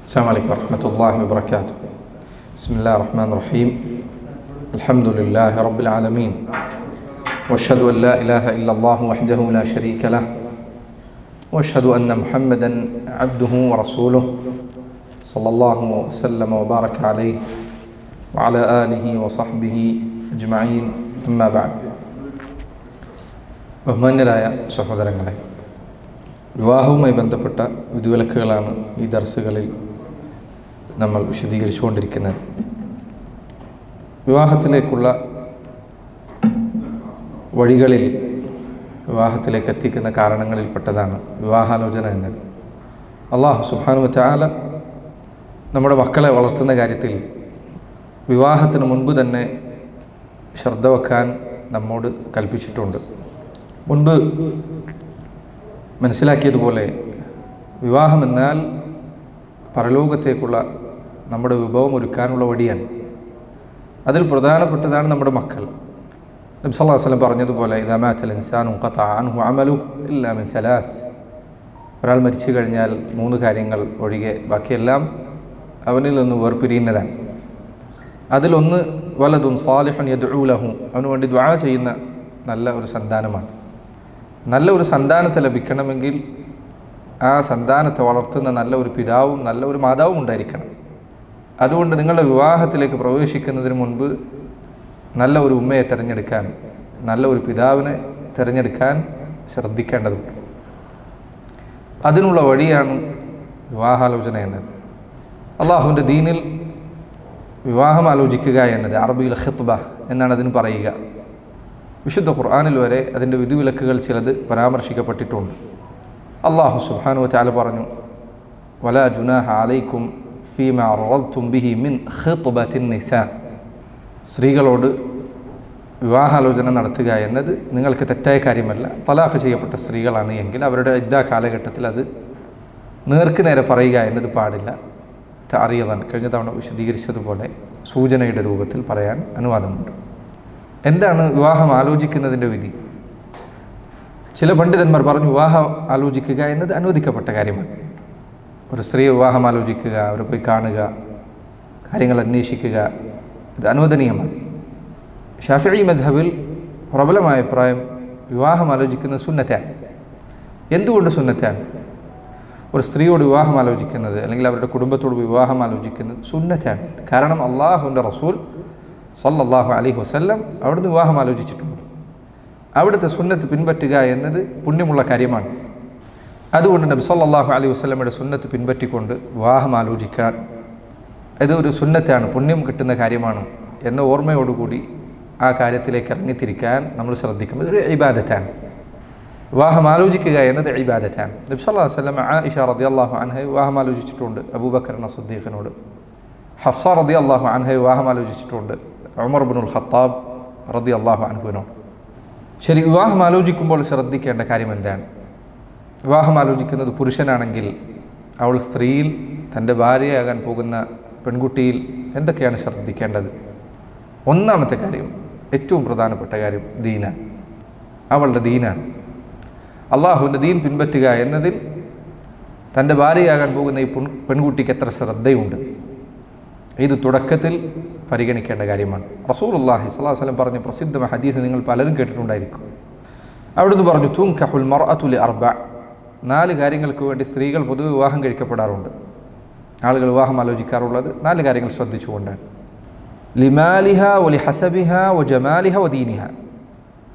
السلام عليكم ورحمة الله وبركاته. بسم الله الرحمن الرحيم. الحمد لله رب العالمين، واشهد أن لا إله إلا الله وحده لا شريك له، واشهد أن محمدا عبده ورسوله صلى الله وسلم وبارك عليه وعلى آله وصحبه أجمعين. أما بعد. ബഹുമാന്യരായ സഹോദരങ്ങളെ, വിവാഹവുമായി ബന്ധപ്പെട്ട വിധിവിലക്കുകളാണ് ഈ ദർസുകളിൽ നമ്മൾ വിശദീകരിച്ചുകൊണ്ടിരിക്കുന്നത്. വിവാഹത്തിലേക്കുള്ള വഴികളിൽ വിവാഹത്തിലേക്ക് എത്തിക്കുന്ന കാരണങ്ങളിൽപ്പെട്ടതാണ് വിവാഹാലോചന എന്നത്. അല്ലാഹു സുബ്ഹാനഹു വ തആല നമ്മുടെ മക്കളെ വളർത്തുന്ന കാര്യത്തിൽ വിവാഹത്തിന് മുൻപ് തന്നെ ശ്രദ്ധ വെക്കാൻ നമ്മോട് കൽപ്പിച്ചിട്ടുണ്ട്. മുൻപ് മനസ്സിലാക്കിയതുപോലെ വിവാഹമെന്നാൽ പരലോകത്തേക്കുള്ള നമ്മുടെ വിഭവം ഒരുക്കാനുള്ള വഴിയാണ്. അതിൽ പ്രധാനപ്പെട്ടതാണ് നമ്മുടെ മക്കൾ. നബി സല്ലല്ലാഹു അലൈഹി വസല്ലം പറഞ്ഞതുപോലെ ഇദാ മാതൽ ഇൻസാനു ഖതഅ അൻഹു അമലുഹു ഇല്ലാ മിൻ സലാസ്. ഒരാൾ മരിച്ചു കഴിഞ്ഞാൽ 3 കാര്യങ്ങൾ ഒഴികെ ബാക്കിയെല്ലാം അവനിൽ നിന്ന് വേർപിരിയുന്നതാണ്. അതിലൊന്ന് വലദുൻ സാലിഹുൻ യദ്ഉ ലഹു, അവന് വേണ്ടി ദുആ ചെയ്യുന്ന നല്ല ഒരു സന്താനമാണ്. നല്ല ഒരു സന്താനത്തെ ലഭിക്കണമെങ്കിൽ ആ സന്താനത്തെ വളർത്തുന്ന നല്ല ഒരു പിതാവും നല്ല ഒരു മാതാവും ഉണ്ടായിരിക്കണം. അതുകൊണ്ട് നിങ്ങളുടെ വിവാഹത്തിലേക്ക് പ്രവേശിക്കുന്നതിന് മുൻപ് നല്ല ഒരു ഉമ്മയെ തിരഞ്ഞെടുക്കാൻ, നല്ല ഒരു പിതാവിനെ തിരഞ്ഞെടുക്കാൻ ശ്രദ്ധിക്കേണ്ടതുണ്ട്. അതിനുള്ള വഴിയാണ് വിവാഹാലോചന എന്നത്. അള്ളാഹുവിൻ്റെ ദീനിൽ വിവാഹം ആലോചിക്കുക എന്നത് അറബിയിൽ ഖിത്ബ എന്നാണ് അതിന് പറയുക. വിശുദ്ധ ഖുർആനിൽ വരെ അതിൻ്റെ വിധിവിലക്കുകൾ ചിലത് പരാമർശിക്കപ്പെട്ടിട്ടുണ്ട്. അല്ലാഹു സുബ്ഹാനഹു വ തആല പറഞ്ഞു, വലാ ജുനാഹ അലൈക്കും ഫീമാ അറദ്തും ബിഹി മിൻ ഖിത്ബത്തിൻ നിസാ. സ്ത്രീകളോട് വിവാഹാലോചന നടത്തുക എന്നത് നിങ്ങൾക്ക് തെറ്റായ കാര്യമല്ല. തലാഖ് ചെയ്യപ്പെട്ട സ്ത്രീകളാണ് എങ്കിൽ അവരുടെ ഇദ്ദാ കാലഘട്ടത്തിൽ അത് നേർക്ക് നേരെ പറയുക എന്നത് പാടില്ല. അറിയാൻ കഴിഞ്ഞ തവണ വിശദീകരിച്ചതുപോലെ സൂചനയുടെ രൂപത്തിൽ പറയാൻ അനുവാദമുണ്ട്. എന്താണ് വിവാഹം ആലോചിക്കുന്നതിൻ്റെ വിധി? ചില പണ്ഡിതന്മാർ പറഞ്ഞു വിവാഹം ആലോചിക്കുക എന്നത് അനുവദിക്കപ്പെട്ട കാര്യമാണ്. ഒരു സ്ത്രീ വിവാഹം ആലോചിക്കുക, അവരെ പോയി കാണുക, കാര്യങ്ങൾ അന്വേഷിക്കുക, ഇത് അനുവദനീയമാണ്. ശാഫിഈ മദ്ഹബിൽ പ്രബലമായ അഭിപ്രായം വിവാഹം ആലോചിക്കുന്നത് സുന്നത്താണ്. എന്തുകൊണ്ട് സുന്നത്താണ്? ഒരു സ്ത്രീയോട് വിവാഹം ആലോചിക്കുന്നത് അല്ലെങ്കിൽ അവരുടെ കുടുംബത്തോട് വിവാഹം ആലോചിക്കുന്നത് സുന്നത്താണ്. കാരണം അല്ലാഹുവിൻ്റെ റസൂൽ സല്ലല്ലാഹു അലൈഹി വസല്ലം അവിടുന്ന് വിവാഹം ആലോചിച്ചിട്ടുണ്ട്. അവിടുത്തെ സുന്നത്ത് പിൻപറ്റുക എന്നത് പുണ്യമുള്ള കാര്യമാണ്. അതുകൊണ്ട് നബി സല്ലല്ലാഹു അലൈഹി വസല്ലമയുടെ സുന്നത്ത് പിൻപറ്റിക്കൊണ്ട് വിവാഹം ആലോചിക്കാൻ ഇത് ഒരു സുന്നത്താണ്, പുണ്യം കിട്ടുന്ന കാര്യമാണ് എന്ന ഓർമ്മയോടുകൂടി ആ കാര്യത്തിലേക്ക് ഇറങ്ങിത്തിരിക്കാൻ നമ്മൾ ശ്രദ്ധിക്കും. ഇതൊരു ഇബാദത്താണ്. വിവാഹം ആലോചിക്കുക എന്നത് ഇബാദത്താണ്. നബി സല്ലല്ലാഹു അലൈഹി വസല്ലം ആയിഷ റളിയല്ലാഹു അൻഹ വിവാഹം ആലോചിച്ചിട്ടുണ്ട് അബൂബക്കർ സിദ്ദീഖിനോട്. ഹഫ്സ റളിയല്ലാഹു അൻഹ വിവാഹം ആലോചിച്ചിട്ടുണ്ട് ഉമർ ഇബ്നുൽ ഖത്താബ് റളിയല്ലാഹു അൻഹുവിനോട്. ശരി, വിവാഹം ആലോചിക്കുമ്പോൾ ശ്രദ്ധിക്കേണ്ട കാര്യം എന്താണ്? വിവാഹം ആലോചിക്കുന്നത് പുരുഷനാണെങ്കിൽ അവൾ സ്ത്രീയിൽ തൻ്റെ ഭാര്യയാകാൻ പോകുന്ന പെൺകുട്ടിയിൽ എന്തൊക്കെയാണ് ശ്രദ്ധിക്കേണ്ടത്? ഒന്നാമത്തെ കാര്യം, ഏറ്റവും പ്രധാനപ്പെട്ട കാര്യം ദീനാണ്. അവളുടെ ദീനാണ്. അള്ളാഹുവിൻ്റെ ദീൻ പിൻപറ്റുക എന്നതിൽ തൻ്റെ ഭാര്യയാകാൻ പോകുന്ന ഈ പെൺകുട്ടിക്ക് എത്ര ശ്രദ്ധയുണ്ട്, ഇത് തുടക്കത്തിൽ പരിഗണിക്കേണ്ട കാര്യമാണ്. റസൂലുള്ളാഹി സ്വല്ലല്ലാഹു അലൈഹി വസല്ലം പറഞ്ഞ പ്രസിദ്ധമായ ഹദീസ് നിങ്ങൾ പലരും കേട്ടിട്ടുണ്ടായിരിക്കും. അവിടുന്ന് പറഞ്ഞു, തുൻകഹുൽ മർഅതു ലിഅർബഅ. 4 കാര്യങ്ങൾക്ക് വേണ്ടി സ്ത്രീകൾ പൊതുവെ വിവാഹം കഴിക്കപ്പെടാറുണ്ട്. ആളുകൾ വിവാഹം ആലോചിക്കാറുള്ളത് 4 കാര്യങ്ങൾ ശ്രദ്ധിച്ചുകൊണ്ടാണ്. ലിമാലിഹ വലിഹസബിഹ വജമാലിഹ വദീനിഹ.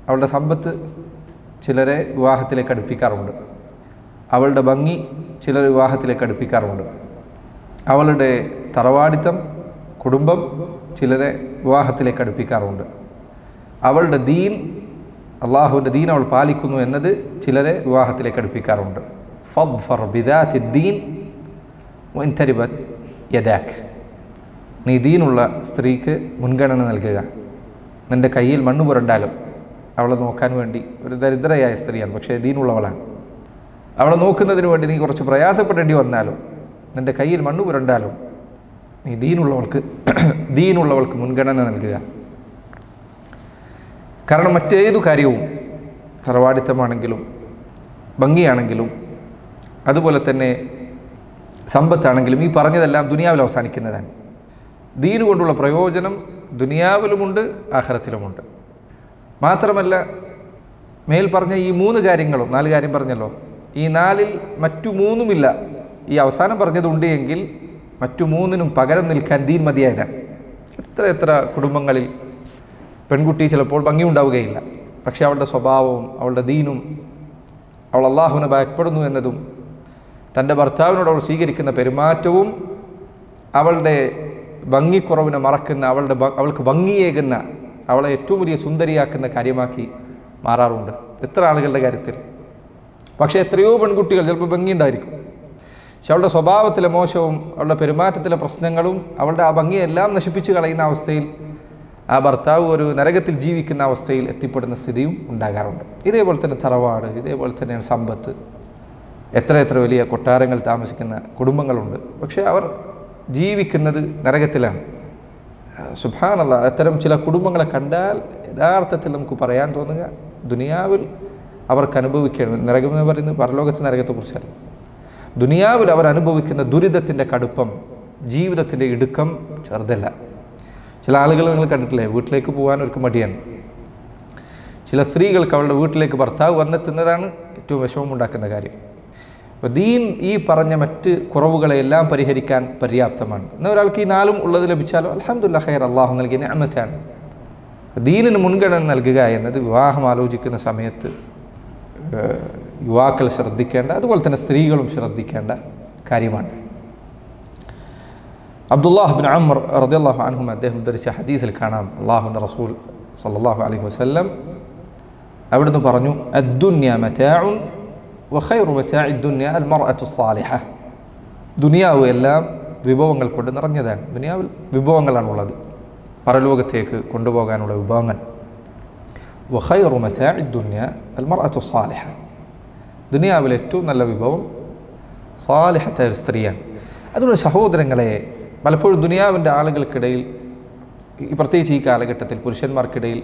അവളുടെ സമ്പത്ത് ചിലരെ വിവാഹത്തിലേക്ക് അടുപ്പിക്കാറുണ്ട്. അവളുടെ ഭംഗി ചിലരെ വിവാഹത്തിലേക്ക് അടുപ്പിക്കാറുണ്ട്. അവളുടെ തറവാടിത്തം, കുടുംബം ചിലരെ വിവാഹത്തിലേക്ക് അടുപ്പിക്കാറുണ്ട്. അവളുടെ ദീൻ, അള്ളാഹുവിൻ്റെ ദീൻ അവൾ പാലിക്കുന്നു എന്നത് ചിലരെ വിവാഹത്തിലേക്ക് അടുപ്പിക്കാറുണ്ട്. ഫദ്ഫർ ബിദാത്തി ദീൻ വഇൻ തരിബത് യദാക്. നീ ദീനുള്ള സ്ത്രീക്ക് മുൻഗണന നൽകുക. നിൻ്റെ കയ്യിൽ മണ്ണ് പുരണ്ടാലും അവളെ നോക്കാൻ വേണ്ടി, ഒരു ദരിദ്രയായ സ്ത്രീയാണ് പക്ഷേ ദീനുള്ളവളാണ്, അവളെ നോക്കുന്നതിന് വേണ്ടി നീ കുറച്ച് പ്രയാസപ്പെടേണ്ടി വന്നാലും, നിൻ്റെ കയ്യിൽ മണ്ണ് പുരണ്ടാലും നീ ദീനുള്ളവൾക്ക് മുൻഗണന നൽകുക. കാരണം മറ്റേതു കാര്യവും, തറവാടിത്തമാണെങ്കിലും ഭംഗിയാണെങ്കിലും അതുപോലെ തന്നെ സമ്പത്താണെങ്കിലും ഈ പറഞ്ഞതെല്ലാം ദുനിയാവിൽ അവസാനിക്കുന്നതാണ്. ദീൻ കൊണ്ടുള്ള പ്രയോജനം ദുനിയാവിലുമുണ്ട് ആഖിറത്തിലുമുണ്ട്. മാത്രമല്ല മേൽ പറഞ്ഞ ഈ 3 കാര്യങ്ങളും 4 കാര്യം പറഞ്ഞല്ലോ, ഈ 4-ൽ മറ്റു 3ഉമില്ല. ഈ അവസാനം പറഞ്ഞതുണ്ട് എങ്കിൽ മറ്റു 3നും പകരം നിൽക്കാൻ ദീൻ മതിയായതാണ്. എത്ര കുടുംബങ്ങളിൽ പെൺകുട്ടി ചിലപ്പോൾ ഭംഗിയുണ്ടാവുകയില്ല, പക്ഷേ അവളുടെ സ്വഭാവവും അവളുടെ ദീനും അവൾ അള്ളാഹുവിനെ ഭയപ്പെടുന്നു എന്നതും തൻ്റെ ഭർത്താവിനോട് അവൾ സ്വീകരിക്കുന്ന പെരുമാറ്റവും അവളുടെ ഭംഗിക്കുറവിനെ മറക്കുന്ന അവൾക്ക് ഭംഗിയേകുന്ന അവളെ ഏറ്റവും വലിയ സുന്ദരിയാക്കുന്ന കാര്യമാക്കി മാറാറുണ്ട് എത്ര ആളുകളുടെ കാര്യത്തിൽ. പക്ഷേ എത്രയോ പെൺകുട്ടികൾ ചിലപ്പോൾ ഭംഗിയുണ്ടായിരിക്കും, പക്ഷെ അവളുടെ സ്വഭാവത്തിലെ മോശവും അവളുടെ പെരുമാറ്റത്തിലെ പ്രശ്നങ്ങളും അവളുടെ ആ ഭംഗിയെല്ലാം നശിപ്പിച്ച് കളയുന്ന അവസ്ഥയിൽ ആ ഭർത്താവ് ഒരു നരകത്തിൽ ജീവിക്കുന്ന അവസ്ഥയിൽ എത്തിപ്പെടുന്ന സ്ഥിതിയും ഉണ്ടാകാറുണ്ട്. ഇതേപോലെ തന്നെ തറവാട്, ഇതേപോലെ തന്നെയാണ് സമ്പത്ത്. എത്ര വലിയ കൊട്ടാരങ്ങൾ താമസിക്കുന്ന കുടുംബങ്ങളുണ്ട്, പക്ഷേ അവർ ജീവിക്കുന്നത് നരകത്തിലാണ്. സുബ്ഹാനല്ലാഹ്, അത്തരം ചില കുടുംബങ്ങളെ കണ്ടാൽ യഥാർത്ഥത്തിൽ നമുക്ക് പറയാൻ തോന്നുക ദുനിയാവിൽ അവർക്ക് അനുഭവിക്കണം. നരകം എന്ന് പറയുന്നത് പരലോകത്തെ നരകത്തെക്കുറിച്ചല്ല. ദുനിയാവിൽ അവർ അനുഭവിക്കുന്ന ദുരിതത്തിൻ്റെ കടുപ്പം, ജീവിതത്തിൻ്റെ ഇടുക്കം ചെറുതല്ല. ചില ആളുകൾ നിങ്ങൾ കണ്ടിട്ടില്ലേ, വീട്ടിലേക്ക് പോകാൻ അവർക്ക് മടിയാണ്. ചില സ്ത്രീകൾക്ക് അവളുടെ വീട്ടിലേക്ക് ഭർത്താവ് വന്നെത്തുന്നതാണ് ഏറ്റവും വിഷമമുണ്ടാക്കുന്ന കാര്യം. അപ്പോൾ ദീൻ ഈ പറഞ്ഞ മറ്റ് കുറവുകളെല്ലാം പരിഹരിക്കാൻ പര്യാപ്തമാണ്. എന്നാൽ ഒരാൾക്ക് ഈ 4ഉം ഉള്ളത് ലഭിച്ചാലോ അൽഹംദുലില്ലാഹ് ഖൈർ, അള്ളാഹു നൽകിയ നിഅമത്താണ്. ദീനിന് മുൻഗണന നൽകുക എന്നത് വിവാഹം ആലോചിക്കുന്ന സമയത്ത് യുവാക്കൾ ശ്രദ്ധിക്കേണ്ട, അതുപോലെ തന്നെ സ്ത്രീകളും ശ്രദ്ധിക്കേണ്ട കാര്യമാണ്. അബ്ദുല്ലാഹ് ബിൻ അംർ റളിയല്ലാഹു അൻഹു അദ്ദേഹം ഉദ്ധരിച്ച ഹദീസിൽ കാണാം, അല്ലാഹുവിൻ്റെ റസൂൽ സല്ലല്ലാഹു അലൈഹി വസല്ലം അവിടുന്ന് പറഞ്ഞു, അദ്ദുന്യ മതാഉൻ വഖൈറു മതാഇ ദുന്യ അൽ മർഅതു സ്സാലിഹ. ദുനിയാവ് എല്ലാം വിഭവങ്ങൾ കൊണ്ട് നിറഞ്ഞതാണ്. ദുനിയാവിൽ വിഭവങ്ങളാണുള്ളത്, പരലോകത്തേക്ക് കൊണ്ടുപോകാനുള്ള വിഭവങ്ങൾ. വഖൈറു മതാഇ ദുന്യ അൽ മർഅതു സ്സാലിഹ. ദുനിയാവിലെ ഏറ്റവും നല്ല വിഭവം സാലിഹത്തായ ഒരു സ്ത്രീയാണ്. അതുകൊണ്ട് സഹോദരങ്ങളെ, പലപ്പോഴും ദുനിയാവിൻ്റെ ആളുകൾക്കിടയിൽ, പ്രത്യേകിച്ച് ഈ കാലഘട്ടത്തിൽ പുരുഷന്മാർക്കിടയിൽ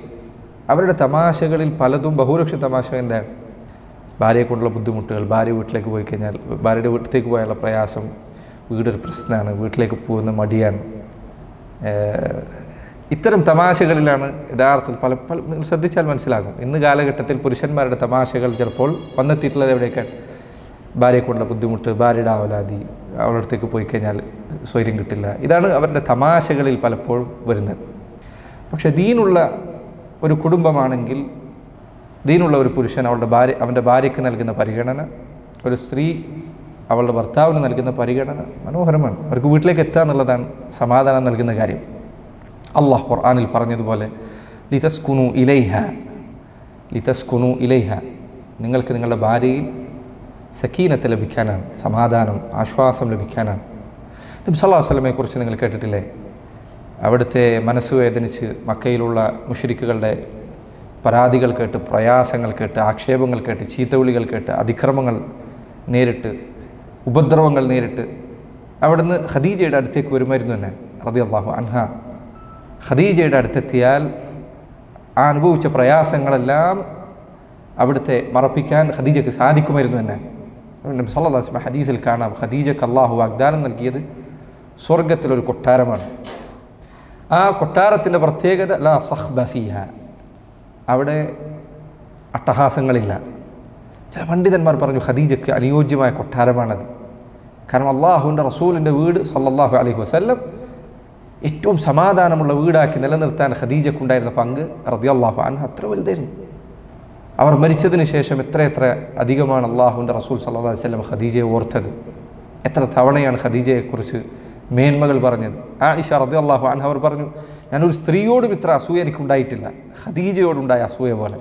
അവരുടെ തമാശകളിൽ പലതും ബഹുലക്ഷ തമാശ എന്താണ്? ഭാര്യയെ കൊണ്ടുള്ള ബുദ്ധിമുട്ടുകൾ, ഭാര്യ വീട്ടിലേക്ക് പോയി കഴിഞ്ഞാൽ ഭാര്യയുടെ വീട്ടിലേക്ക് പോയാലുള്ള പ്രയാസം, വീടൊരു പ്രശ്നമാണ്, വീട്ടിലേക്ക് പോകുന്ന മടിയാണ്. ഇത്തരം തമാശകളിലാണ് യഥാർത്ഥത്തിൽ പല നിങ്ങൾ ശ്രദ്ധിച്ചാൽ മനസ്സിലാകും. ഇന്ന് കാലഘട്ടത്തിൽ പുരുഷന്മാരുടെ തമാശകൾ ചിലപ്പോൾ വന്നെത്തിയിട്ടുള്ളത് എവിടേക്കാണ്? ഭാര്യയെ കൊണ്ടുള്ള ബുദ്ധിമുട്ട്, ഭാര്യയുടെ ആവലാതി, അവളുടെ അടുത്തേക്ക് പോയി കഴിഞ്ഞാൽ സ്വൈര്യം കിട്ടില്ല. ഇതാണ് അവരുടെ തമാശകളിൽ പലപ്പോഴും വരുന്നത്. പക്ഷെ ദീനുള്ള ഒരു കുടുംബമാണെങ്കിൽ, ദീനുള്ള ഒരു പുരുഷൻ അവൻ്റെ ഭാര്യയ്ക്ക് നൽകുന്ന പരിഗണന, ഒരു സ്ത്രീ അവളുടെ ഭർത്താവിന് നൽകുന്ന പരിഗണന മനോഹരമാണ്. അവർക്ക് വീട്ടിലേക്ക് എത്തുക എന്നുള്ളതാണ് സമാധാനം നൽകുന്ന കാര്യം. അള്ളാഹ് ഖുർആനിൽ പറഞ്ഞതുപോലെ ലിതസ്കുനു ഇലൈഹ, നിങ്ങൾക്ക് നിങ്ങളുടെ ഭാര്യയിൽ സക്കീനത്ത് ലഭിക്കാനാണ്, സമാധാനം, ആശ്വാസം ലഭിക്കാനാണ്. നബി സല്ലല്ലാഹു അലൈഹി വസല്ലമയെ കുറിച്ച് നിങ്ങൾ കേട്ടിട്ടില്ലേ? അവിടുത്തെ മനസ്സ് വേദനിച്ച് മക്കയിലുള്ള മുശ്രിക്കുകളുടെ പരാതികൾ കേട്ട്, പ്രയാസങ്ങൾ കേട്ട്, ആക്ഷേപങ്ങൾ കേട്ട്, ചീത്തവിളികൾ കേട്ട്, അതിക്രമങ്ങൾ നേരിട്ട്, ഉപദ്രവങ്ങൾ നേരിട്ട് അവിടുന്ന് ഖദീജയുടെ അടുത്തേക്ക് വരുമായിരുന്നു എന്ന് റളിയല്ലാഹു അൻഹ. ഖദീജയുടെ അടുത്തെത്തിയാൽ ആ അനുഭവിച്ച പ്രയാസങ്ങളെല്ലാം അവിടുത്തെ മറപ്പിക്കാൻ ഖദീജയ്ക്ക് സാധിക്കുമായിരുന്നു എന്ന് നബി സല്ലല്ലാഹു അലൈഹി വസല്ലം ഹദീസിൽ കാണാം. ഖദീജയ്ക്ക് അള്ളാഹു വാഗ്ദാനം നൽകിയത് സ്വർഗത്തിലൊരു കൊട്ടാരമാണ്. ആ കൊട്ടാരത്തിൻ്റെ പ്രത്യേകത ലാ സഖ്ബ ഫീഹ, അവിടെ അട്ടഹാസങ്ങളില്ല. ചില പണ്ഡിതന്മാർ പറഞ്ഞു ഖദീജയ്ക്ക് അനുയോജ്യമായ കൊട്ടാരമാണത്. കാരണം അള്ളാഹുവിൻ്റെ റസൂലിൻ്റെ വീട് സല്ലല്ലാഹു അലൈഹി വസല്ലം ഏറ്റവും സമാധാനമുള്ള വീടാക്കി നിലനിർത്താൻ ഖദീജയ്ക്കുണ്ടായിരുന്ന പങ്ക് റളിയല്ലാഹു അൻഹ അത്ര വലുതായിരുന്നു. അവർ മരിച്ചതിന് ശേഷം എത്ര അധികമാണ് അള്ളാഹുവിൻ്റെ റസൂൽ സല്ലല്ലാഹു അലൈഹി വസല്ലം ഖദീജയെ ഓർത്തത്. എത്ര തവണയാണ് ഖദീജയെക്കുറിച്ച് മേന്മകൾ പറഞ്ഞത്. ആയിഷ റളിയല്ലാഹു അൻഹ അവർ പറഞ്ഞു, ഞാനൊരു സ്ത്രീയോടും ഇത്ര അസൂയ എനിക്കുണ്ടായിട്ടില്ല, ഖദീജയോടുണ്ടായ അസൂയ പോലെ.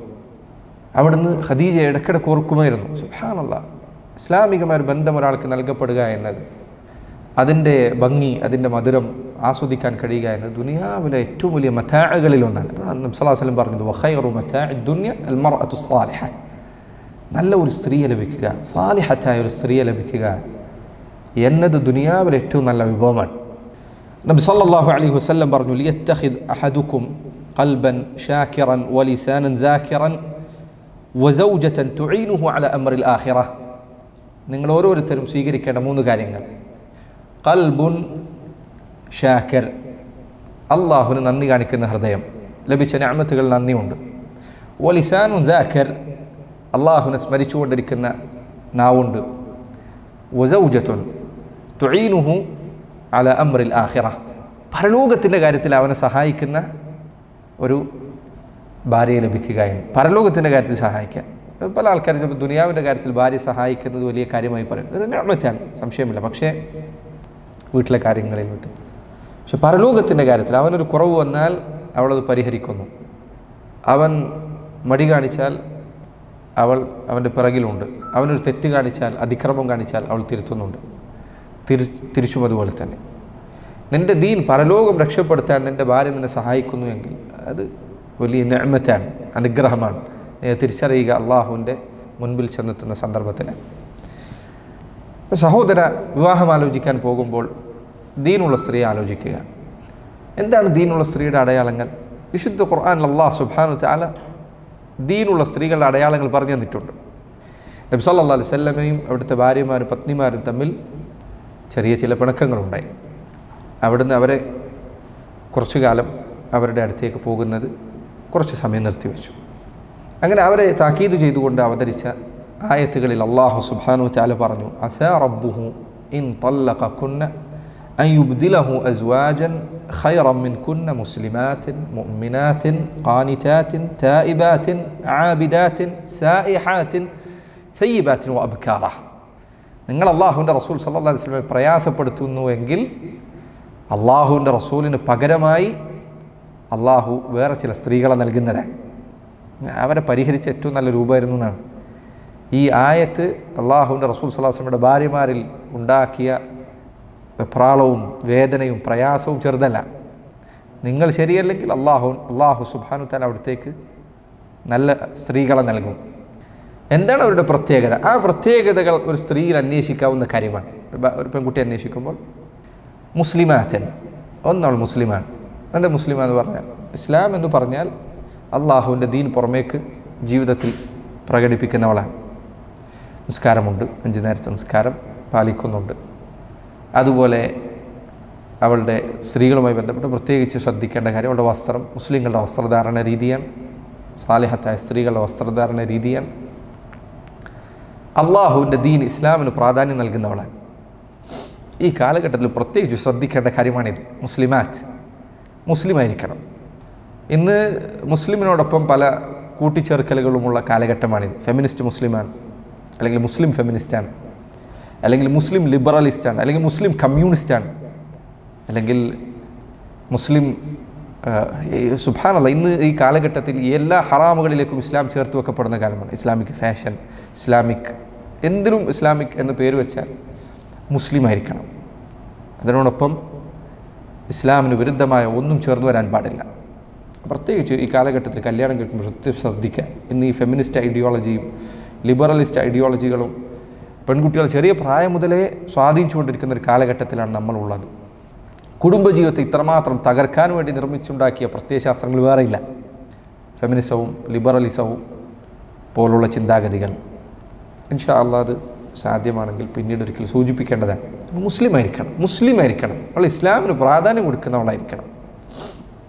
അവിടുന്ന് ഖദീജയെ ഇടയ്ക്കിടയ്ക്ക് ഓർക്കുമായിരുന്നു. സുബ്ഹാനല്ലാഹ്, ഇസ്ലാമികമായ ഒരു ബന്ധം ഒരാൾക്ക് നൽകപ്പെടുക എന്നത്, അതിൻ്റെ ഭംഗി, അതിൻ്റെ മധുരം ആസ്വദിക്കാൻ കഴിയുക എന്നത് ദുനിയാവിലെ ഏറ്റവും വലിയ മതാഅകളിലൊന്നാണ്. നബി സല്ലല്ലാഹു അലൈഹി വസല്ലം പറഞ്ഞത് വഖൈറു മതാഇ ദുനിയ അൽ മർഅതു സ്സാലിഹ, നല്ല ഒരു സ്ത്രീയെ ലഭിക്കുക, സാലിഹത്തായ ഒരു സ്ത്രീയെ ലഭിക്കുക എന്നത് ദുനിയാവിലെ ഏറ്റവും നല്ല വിഭവമാണ്. നബി സല്ലല്ലാഹു അലൈഹി വസല്ലം പറഞ്ഞു, ലിയത്തഖിദ് അഹദുക്കും ഖൽബൻ ഷാകിറൻ വലിസാനൻ ദാകിറൻ വസൗജതൻ തുഈനുഹു അലാ അംറിൽ ആഖിറ. നിങ്ങൾ ഓരോരുത്തരും സ്വീകരിക്കേണ്ട 3 കാര്യങ്ങൾ. ഖൽബുൻ ഷാക്കിർ, അള്ളാഹുവിന് നന്ദി കാണിക്കുന്ന ഹൃദയം, ലഭിച്ച നിഅമത്തുകൾ നന്ദിയുണ്ട്. വലിസാനുൻ ദാക്കിർ, അള്ളാഹുവിനെ സ്മരിച്ചുകൊണ്ടിരിക്കുന്ന നാവുണ്ട്. വസൗജത്തുൻ തുഈനുഹു അല അംറിൽ ആഖിറ, പരലോകത്തിൻ്റെ കാര്യത്തിൽ അവനെ സഹായിക്കുന്ന ഒരു ഭാര്യയെ ലഭിക്കുക എന്ന്. പരലോകത്തിൻ്റെ കാര്യത്തിൽ സഹായിക്കാൻ പല ആൾക്കാരും ചിലപ്പോൾ ദുനിയാവിൻ്റെ കാര്യത്തിൽ ഭാര്യ സഹായിക്കുന്നത് വലിയ കാര്യമായി പറയും, ഒരു നിഅമത്താണ്, സംശയമില്ല. പക്ഷേ വീട്ടിലെ കാര്യങ്ങളിൽ വിട്ട്, പക്ഷെ പരലോകത്തിൻ്റെ കാര്യത്തിൽ അവനൊരു കുറവ് വന്നാൽ അവളത് പരിഹരിക്കുന്നു. അവൻ മടി കാണിച്ചാൽ അവൻ്റെ പിറകിലുണ്ട്. അവനൊരു തെറ്റ് കാണിച്ചാൽ, അതിക്രമം കാണിച്ചാൽ അവൾ തിരുത്തുന്നുണ്ട്. തിരിച്ചും അതുപോലെ തന്നെ. നിൻ്റെ ദീൻ പരലോകം രക്ഷപ്പെടുത്താൻ നിൻ്റെ ഭാര്യ നിന്നെ സഹായിക്കുന്നു എങ്കിൽ അത് വലിയ നിഅമത്താണ്, അനുഗ്രഹമാണ്. തിരിച്ചറിയുക അള്ളാഹുവിൻ്റെ മുൻപിൽ ചെന്നെത്തുന്ന സന്ദർഭത്തിൽ. സഹോദര, വിവാഹം ആലോചിക്കാൻ പോകുമ്പോൾ ദീനുള്ള സ്ത്രീ ആലോചിക്കുക. എന്താണ് ദീനുള്ള സ്ത്രീയുടെ അടയാളങ്ങൾ? വിശുദ്ധ ഖുർആനിൽ അല്ലാഹു സുബ്ഹാനഹു വ തആല ദീനുള്ള സ്ത്രീകളുടെ അടയാളങ്ങൾ പറഞ്ഞു തന്നിട്ടുണ്ട്. നബി സല്ലല്ലാഹു അലൈഹി വസല്ലമയും അവിടുത്തെ ഭാര്യമാരും പത്നിമാരും തമ്മിൽ ചെറിയ ചില പിണക്കങ്ങളുണ്ടായി. അവിടുന്ന് അവരെ കുറച്ചു കാലം അവരുടെ അടുത്തേക്ക് പോകുന്നത് കുറച്ച് സമയം നിർത്തിവെച്ചു. അങ്ങനെ അവരെ താക്കീത് ചെയ്തുകൊണ്ട് അവതരിച്ച ആയത്തുകളിൽ അല്ലാഹു സുബ്ഹാനഹു വ തആല പറഞ്ഞു, അസാ റബ്ബുഹു ഇൻ തല്ലഖകുന്ന അൻ യുബ്ദിലഹു അസ്വാജൻ ഖൈറൻ മിൻകുന്ന മുസ്ലിമാത്തിൻ മുഅ്മിനാത്തിൻ ഖാനിതാത്തിൻ തായിബാത്തിൻ ആബിദാത്തിൻ സായിഹാത്തിൻ സയ്യിബാത്തിൻ വഅബ്കാറ. നിങ്ങൾ അല്ലാഹുവിൻ്റെ റസൂൽ സല്ലല്ലാഹു അലൈഹി വസല്ലമയെ പ്രയാസപ്പെടുത്തുന്നുവെങ്കിൽ അള്ളാഹുവിൻ്റെ റസൂലിന് പകരമായി അള്ളാഹു വേറെ ചില സ്ത്രീകളെ നൽകുന്നതാണ്. അവരെ പരിഹരിച്ച ഏറ്റവും നല്ല രൂപമായിരുന്നു എന്നാണ് ഈ ആയത്ത്. അള്ളാഹുവിൻ്റെ റസൂൽ സല്ലല്ലാഹു അലൈഹി വസല്ലമയുടെ ഭാര്യമാരിൽ ഉണ്ടാക്കിയ വെപ്രാളവും വേദനയും പ്രയാസവും ചെറുതല്ല. നിങ്ങൾ ശരിയല്ലെങ്കിൽ അള്ളാഹു സുബ്ഹാനഹു വ തആല അവിടത്തേക്ക് നല്ല സ്ത്രീകളെ നൽകും. എന്താണ് അവരുടെ പ്രത്യേകത? ആ പ്രത്യേകതകൾ ഒരു സ്ത്രീയിൽ അന്വേഷിക്കാവുന്ന കാര്യമാണ്. ഒരു പെൺകുട്ടി അന്വേഷിക്കുമ്പോൾ മുസ്ലിമാത്തൻ, ഒന്നവൾ മുസ്ലിമാണ്. എന്താ മുസ്ലിം എന്ന് പറഞ്ഞാൽ? ഇസ്ലാം എന്ന് പറഞ്ഞാൽ അള്ളാഹുവിൻ്റെ ദീൻ പുറമേക്ക് ജീവിതത്തിൽ പ്രകടിപ്പിക്കുന്നവളാണ്. നിസ്കാരമുണ്ട്, 5 നേരത്തെ നിസ്കാരം പാലിക്കുന്നുണ്ട്. അതുപോലെ അവളുടെ സ്ത്രീകളുമായി ബന്ധപ്പെട്ട് പ്രത്യേകിച്ച് ശ്രദ്ധിക്കേണ്ട കാര്യം അവളുടെ വസ്ത്രം മുസ്ലിങ്ങളുടെ വസ്ത്രധാരണ രീതിയാണ്, സാലിഹത്തായ സ്ത്രീകളുടെ വസ്ത്രധാരണ രീതിയാണ്. അള്ളാഹുവിൻ്റെ ദീൻ ഇസ്ലാമിന് പ്രാധാന്യം നൽകുന്നവളാണ്. ഈ കാലഘട്ടത്തിൽ പ്രത്യേകിച്ച് ശ്രദ്ധിക്കേണ്ട കാര്യമാണിത്. മുസ്ലിമാത്ത്, മുസ്ലിമായിരിക്കണം. ഇന്ന് മുസ്ലിമിനോടൊപ്പം പല കൂട്ടിച്ചേർക്കലുകളുമുള്ള കാലഘട്ടമാണിത്. ഫെമിനിസ്റ്റ് മുസ്ലിമാണ്, അല്ലെങ്കിൽ മുസ്ലിം ഫെമിനിസ്റ്റാണ്, അല്ലെങ്കിൽ മുസ്ലിം ലിബറലിസ്റ്റാണ്, അല്ലെങ്കിൽ മുസ്ലിം കമ്മ്യൂണിസ്റ്റാണ്, അല്ലെങ്കിൽ മുസ്ലിം സുബ്ഹാനല്ലാഹ്. ഇന്ന് ഈ കാലഘട്ടത്തിൽ എല്ലാ ഹറാമുകളിലേക്കും ഇസ്ലാം ചേർത്ത് വെക്കപ്പെടുന്ന കാലമാണ്. ഇസ്ലാമിക് ഫാഷൻ, ഇസ്ലാമിക് എന്തിനും ഇസ്ലാമിക് എന്ന് പേര് വെച്ചാൽ മുസ്ലിമായിരിക്കണം. അതിനോടൊപ്പം ഇസ്ലാമിന് വിരുദ്ധമായ ഒന്നും ചേർന്ന് വരാൻ പാടില്ല. പ്രത്യേകിച്ച് ഈ കാലഘട്ടത്തിൽ കല്യാണം കഴിക്കുമ്പോൾ ശ്രദ്ധിക്കുക. ഇന്ന് ഈ ഫെമിനിസ്റ്റ് ഐഡിയോളജിയും ലിബറലിസ്റ്റ് ഐഡിയോളജികളും പെൺകുട്ടികൾ ചെറിയ പ്രായം മുതലേ സ്വാധീനിച്ചുകൊണ്ടിരിക്കുന്ന ഒരു കാലഘട്ടത്തിലാണ് നമ്മളുള്ളത്. കുടുംബജീവിതത്തെ ഇത്രമാത്രം തകർക്കാൻ വേണ്ടി നിർമ്മിച്ചുണ്ടാക്കിയ പ്രത്യയശാസ്ത്രങ്ങൾ വേറെയില്ല. ഫെമിനിസവും ലിബറലിസവും പോലുള്ള ചിന്താഗതികൾ. ഇൻഷാ അല്ലാഹ് അത് സാധ്യമാണെങ്കിൽ പിന്നീട് ഒരിക്കൽ സൂചിപ്പിക്കേണ്ടതാണ്. മുസ്ലിമായിരിക്കണം. അവൾ ഇസ്ലാമിന് പ്രാധാന്യം കൊടുക്കുന്നവളായിരിക്കണം.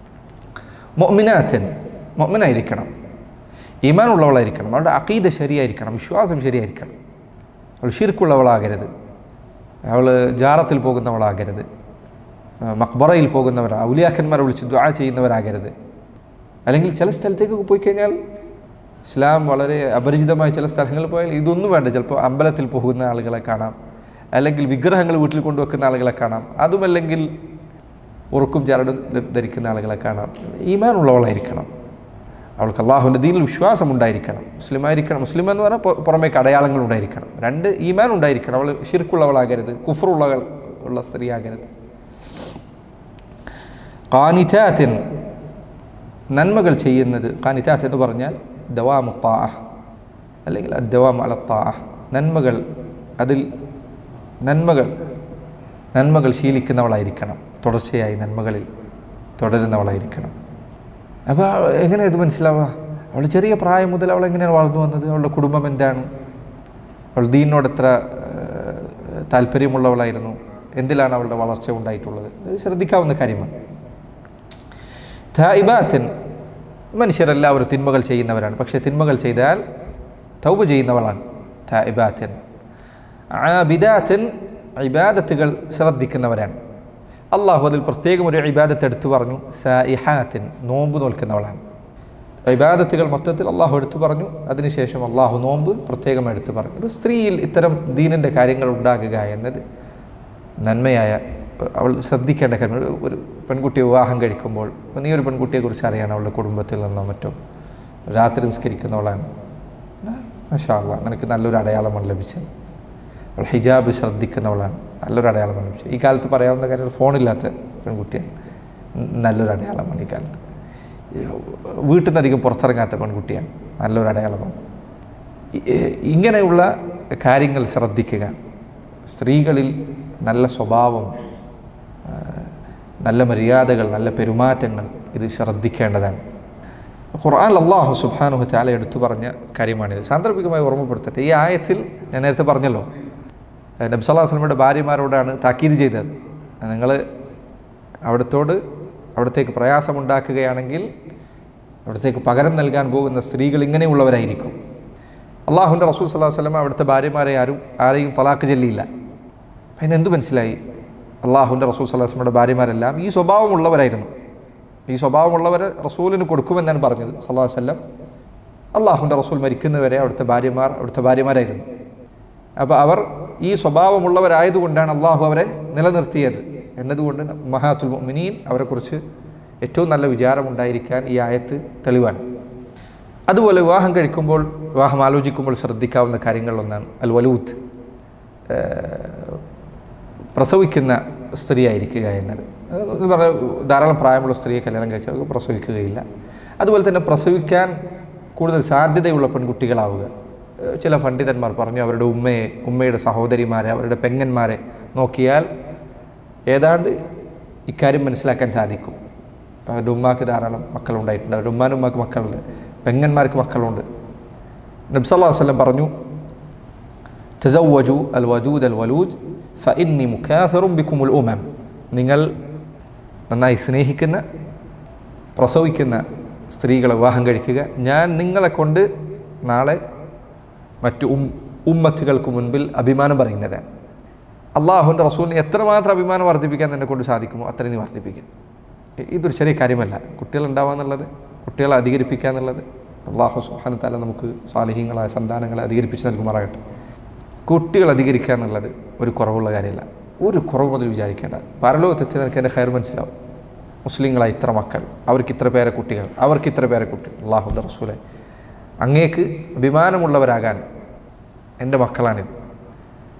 മുഅ്മിനായിരിക്കണം, ഈമാനുള്ളവളായിരിക്കണം. അവളുടെ അഖീദ ശരിയായിരിക്കണം, വിശ്വാസം ശരിയായിരിക്കണം. അവൾ ശിർക്കുള്ളവളാകരുത്, അവൾ ജാറത്തിൽ പോകുന്നവളാകരുത്, മക്ബറയിൽ പോകുന്നവരാ ഔലിയാക്കന്മാരെ വിളിച്ച് ദുആ ചെയ്യുന്നവരാകരുത്. അല്ലെങ്കിൽ ചില സ്ഥലത്തേക്ക് പോയി കഴിഞ്ഞാൽ ഇസ്ലാം വളരെ അപരിചിതമായ ചില സ്ഥലങ്ങളിൽ പോയാൽ ഇതൊന്നും വേണ്ട. ചിലപ്പോൾ അമ്പലത്തിൽ പോകുന്ന ആളുകളെ കാണാം, അല്ലെങ്കിൽ വിഗ്രഹങ്ങൾ വീട്ടിൽ കൊണ്ടുവെക്കുന്ന ആളുകളെ കാണാം, അതുമല്ലെങ്കിൽ ഉറുക്കും ചരടും ധരിക്കുന്ന ആളുകളെ കാണാം. ഈമാനുള്ളവളായിരിക്കണം, അവൾക്ക് അള്ളാഹുവിൻ്റെ ദീനിൽ വിശ്വാസം ഉണ്ടായിരിക്കണം, മുസ്ലിമായിരിക്കണം. മുസ്ലിം എന്ന് പറഞ്ഞാൽ പുറമേക്ക് അടയാളങ്ങൾ ഉണ്ടായിരിക്കണം. 2 ഈമാൻ ഉണ്ടായിരിക്കണം. അവൾ ശിർക്കുള്ളവളാകരുത്, കുഫറുള്ള സ്ത്രീയാകരുത്. ഖാനിതാത്തിൻ, നന്മകൾ ചെയ്യുന്നത്. ഖാനിതാത്ത് എന്ന് പറഞ്ഞാൽ ദവാമു ത്വാഅ, അല്ലെങ്കിൽ അദ്ദവാമു അല ത്വാഅ, അതിൽ നന്മകൾ ശീലിക്കുന്നവളായിരിക്കണം, തുടർച്ചയായി നന്മകളിൽ തുടരുന്നവളായിരിക്കണം. അപ്പോൾ എങ്ങനെ ഇത് മനസ്സിലാവുക? അവൾ ചെറിയ പ്രായം മുതൽ അവൾ എങ്ങനെയാണ് വളർന്നു വന്നത്? അവളുടെ കുടുംബം എന്താണ്? അവൾ ദീനിനോട് എത്ര താല്പര്യമുള്ളവളായിരുന്നു? എന്തിലാണ് അവളുടെ വളർച്ച ഉണ്ടായിട്ടുള്ളത്, അത് ശ്രദ്ധിക്കാവുന്ന കാര്യമാണ്. തായിബാത്തിൻ, മനുഷ്യരെല്ലാവരും തിന്മകൾ ചെയ്യുന്നവരാണ്, പക്ഷേ തിന്മകൾ ചെയ്താൽ തൗബ ചെയ്യുന്നവളാണ് തായിബാത്തിൻ. ആബിദാത്തിൻ, ഇബാദത്തുകൾ ശ്രദ്ധിക്കുന്നവരാണ്. അള്ളാഹു അതിൽ പ്രത്യേകം ഒരു ഇബാദത്ത് എടുത്തു പറഞ്ഞു, സായിഹാത്തിൻ, നോമ്പ് നോൽക്കുന്നവളാണ്. ഇബാദത്തുകൾ മൊത്തത്തിൽ അള്ളാഹു എടുത്തു പറഞ്ഞു, അതിനുശേഷം അള്ളാഹു നോമ്പ് പ്രത്യേകം എടുത്തു പറഞ്ഞു. ഒരു സ്ത്രീയിൽ ഇത്തരം ദീനിൻ്റെ കാര്യങ്ങൾ ഉണ്ടാകുക എന്നത് നന്മയായ, അവൾ ശ്രദ്ധിക്കേണ്ട കാര്യം. ഒരു പെൺകുട്ടിയെ വിവാഹം കഴിക്കുമ്പോൾ നീ ഒരു പെൺകുട്ടിയെക്കുറിച്ച് അറിയാൻ അവളുടെ കുടുംബത്തിൽ നിന്നോ മറ്റോ രാത്രി നിസ്കരിക്കുന്നവളാണ്, മാഷാ അല്ലാഹ്, നിനക്ക് നല്ലൊരു അടയാളമാണ് ലഭിച്ചത്. അവൾ ഹിജാബ് ശ്രദ്ധിക്കുന്നവളാണ്, നല്ലൊരു അടയാളമാണ് ലഭിച്ചത്. ഈ കാലത്ത് പറയാവുന്ന കാര്യം ഫോണില്ലാത്ത പെൺകുട്ടിയാണ്, നല്ലൊരു അടയാളമാണ്. ഈ കാലത്ത് വീട്ടിൽ നിന്നധികം പുറത്തിറങ്ങാത്ത പെൺകുട്ടിയാണ്, നല്ലൊരു അടയാളമാണ്. ഇങ്ങനെയുള്ള കാര്യങ്ങൾ ശ്രദ്ധിക്കുക. സ്ത്രീകളിൽ നല്ല സ്വഭാവം, നല്ല മര്യാദകൾ, നല്ല പെരുമാറ്റങ്ങൾ, ഇത് ശ്രദ്ധിക്കേണ്ടതാണ്. ഖുർആനിൽ അല്ലാഹു സുബ്ഹാനഹു വ തആല എടുത്തു പറഞ്ഞ കാര്യമാണിത്. സാന്ദർഭികമായി ഓർമ്മപ്പെടുത്തട്ടെ, ഈ ആയത്തിൽ ഞാൻ നേരത്തെ പറഞ്ഞല്ലോ, നബി സല്ലല്ലാഹു അലൈഹി വസല്ലമയുടെ ഭാര്യമാരോടാണ് താക്കീത് ചെയ്തത്. നിങ്ങൾ അവിടത്തേക്ക് പ്രയാസമുണ്ടാക്കുകയാണെങ്കിൽ അവിടത്തേക്ക് പകരം നൽകാൻ പോകുന്ന സ്ത്രീകൾ ഇങ്ങനെയുള്ളവരായിരിക്കും. അള്ളാഹുവിൻ്റെ റസൂൽ സല്ലല്ലാഹു അലൈഹി വസല്ലം അവിടുത്തെ ഭാര്യമാരെ ആരെയും തലാക്ക് ചൊല്ലിയില്ല. അതിനെന്ത് മനസ്സിലായി? അള്ളാഹുവിൻ്റെ റസൂൽ സല്ലല്ലാഹു അലൈഹി വസല്ലമയുടെ ഭാര്യമാരെല്ലാം ഈ സ്വഭാവമുള്ളവരായിരുന്നു. ഈ സ്വഭാവമുള്ളവരെ റസൂലിന് കൊടുക്കുമെന്നാണ് പറഞ്ഞത് സല്ലല്ലാഹു അലൈഹി വസല്ലം. അള്ളാഹുവിൻ്റെ റസൂൽ മരിക്കുന്നവരെ അവിടുത്തെ ഭാര്യമാരായിരുന്നു. അപ്പോൾ അവർ ഈ സ്വഭാവമുള്ളവരായതുകൊണ്ടാണ് അള്ളാഹു അവരെ നിലനിർത്തിയത് എന്നതുകൊണ്ട് ഉമ്മഹാത്തുൽ മുഅ്മിനീൻ, അവരെക്കുറിച്ച് ഏറ്റവും നല്ല വിചാരമുണ്ടായിരിക്കാൻ ഈ ആയത്ത് തെളിവാണ്. അതുപോലെ വിവാഹം ആലോചിക്കുമ്പോൾ ശ്രദ്ധിക്കാവുന്ന കാര്യങ്ങളിലൊന്നാണ് അൽ വലൂദ്, പ്രസവിക്കുന്ന സ്ത്രീ ആയിരിക്കുക എന്നത്. എന്ന് പറഞ്ഞാൽ ധാരാളം പ്രായമുള്ള സ്ത്രീയെ കല്യാണം കഴിച്ചാൽ പ്രസവിക്കുകയില്ല. അതുപോലെ തന്നെ പ്രസവിക്കാൻ കൂടുതൽ സാധ്യതയുള്ള പെൺകുട്ടികളാവുക. ചില പണ്ഡിതന്മാർ പറഞ്ഞു, അവരുടെ ഉമ്മയുടെ സഹോദരിമാരെ, അവരുടെ പെങ്ങന്മാരെ നോക്കിയാൽ ഏതാണ്ട് ഇക്കാര്യം മനസ്സിലാക്കാൻ സാധിക്കും. അവരുടെ ഉമ്മാക്ക് ധാരാളം മക്കളുണ്ടായിട്ടുണ്ട്, അവരുടെ ഉമ്മാക്ക് മക്കളുണ്ട്, പെങ്ങന്മാർക്ക് മക്കളുണ്ട്. നബി സല്ലല്ലാഹു അലൈഹി വസല്ലം പറഞ്ഞു, തസവ്വജു അൽ വജൂദ് അൽ വലൂദ് ഫഇന്നി മുകാഥിറും ബികുമുൽ ഉമം. നിങ്ങൾ നന്നായി സ്നേഹിക്കുന്ന, പ്രസവിക്കുന്ന സ്ത്രീകളെ വിവാഹം കഴിക്കുക, ഞാൻ നിങ്ങളെ കൊണ്ട് നാളെ മറ്റു ഉമ്മത്തുകൾക്ക് മുൻപിൽ അഭിമാനം പറയുന്നതാണ്. അള്ളാഹുവിൻ്റെ റസൂലിന് എത്രമാത്രം അഭിമാനം വർദ്ധിപ്പിക്കാൻ എന്നെ കൊണ്ട് സാധിക്കുമോ അത്രയും നീ വർദ്ധിപ്പിക്കുക. ഇതൊരു ചെറിയ കാര്യമല്ല. കുട്ടികളുണ്ടാവുക എന്നുള്ളത്, കുട്ടികളെ അധികരിപ്പിക്കുക എന്നുള്ളത്, അള്ളാഹു സുബ്ഹാനഹു വ തആല നമുക്ക് സാലിഹീങ്ങളായ സന്താനങ്ങളെ അധികരിപ്പിച്ച് നൽകുമാറാകട്ടെ. കുട്ടികൾ അധികരിക്കുക എന്നുള്ളത് ഒരു കുറവുള്ള കാര്യമല്ല, ഒരു കുറവ് മുതൽ വിചാരിക്കേണ്ട. പരലോകത്തെത്തി നിനക്ക് എൻ്റെ ഖൈർ മനസ്സിലാവും. മുസ്ലിങ്ങളായ ഇത്ര മക്കൾ, അവർക്ക് ഇത്ര പേരെ കുട്ടികൾ, അവർക്ക് ഇത്ര പേരെ കുട്ടികൾ. അള്ളാഹുവിൻ്റെ റസൂലെ, അങ്ങേക്ക് അഭിമാനമുള്ളവരാകാൻ എൻ്റെ മക്കളാണിത്,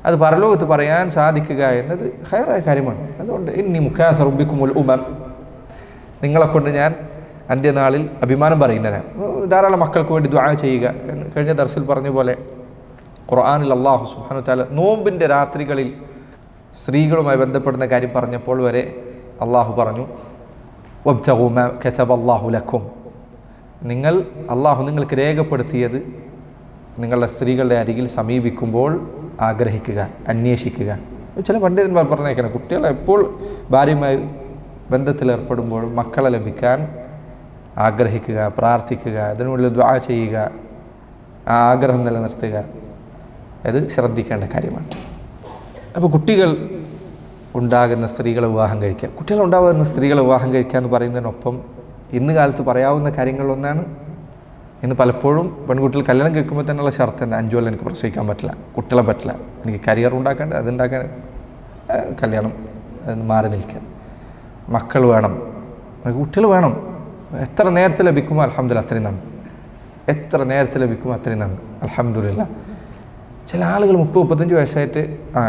അത് പരലോകത്ത് പറയാൻ സാധിക്കുക എന്നത് ഖൈറായ കാര്യമാണ്. അതുകൊണ്ട് ഇന്നി മുകാഥിറും ബികുമുൽ ഉമം, നിങ്ങളെക്കൊണ്ട് ഞാൻ അന്ത്യനാളിൽ അഭിമാനം പറയുന്നതാണ്. ധാരാളം മക്കൾക്ക് വേണ്ടി ദുആ ചെയ്യുക. കഴിഞ്ഞ ദർസിൽ പറഞ്ഞ പോലെ ഖുർആനിൽ അല്ലാഹു സുബ്ഹാനഹു വ തആല നോമ്പിൻ്റെ രാത്രികളിൽ സ്ത്രീകളുമായി ബന്ധപ്പെടുന്ന കാര്യം പറഞ്ഞപ്പോൾ വരെ അള്ളാഹു പറഞ്ഞു, വബ്തഗൂ മാ കതബല്ലാഹു ലക്കും, അള്ളാഹു നിങ്ങൾക്ക് രേഖപ്പെടുത്തിയത് നിങ്ങളുടെ സ്ത്രീകളുടെ അരികിൽ സമീപിക്കുമ്പോൾ ആഗ്രഹിക്കുക, അന്വേഷിക്കുക. ചില പണ്ഡിതന്മാർ പറഞ്ഞേക്കണം, കുട്ടികളെ എപ്പോൾ ഭാര്യയുമായി ബന്ധത്തിലേർപ്പെടുമ്പോൾ മക്കളെ ലഭിക്കാൻ ആഗ്രഹിക്കുക, പ്രാർത്ഥിക്കുക, അതിനുള്ളിൽ ദുആ ചെയ്യുക, ആ ആഗ്രഹം നിലനിർത്തുക, അത് ശ്രദ്ധിക്കേണ്ട കാര്യമാണ്. അപ്പോൾ കുട്ടികൾ ഉണ്ടാകുന്ന സ്ത്രീകളെ വിവാഹം കഴിക്കുക, കുട്ടികളുണ്ടാകുന്ന സ്ത്രീകളെ വിവാഹം കഴിക്കുക എന്ന് പറയുന്നതിനൊപ്പം ഇന്ന് കാലത്ത് പറയാവുന്ന കാര്യങ്ങളിലൊന്നാണ്, ഇന്ന് പലപ്പോഴും പെൺകുട്ടികൾ കല്യാണം കഴിക്കുമ്പോൾ തന്നെയുള്ള ഷർത്ത് എന്താ, 5 കൊല്ലം എനിക്ക് പ്രസവിക്കാൻ പറ്റില്ല, കുട്ടികളെ പറ്റില്ല, എനിക്ക് കരിയർ ഉണ്ടാക്കേണ്ട, അതുണ്ടാക്കാൻ കല്യാണം മാറി നിൽക്കാൻ, മക്കൾ വേണം, കുട്ടികൾ വേണം. എത്ര നേരത്തെ ലഭിക്കുമോ അൽഹംദുലില്ലാ അത്രയും നന്ദി, എത്ര നേരത്തെ ലഭിക്കുമോ അത്രയും നന്ദി, അൽഹംദുലില്ലാ. ചില ആളുകൾ 30-35 വയസ്സായിട്ട്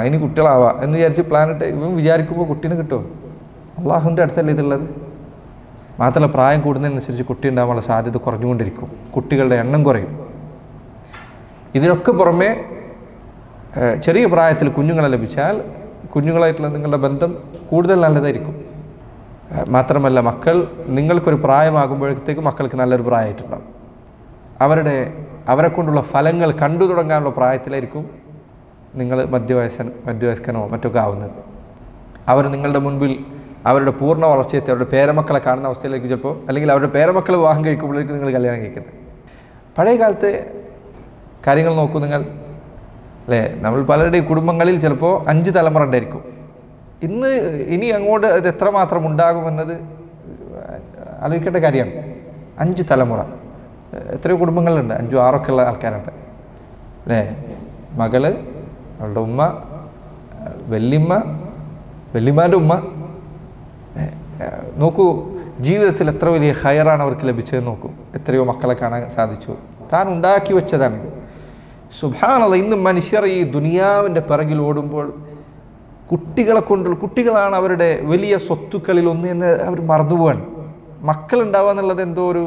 ഇനി കുട്ടികളാവാം എന്ന് വിചാരിച്ച് പ്ലാനിട്ട് ഇവൻ വിചാരിക്കുമ്പോൾ കുട്ടീനെ കിട്ടുമോ? അള്ളാഹുവിൻ്റെ അടുത്തല്ലേ ഇതുള്ളത്. മാത്രമല്ല, പ്രായം കൂടുന്നതിനനുസരിച്ച് കുട്ടി ഉണ്ടാകാനുള്ള സാധ്യത കുറഞ്ഞുകൊണ്ടിരിക്കും, കുട്ടികളുടെ എണ്ണം കുറയും. ഇതിനൊക്കെ പുറമെ ചെറിയ പ്രായത്തിൽ കുഞ്ഞുങ്ങളെ ലഭിച്ചാൽ കുഞ്ഞുങ്ങളായിട്ടുള്ള നിങ്ങളുടെ ബന്ധം കൂടുതൽ നല്ലതായിരിക്കും. മാത്രമല്ല, നിങ്ങൾക്കൊരു പ്രായമാകുമ്പോഴത്തേക്കും മക്കൾക്ക് നല്ലൊരു പ്രായമായിട്ടുണ്ടാകും. അവരെ കൊണ്ടുള്ള ഫലങ്ങൾ കണ്ടു തുടങ്ങാനുള്ള പ്രായത്തിലായിരിക്കും നിങ്ങൾ മധ്യവയസ്കനോ മറ്റൊക്കെ ആവുന്നത്. അവർ നിങ്ങളുടെ മുൻപിൽ അവരുടെ പൂർണ്ണ വളർച്ചയെത്തി അവരുടെ പേരമക്കളെ കാണുന്ന അവസ്ഥയിലേക്ക് ചിലപ്പോൾ, അല്ലെങ്കിൽ അവരുടെ പേരമക്കൾ വിവാഹം കഴിക്കുമ്പോഴേക്കും നിങ്ങൾ കല്യാണം കഴിക്കുന്നത്. പഴയ കാലത്തെ കാര്യങ്ങൾ നോക്കൂ നിങ്ങൾ, അല്ലേ? നമ്മൾ പലരുടെയും കുടുംബങ്ങളിൽ ചിലപ്പോൾ 5 തലമുറ ഉണ്ടായിരിക്കും. ഇനി അങ്ങോട്ട് അത് എത്രമാത്രം ഉണ്ടാകുമെന്നത് ആലോചിക്കേണ്ട കാര്യമാണ്. 5 തലമുറ, എത്രയോ കുടുംബങ്ങളുണ്ട്, 5, 6 ഉള്ള ആൾക്കാരുണ്ട്, അല്ലേ? മകള്, അവളുടെ ഉമ്മ, വല്യമ്മാൻ്റെ ഉമ്മ. നോക്കൂ, ജീവിതത്തിൽ എത്ര വലിയ ഖൈറാണ് അവർക്ക് ലഭിച്ചതെന്ന് നോക്കൂ. എത്രയോ മക്കളെ കാണാൻ സാധിച്ചു. താൻ ഉണ്ടാക്കി വെച്ചതാണിത്. സുബ്ഹാനല്ലാഹ്, ഇന്ന് മനുഷ്യർ ഈ ദുനിയാവിൻ്റെ പിറകിൽ ഓടുമ്പോൾ കുട്ടികളാണ് അവരുടെ വലിയ സ്വത്തുക്കളിൽ ഒന്ന് എന്ന് അവർ മറന്നുപോവാണ്. മക്കളുണ്ടാവുക എന്നുള്ളത് എന്തോ ഒരു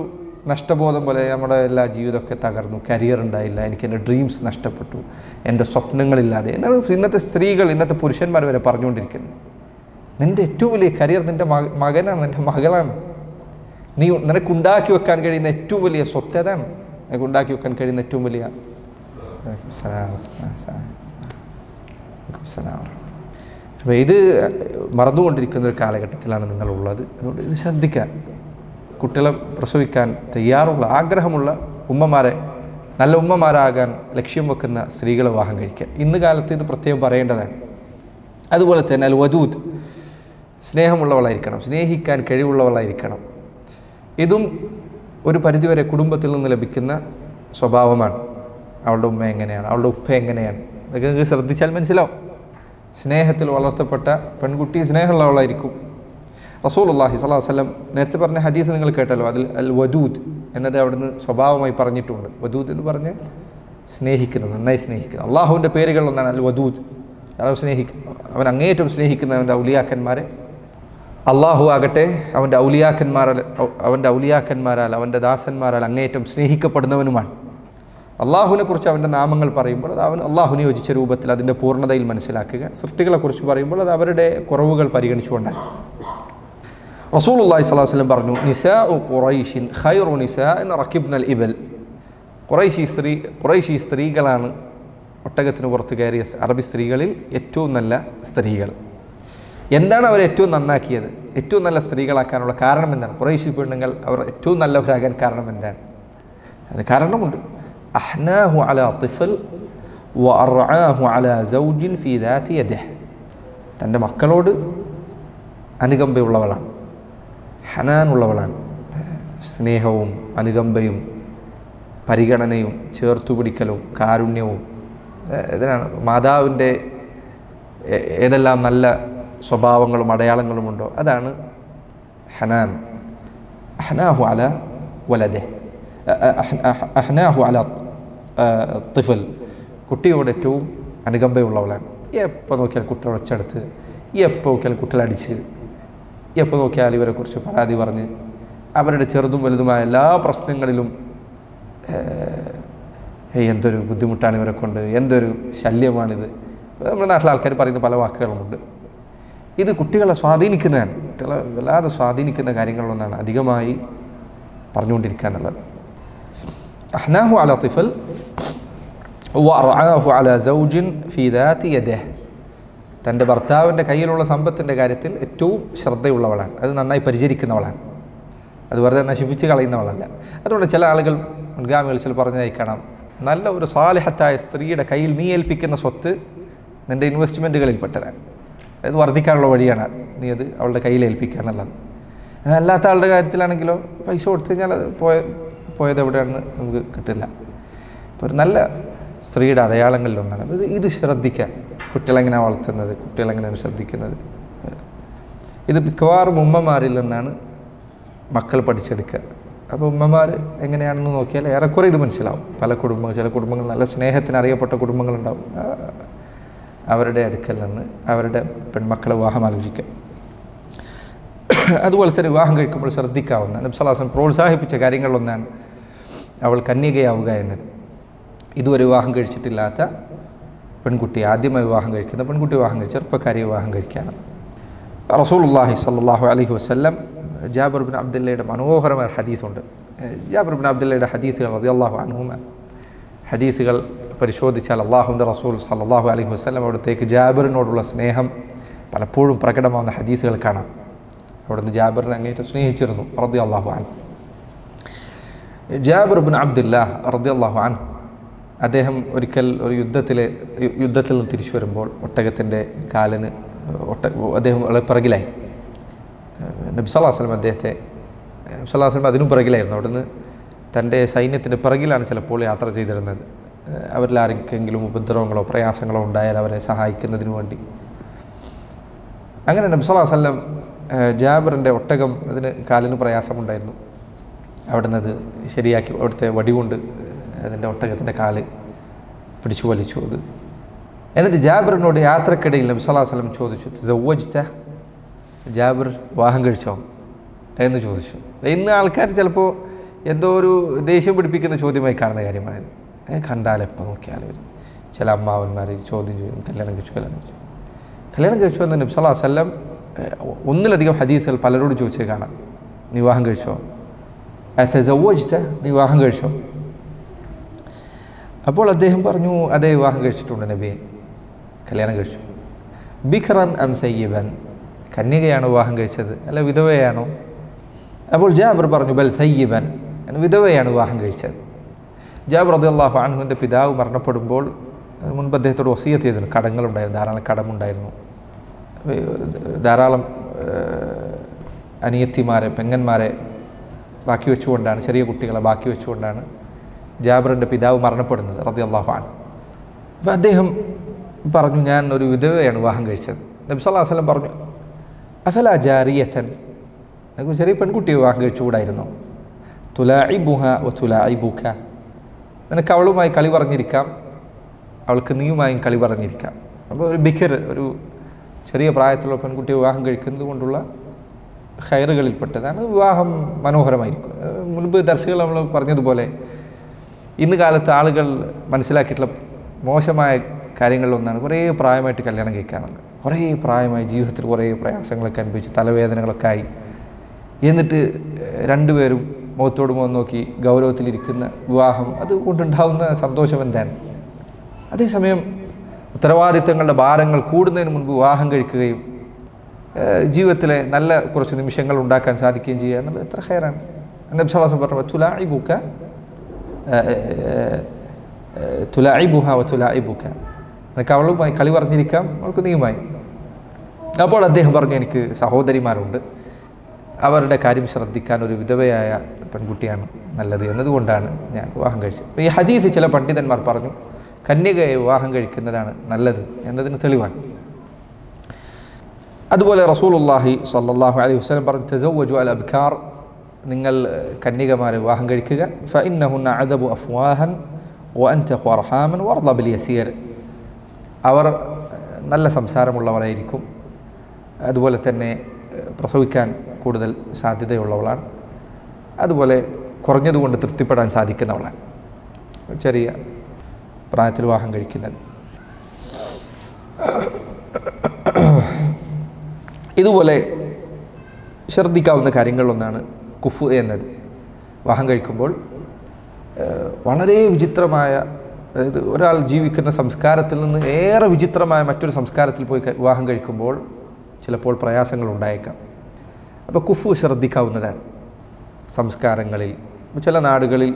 നഷ്ടബോധം പോലെ. നമ്മുടെ എല്ലാ ജീവിതമൊക്കെ തകർന്നു, കരിയർ ഉണ്ടായില്ല, എനിക്ക് എൻ്റെ ഡ്രീംസ് നഷ്ടപ്പെട്ടു, എൻ്റെ സ്വപ്നങ്ങളില്ലാതെ എന്നാണ് ഇന്നത്തെ സ്ത്രീകൾ, ഇന്നത്തെ പുരുഷന്മാർ വരെ പറഞ്ഞുകൊണ്ടിരിക്കുന്നത്. നിൻ്റെ ഏറ്റവും വലിയ കരിയർ നിൻ്റെ മകനാണ്, നിൻ്റെ മകളാണ്. നിനക്കുണ്ടാക്കി വെക്കാൻ കഴിയുന്ന ഏറ്റവും വലിയ സ്വത്ത് അതാണ്. നിനക്കുണ്ടാക്കി വെക്കാൻ കഴിയുന്ന ഏറ്റവും വലിയ അപ്പോൾ ഇത് മറന്നുകൊണ്ടിരിക്കുന്ന ഒരു കാലഘട്ടത്തിലാണ് നിങ്ങളുള്ളത്. അതുകൊണ്ട് ഇത് ശ്രദ്ധിക്കാൻ, കുട്ടികളെ പ്രസവിക്കാൻ തയ്യാറുള്ള ആഗ്രഹമുള്ള ഉമ്മമാരെ, നല്ല ഉമ്മമാരാകാൻ ലക്ഷ്യം വെക്കുന്ന സ്ത്രീകളെ വിവാഹം കഴിക്കുക. ഇന്ന് കാലത്ത് ഇത് പ്രത്യേകം പറയേണ്ടതാണ്. അതുപോലെ തന്നെ അൽ വദൂദ്, സ്നേഹമുള്ളവളായിരിക്കണം, സ്നേഹിക്കാൻ കഴിവുള്ളവളായിരിക്കണം. ഇതും ഒരു പരിധിവരെ കുടുംബത്തിൽ നിന്ന് ലഭിക്കുന്ന സ്വഭാവമാണ്. അവളുടെ ഉമ്മ എങ്ങനെയാണ്, അവളുടെ ഉപ്പ എങ്ങനെയാണ്, അതൊക്കെ നിങ്ങൾക്ക് ശ്രദ്ധിച്ചാൽ മനസ്സിലാവും. സ്നേഹത്തിൽ വളർത്തപ്പെട്ട പെൺകുട്ടി സ്നേഹമുള്ളവളായിരിക്കും. റസൂലുള്ളാഹി സ്വല്ലല്ലാഹു അലൈഹി വസല്ലം നേരത്തെ പറഞ്ഞ ഹദീസ് നിങ്ങൾ കേട്ടല്ലോ, അതിൽ അൽ വദൂദ് എന്നത് അവിടുന്ന് സ്വഭാവമായി പറഞ്ഞിട്ടുണ്ട്. വദൂദ് എന്ന് പറഞ്ഞ് സ്നേഹിക്കുന്നത്, നന്നായി സ്നേഹിക്കുന്നത്. അള്ളാഹുവിൻ്റെ പേരുകളിലൊന്നാണ് അൽ വദൂദ്. അവൻ അങ്ങേയറ്റം സ്നേഹിക്കുന്ന അവൻ്റെ ഔലിയാക്കന്മാരെ. അള്ളാഹു ആകട്ടെ അവൻ്റെ ഔലിയാക്കന്മാരാൽ അവൻ്റെ ദാസന്മാരാൽ അങ്ങേയറ്റം സ്നേഹിക്കപ്പെടുന്നവനുമാണ്. അള്ളാഹുവിനെ കുറിച്ച് അവൻ്റെ നാമങ്ങൾ പറയുമ്പോൾ അത് അവൻ അള്ളാഹുവിനെ യോജിച്ച രൂപത്തിൽ അതിൻ്റെ പൂർണ്ണതയിൽ മനസ്സിലാക്കുക. സൃഷ്ടികളെക്കുറിച്ച് പറയുമ്പോൾ അത് അവരുടെ കുറവുകൾ പരിഗണിച്ചുകൊണ്ടാണ്. റസൂലുള്ളാഹി സ്വല്ലല്ലാഹു അലൈഹി വസല്ലം പറഞ്ഞു, നിസാഉ ഖുറൈശിൻ ഖൈറു നിസാഇൻ റകിബ്നൽ ഇബൽ. ഖുറൈശി സ്ത്രീകളാണ് ഒട്ടകത്തിന് പുറത്ത് കയറിയ അറബി സ്ത്രീകളിൽ ഏറ്റവും നല്ല സ്ത്രീകൾ. എന്താണ് അവർ ഏറ്റവും നന്നാക്കിയത്, ഏറ്റവും നല്ല സ്ത്രീകളാക്കാനുള്ള കാരണം എന്താണ്? ഖുറൈശി പെണ്ണുങ്ങൾ അവർ ഏറ്റവും നല്ലവരാകാൻ കാരണം എന്താണ്? അതിന് കാരണമുണ്ട്. അഹ്നാഹു അലാ തിഫൽ വഅർആഹു അലാ സൗജിൻ ഫീ ദാതി യദിഹ്. തൻ്റെ മക്കളോട് അനുകമ്പയുള്ളവളാണ്, ഹനാനുള്ളവളാണ്. സ്നേഹവും അനുകമ്പയും പരിഗണനയും ചേർത്തുപിടിക്കലും കാരുണ്യവും, ഇതിനാണ് മാതാവിൻ്റെ ഏതെല്ലാം നല്ല സ്വഭാവങ്ങളും അടയാളങ്ങളുമുണ്ടോ അതാണ് ഹനാൻ. അഹ്നാഹു അല വലദെ, അഹ്നാഹു അല തിഫൽ, കുട്ടിയോട് ഏറ്റവും അനുകമ്പയുള്ളവളാണ്. എപ്പോൾ നോക്കിയാൽ കുട്ടികളെ ഒച്ചെടുത്ത്, എപ്പോൾ നോക്കിയാൽ കുട്ടികളടിച്ച്, എപ്പോൾ നോക്കിയാൽ ഇവരെക്കുറിച്ച് പരാതി പറഞ്ഞ് അവരുടെ ചെറുതും വലുതുമായ എല്ലാ പ്രശ്നങ്ങളിലും എന്തൊരു ബുദ്ധിമുട്ടാണ് ഇവരെ കൊണ്ട്, എന്തൊരു ശല്യമാണിത്. നമ്മുടെ നാട്ടിലെ ആൾക്കാർ പറയുന്ന പല വാക്കുകളുമുണ്ട്. ഇത് കുട്ടികളെ സ്വാധീനിക്കുന്നതാണ്, കുട്ടികളെ വല്ലാതെ സ്വാധീനിക്കുന്ന കാര്യങ്ങളിലൊന്നാണ് അധികമായി പറഞ്ഞുകൊണ്ടിരിക്കുക എന്നുള്ളത്. അഹ്നാഹു അല തിഫൽ വഅർആഹു അല സൗജിൻ ഫീ ദാതി യദിഹ്. തൻ്റെ ഭർത്താവിൻ്റെ കയ്യിലുള്ള സമ്പത്തിൻ്റെ കാര്യത്തിൽ ഏറ്റവും ശ്രദ്ധയുള്ളവളാണ്, അത് നന്നായി പരിചരിക്കുന്നവളാണ്, അത് വെറുതെ നശിപ്പിച്ച് കളയുന്നവളല്ല. അതുകൊണ്ട് ചില ആളുകൾ മുൻഗാമികൾ ചില പറഞ്ഞതായി കാണാം, നല്ല ഒരു സാലിഹത്തായ സ്ത്രീയുടെ കയ്യിൽ നീ ഏൽപ്പിക്കുന്ന സ്വത്ത് നിൻ്റെ ഇൻവെസ്റ്റ്മെൻറ്റുകളിൽപ്പെട്ടതാണ്, അത് വർദ്ധിക്കാനുള്ള വഴിയാണ് നീ അത് അവളുടെ കയ്യിൽ ഏൽപ്പിക്കുക എന്നുള്ളത്. അല്ലാത്ത ആളുടെ കാര്യത്തിലാണെങ്കിലോ പൈസ കൊടുത്തു കഴിഞ്ഞാൽ അത് പോയത് എവിടെയാണെന്ന് നമുക്ക് കിട്ടില്ല. ഇപ്പോൾ ഒരു നല്ല സ്ത്രീയുടെ അടയാളങ്ങളിലൊന്നാണ് ഇത് ശ്രദ്ധിക്കുക. കുട്ടികളെങ്ങനെയാണ് വളർത്തുന്നത്, കുട്ടികളെങ്ങനെയാണ് ശ്രദ്ധിക്കുന്നത്, ഇത് മിക്കവാറും ഉമ്മമാരിൽ നിന്നാണ് മക്കൾ പഠിച്ചെടുക്കുക. അപ്പോൾ ഉമ്മമാർ എങ്ങനെയാണെന്ന് നോക്കിയാൽ ഏറെക്കുറെ ഇത് മനസ്സിലാവും. ചില കുടുംബങ്ങൾ നല്ല സ്നേഹത്തിന് അറിയപ്പെട്ട കുടുംബങ്ങളുണ്ടാവും, അവരുടെ അടുക്കൽ നിന്ന് അവരുടെ പെൺമക്കളെ വിവാഹം ആലോചിക്കുക. അതുപോലെ തന്നെ വിവാഹം കഴിക്കുമ്പോൾ ശ്രദ്ധിക്കാവുന്ന നബി സല്ലല്ലാഹു അലൈഹി വസല്ലം പ്രോത്സാഹിപ്പിച്ച കാര്യങ്ങളിലൊന്നാണ് അവൾ കന്യകയാവുക എന്നത്. ഇതുവരെ വിവാഹം കഴിച്ചിട്ടില്ലാത്ത പെൺകുട്ടി, ആദ്യമായി വിവാഹം കഴിക്കുന്ന പെൺകുട്ടി വിവാഹം കഴിച്ച് ചെറുപ്പക്കാരി വിവാഹം കഴിക്കാനാണ്. റസൂലുള്ളാഹി സ്വല്ലല്ലാഹു അലൈഹി വസല്ലം ജാബിർ ബിൻ അബ്ദുല്ലയുടെ മനോഹരമായ ഹദീസുണ്ട്. ജാബിർ ബിൻ അബ്ദുല്ലയുടെ ഹദീസുകൾ റളിയല്ലാഹു അൻഹുമ പരിശോധിച്ചാൽ അള്ളാഹുവിൻ്റെ റസൂൽ സല്ലല്ലാഹു അലൈഹി വസല്ലം അവിടത്തേക്ക് ജാബിറിനോടുള്ള സ്നേഹം പലപ്പോഴും പ്രകടമാവുന്ന ഹദീസുകൾ കാണാം. അവിടുന്ന് ജാബിറിനെ അങ്ങേറ്റം സ്നേഹിച്ചിരുന്നു റളിയല്ലാഹു അൻഹു. ജാബിർ ഇബ്നു അബ്ദുല്ലാഹ് റളിയല്ലാഹു അൻഹു അദ്ദേഹം ഒരിക്കൽ ഒരു യുദ്ധത്തിൽ നിന്ന് തിരിച്ചു വരുമ്പോൾ ഒട്ടകത്തിൻ്റെ കാലിന് അദ്ദേഹം വളരെ പിറകിലായി. നബി സല്ലല്ലാഹു അലൈഹി വസല്ലം അദ്ദേഹത്തെ സല്ലല്ലാഹു അലൈഹി വസല്ലം അതിനും പിറകിലായിരുന്നു. അവിടുന്ന് തൻ്റെ സൈന്യത്തിൻ്റെ പിറകിലാണ് ചിലപ്പോൾ യാത്ര ചെയ്തിരുന്നത്. അവരിൽ ആർക്കെങ്കിലും ഉപദ്രവങ്ങളോ പ്രയാസങ്ങളോ ഉണ്ടായാൽ അവരെ സഹായിക്കുന്നതിന് വേണ്ടി. അങ്ങനെ നബി സല്ലല്ലാഹു അലൈഹി വസല്ലം ജാബിറിൻ്റെ ഒട്ടകം അതിന് കാലിന് പ്രയാസമുണ്ടായിരുന്നു. അവിടുന്ന് അത് ശരിയാക്കി അവിടുത്തെ വടി കൊണ്ട് അതിൻ്റെ ഒട്ടകത്തിൻ്റെ കാല് പിടിച്ചു വലിച്ചു. അത് എന്നിട്ട് ജാബിറിനോട് യാത്രക്കിടയിൽ നബി സല്ലല്ലാഹു അലൈഹി വസല്ലം ചോദിച്ചു, തസവ്വജ്ത, ജാബിർ വിവാഹം കഴിച്ചോ എന്ന് ചോദിച്ചു. ഇന്ന് ആൾക്കാർ ചിലപ്പോൾ എന്തോ ഒരു ദേഷ്യം പിടിപ്പിക്കുന്ന ചോദ്യമായി കാണുന്ന കാര്യമാണ്. കണ്ടാലെപ്പോൾ നോക്കിയാൽ ചില അമ്മാവന്മാർ ചോദ്യം ചെയ്യും, കല്യാണം കഴിച്ചു എന്ന് നബി സല്ലല്ലാഹു അലൈഹി വസല്ലം ഒന്നിലധികം ഹദീസുകൾ പലരോട് ചോദിച്ചത് കാണാം. നീ വിവാഹം കഴിച്ചോ? തസവ്വജ്ത, നീ വിവാഹം കഴിച്ചോ? അപ്പോൾ അദ്ദേഹം പറഞ്ഞു, അതേ വിവാഹം കഴിച്ചിട്ടുണ്ട് നബിയെ, കല്യാണം കഴിച്ചു. ബിഖറൻ അം സയ്യിബൻ, കന്യകയാണോ വിവാഹം കഴിച്ചത് അല്ല വിധവയാണോ? അപ്പോൾ ജാബിർ പറഞ്ഞു, ബൽ സയ്യിബൻ, വിധവയാണ് വിവാഹം കഴിച്ചത്. ജാബിർ റളിയല്ലാഹു അൻഹുവിൻ്റെ പിതാവ് മരണപ്പെടുമ്പോൾ മുൻപ് അദ്ദേഹത്തോട് വസിയത്ത് ചെയ്തിരുന്നു. കടങ്ങളുണ്ടായിരുന്നു, ധാരാളം കടമുണ്ടായിരുന്നു. ധാരാളം അനിയത്തിമാരെ പെങ്ങന്മാരെ ബാക്കി വെച്ചുകൊണ്ടാണ്, ചെറിയ കുട്ടികളെ ബാക്കി വെച്ചുകൊണ്ടാണ് ജാബിറിൻ്റെ പിതാവ് മരണപ്പെടുന്നത് റളിയല്ലാഹു അൻഹു. അപ്പോൾ അദ്ദേഹം പറഞ്ഞു, ഞാൻ ഒരു വിധവയാണ് വിവാഹം കഴിച്ചത്. നബി സല്ലല്ലാഹു അലൈഹി വസല്ലം പറഞ്ഞു, അഫലാ ജാരിയതൻ, എനിക്ക് ചെറിയ പെൺകുട്ടിയെ വിവാഹം കഴിച്ചുകൂടായിരുന്നോ? തുലാഇബുഹ വ തുലാഇബുക, നിനക്ക് അവളുമായി കളി പറഞ്ഞിരിക്കാം, അവൾക്ക് നീയുമായും കളി പറഞ്ഞിരിക്കാം. അപ്പോൾ ഒരു ബിഖർ, ഒരു ചെറിയ പ്രായത്തിലുള്ള പെൺകുട്ടിയെ വിവാഹം കഴിക്കുന്നത് കൊണ്ടുള്ള ഖൈറുകളിൽപ്പെട്ടതാണ്. വിവാഹം മനോഹരമായിരിക്കും. മുൻപ് ദർശകൾ നമ്മൾ പറഞ്ഞതുപോലെ ഇന്ന് കാലത്ത് ആളുകൾ മനസ്സിലാക്കിയിട്ടുള്ള മോശമായ കാര്യങ്ങളിലൊന്നാണ് കുറേ പ്രായമായിട്ട് കല്യാണം കഴിക്കാറുണ്ട്. കുറേ പ്രായമായി ജീവിതത്തിൽ കുറേ പ്രയാസങ്ങളൊക്കെ അനുഭവിച്ച് തലവേദനകളൊക്കെ ആയി, എന്നിട്ട് രണ്ടുപേരും മുഖത്തോട് മുഖം നോക്കി ഗൗരവത്തിലിരിക്കുന്ന വിവാഹം, അതുകൊണ്ടുണ്ടാവുന്ന സന്തോഷം എന്താണ്? അതേസമയം ഉത്തരവാദിത്തങ്ങളുടെ ഭാരങ്ങൾ കൂടുന്നതിന് മുൻപ് വിവാഹം കഴിക്കുകയും ജീവിതത്തിലെ നല്ല കുറച്ച് നിമിഷങ്ങൾ ഉണ്ടാക്കാൻ സാധിക്കുകയും ചെയ്യുക എന്നുള്ളത് എത്ര ഖൈറാണ്. നബി സല്ലല്ലാഹു അലൈഹി വസല്ലം പറഞ്ഞു, തുലാഇബുഹ വ തുലാഇബുക, നിനക്ക് അവളുമായി കളി പറഞ്ഞിരിക്കാം, അവൾക്ക് നീയുമായി. അപ്പോൾ അദ്ദേഹം പറഞ്ഞു, എനിക്ക് സഹോദരിമാരുണ്ട്, അവരുടെ കാര്യം ശ്രദ്ധിക്കാൻ ഒരു വിധവയായ പെൺകുട്ടിയാണ് നല്ലത് എന്നതുകൊണ്ടാണ് ഞാൻ വിവാഹം കഴിച്ചത്. ഈ ഹദീസ് ചില പണ്ഡിതന്മാർ പറഞ്ഞു കന്യകയെ വിവാഹം കഴിക്കുന്നതാണ് നല്ലത് എന്നതിന് തെളിവാണ്. അതുപോലെ റസൂലുള്ളാഹി സ്വല്ലല്ലാഹു അലൈഹി വസല്ലം പറഞ്ഞു, തസവ്വജു അൽ അബ്കാർ, നിങ്ങൾ കന്യകമാരെ വിവാഹം കഴിക്കുക. ഫഇന്നഹുന്ന അദബു അഫ്വാഹൻ വഅൻതഖു അർഹാമൻ വറള ബിൽ യസീർ, അവർ നല്ല സംസാരമുള്ളവളായിരിക്കും, അതുപോലെ തന്നെ പ്രസവിക്കാൻ കൂടുതൽ സാധ്യതയുള്ളവളാണ്, അതുപോലെ കുറഞ്ഞതുകൊണ്ട് തൃപ്തിപ്പെടാൻ സാധിക്കുന്നവളാണ്. ചെറിയ പ്രായത്തിൽ വിവാഹം കഴിക്കുന്നത്. ഇതുപോലെ ശ്രദ്ധിക്കാവുന്ന കാര്യങ്ങളിലൊന്നാണ് കുഫ് എന്നത്. വിവാഹം കഴിക്കുമ്പോൾ വളരെ വിചിത്രമായ, അതായത് ഒരാൾ ജീവിക്കുന്ന സംസ്കാരത്തിൽ നിന്ന് ഏറെ വിചിത്രമായ മറ്റൊരു സംസ്കാരത്തിൽ പോയി വിവാഹം കഴിക്കുമ്പോൾ ചിലപ്പോൾ പ്രയാസങ്ങൾ ഉണ്ടായേക്കാം. അപ്പോൾ കുഫ് ശ്രദ്ധിക്കാവുന്നതാണ്. സംസ്കാരങ്ങളിൽ ചില നാടുകളിൽ